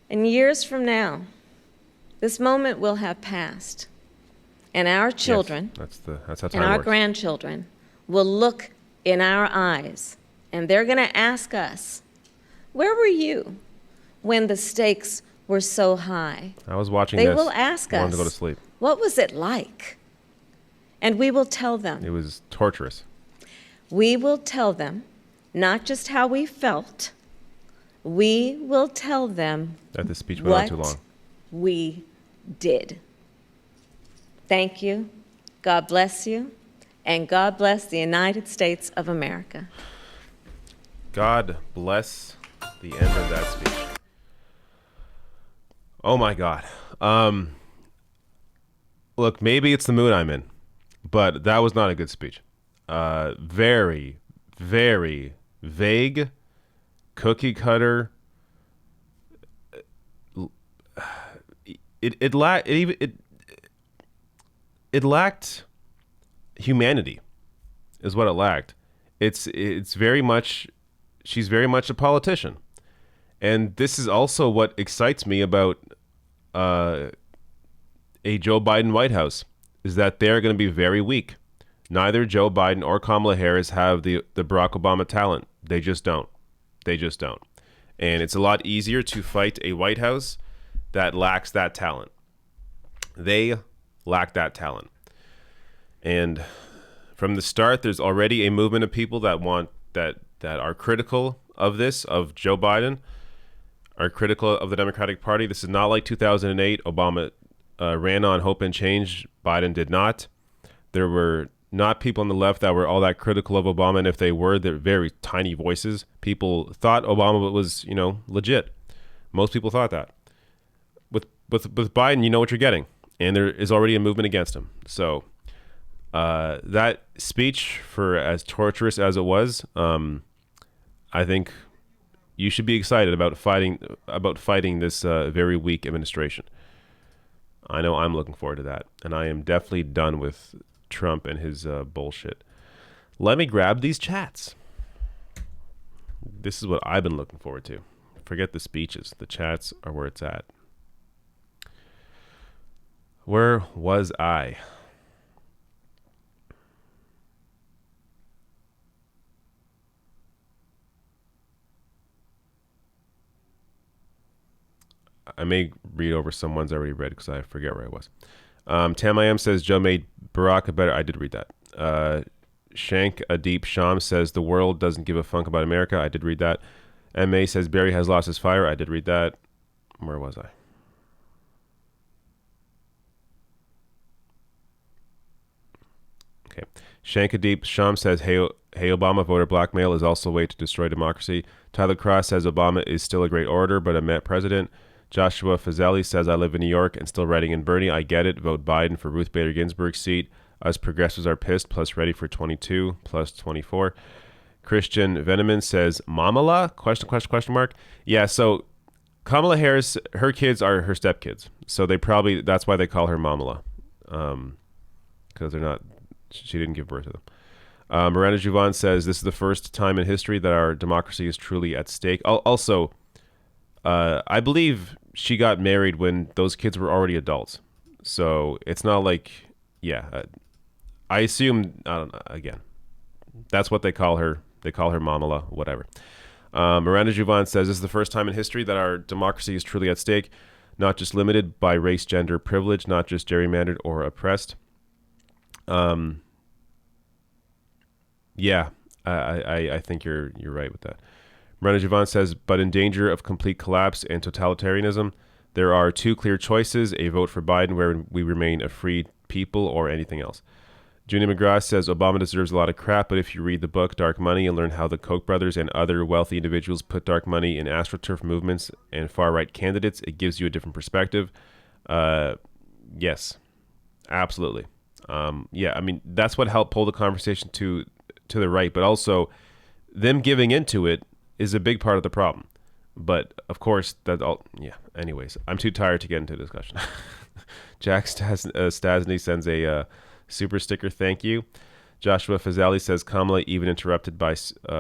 And years from now, this moment will have passed, and our children Yes, that's how and time our works. grandchildren will look in our eyes, and they're going to ask us, where were you when the stakes were so high? I was watching They this. will ask I wanted us, to go to sleep. what was it like? And we will tell them. It was torturous. We will tell them not just how we felt, we will tell them That this speech went on too what long. we did. Thank you. God bless you. And God bless the United States of America. God bless the end of that speech. Oh my God. Look, maybe it's the mood I'm in, but that was not a good speech. Very, very vague, cookie cutter. It lacked humanity, is what it lacked. It's very much. She's very much a politician. And this is also what excites me about a Joe Biden White House, is that they're going to be very weak. Neither Joe Biden or Kamala Harris have the Barack Obama talent. They just don't. They just don't. And it's a lot easier to fight a White House that lacks that talent. They lack that talent. And from the start, there's already a movement of people that want that are critical of this, of Joe Biden, are critical of the Democratic Party. This is not like 2008. Obama ran on hope and change. Biden did not. There were not people on the left that were all that critical of Obama, and if they were, they're very tiny voices. People thought Obama was, legit. Most people thought that. With Biden, you know what you're getting, and there is already a movement against him. So that speech, for as torturous as it was, I think you should be excited about fighting this very weak administration. I know I'm looking forward to that, and I am definitely done with Trump and his bullshit. Let me grab these chats. This is what I've been looking forward to. Forget the speeches. The chats are where it's at. Where was I? I may read over some ones I already read because I forget where I was. Tam I Am says Joe made Barack a better. I did read that. Shank Adeep Sham says the world doesn't give a funk about America. I did read that. MA says Barry has lost his fire. I did read that. Where was I? Okay. Shank Adeep Sham says hey Obama, voter blackmail is also a way to destroy democracy. Tyler Cross says Obama is still a great orator but a met president. Joshua Fazeli says, I live in New York and still writing in Bernie. I get it. Vote Biden for Ruth Bader Ginsburg's seat. Us progressives are pissed, plus ready for 22, plus 24. Christian Veneman says, Mamala? Question mark. Yeah, so Kamala Harris, her kids are her stepkids. So that's why they call her Mamala. Because she didn't give birth to them. Miranda Juvan says, this is the first time in history that our democracy is truly at stake. Also, I believe she got married when those kids were already adults. So it's not like, I assume, I don't know, again, that's what they call her. They call her Mamala, whatever. Miranda Juvan says, this is the first time in history that our democracy is truly at stake, not just limited by race, gender, privilege, not just gerrymandered or oppressed. I think you're right with that. Miranda Juvan says, but in danger of complete collapse and totalitarianism, there are two clear choices, a vote for Biden where we remain a free people or anything else. Junie McGrath says, Obama deserves a lot of crap, but if you read the book Dark Money and learn how the Koch brothers and other wealthy individuals put dark money in AstroTurf movements and far-right candidates, it gives you a different perspective. Yes, absolutely. That's what helped pull the conversation to the right, but also them giving into it is a big part of the problem. But of course, anyways, I'm too tired to get into a discussion. Jack Stasny sends a super sticker, thank you. Joshua Fazali says Kamala even interrupted by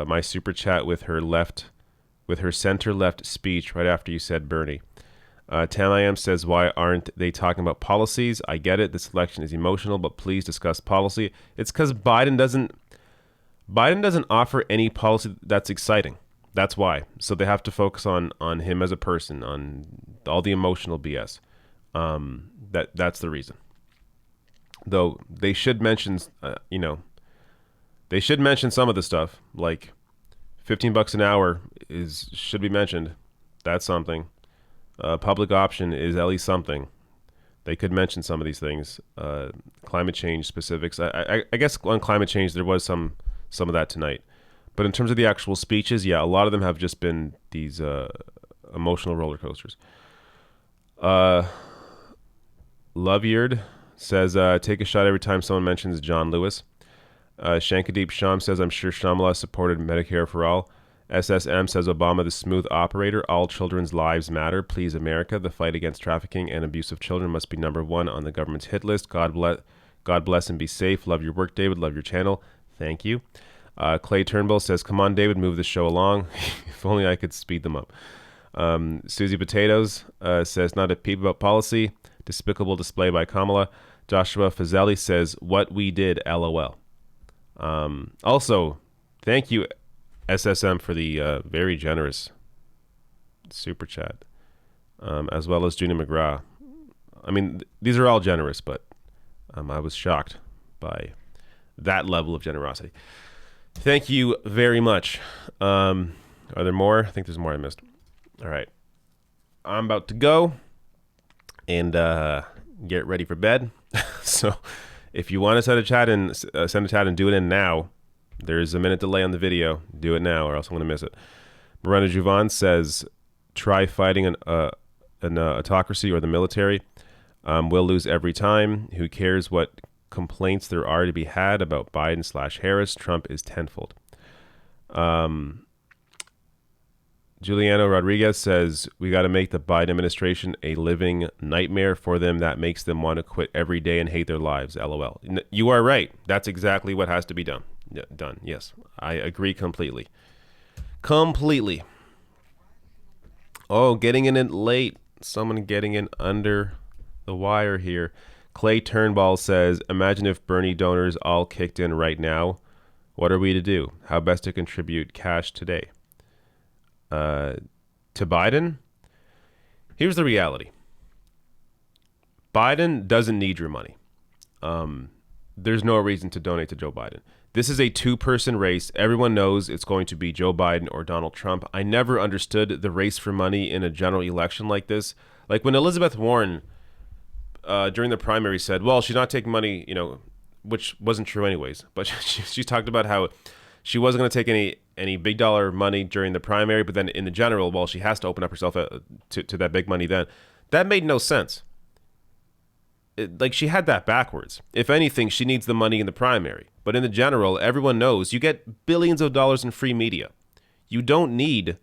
my super chat with her center left speech right after you said Bernie. Tam I Am says, why aren't they talking about policies? I get it, this election is emotional, but please discuss policy. It's because Biden doesn't offer any policy that's exciting. That's why. So they have to focus on him as a person, on all the emotional BS. That's the reason. Though they should mention, they should mention some of the stuff, like $15 an hour should be mentioned. That's something. Public option is at least something. They could mention some of these things. Climate change specifics. I guess on climate change there was some of that tonight. But in terms of the actual speeches, a lot of them have just been these emotional roller coasters. Loveyeard says, take a shot every time someone mentions John Lewis. Shankadeep Sham says, I'm sure Shamala supported Medicare for all. SSM says, Obama, the smooth operator. All children's lives matter. Please, America. The fight against trafficking and abuse of children must be number one on the government's hit list. God bless and be safe. Love your work, David. Love your channel. Thank you. Clay Turnbull says, come on, David, move the show along. If only I could speed them up. Susie Potatoes says, not a peep about policy. Despicable display by Kamala. Joshua Fazeli says, what we did, LOL. Also, thank you, SSM, for the very generous super chat, as well as Junie McGrath. I mean, these are all generous, but I was shocked by that level of generosity. Thank you very much. Are there more? I think there's more I missed. All right. I'm about to go and get ready for bed. So if you want to send a chat and do it in now, there's a minute delay on the video. Do it now or else I'm going to miss it. Miranda Juvan says, try fighting an autocracy or the military. We'll lose every time. Who cares what complaints there are to be had about Biden/Harris? Trump is tenfold. Giuliano Rodriguez says, we got to make the Biden administration a living nightmare for them that makes them want to quit every day and hate their lives. LOL. You are right. That's exactly what has to be done. Yes, I agree completely. Completely. Oh, getting in it late. Someone getting in under the wire here. Clay Turnball says, imagine if Bernie donors all kicked in right now. What are we to do? How best to contribute cash today? To Biden? Here's the reality. Biden doesn't need your money. There's no reason to donate to Joe Biden. This is a two-person race. Everyone knows it's going to be Joe Biden or Donald Trump. I never understood the race for money in a general election like this. Like when Elizabeth Warren during the primary said, well, she's not taking money, which wasn't true anyways. But she talked about how she wasn't going to take any big dollar money during the primary, but then in the general, well, she has to open up herself to that big money then. That made no sense. She had that backwards. If anything, she needs the money in the primary. But in the general, everyone knows you get billions of dollars in free media. You don't need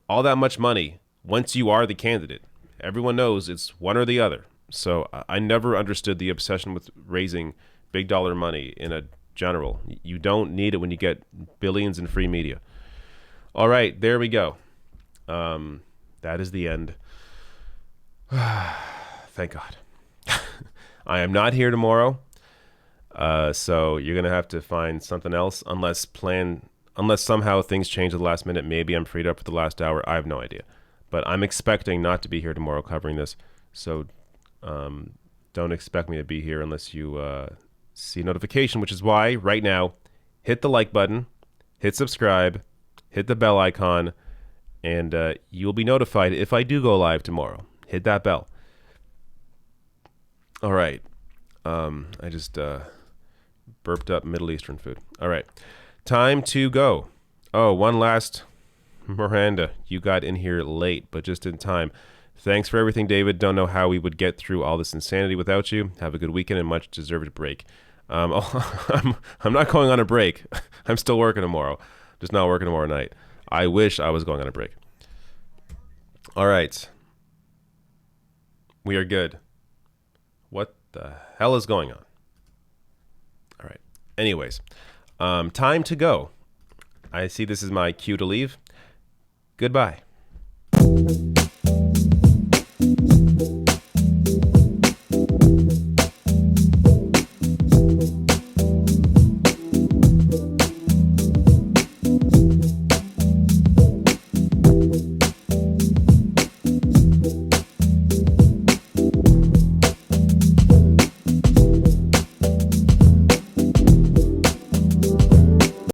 all that much money once you are the candidate. Everyone knows it's one or the other. So I never understood the obsession with raising big dollar money in a general. You don't need it when you get billions in free media. All right, there we go. That is the end. Thank God. I am not here tomorrow. So you're going to have to find something else unless somehow things change at the last minute. Maybe I'm freed up for the last hour. I have no idea. But I'm expecting not to be here tomorrow covering this. So don't expect me to be here unless you see a notification, which is why right now, hit the like button, hit subscribe, hit the bell icon, and you'll be notified if I do go live tomorrow. Hit that bell. All right. I just burped up Middle Eastern food. All right. Time to go. Oh, one last. Miranda, you got in here late, but just in time. Thanks for everything, David. Don't know how we would get through all this insanity without you. Have a good weekend and much deserved break. I'm not going on a break. I'm still working tomorrow. Just not working tomorrow night. I wish I was going on a break. All right. We are good. What the hell is going on? All right. Anyways, time to go. I see this is my cue to leave. Goodbye.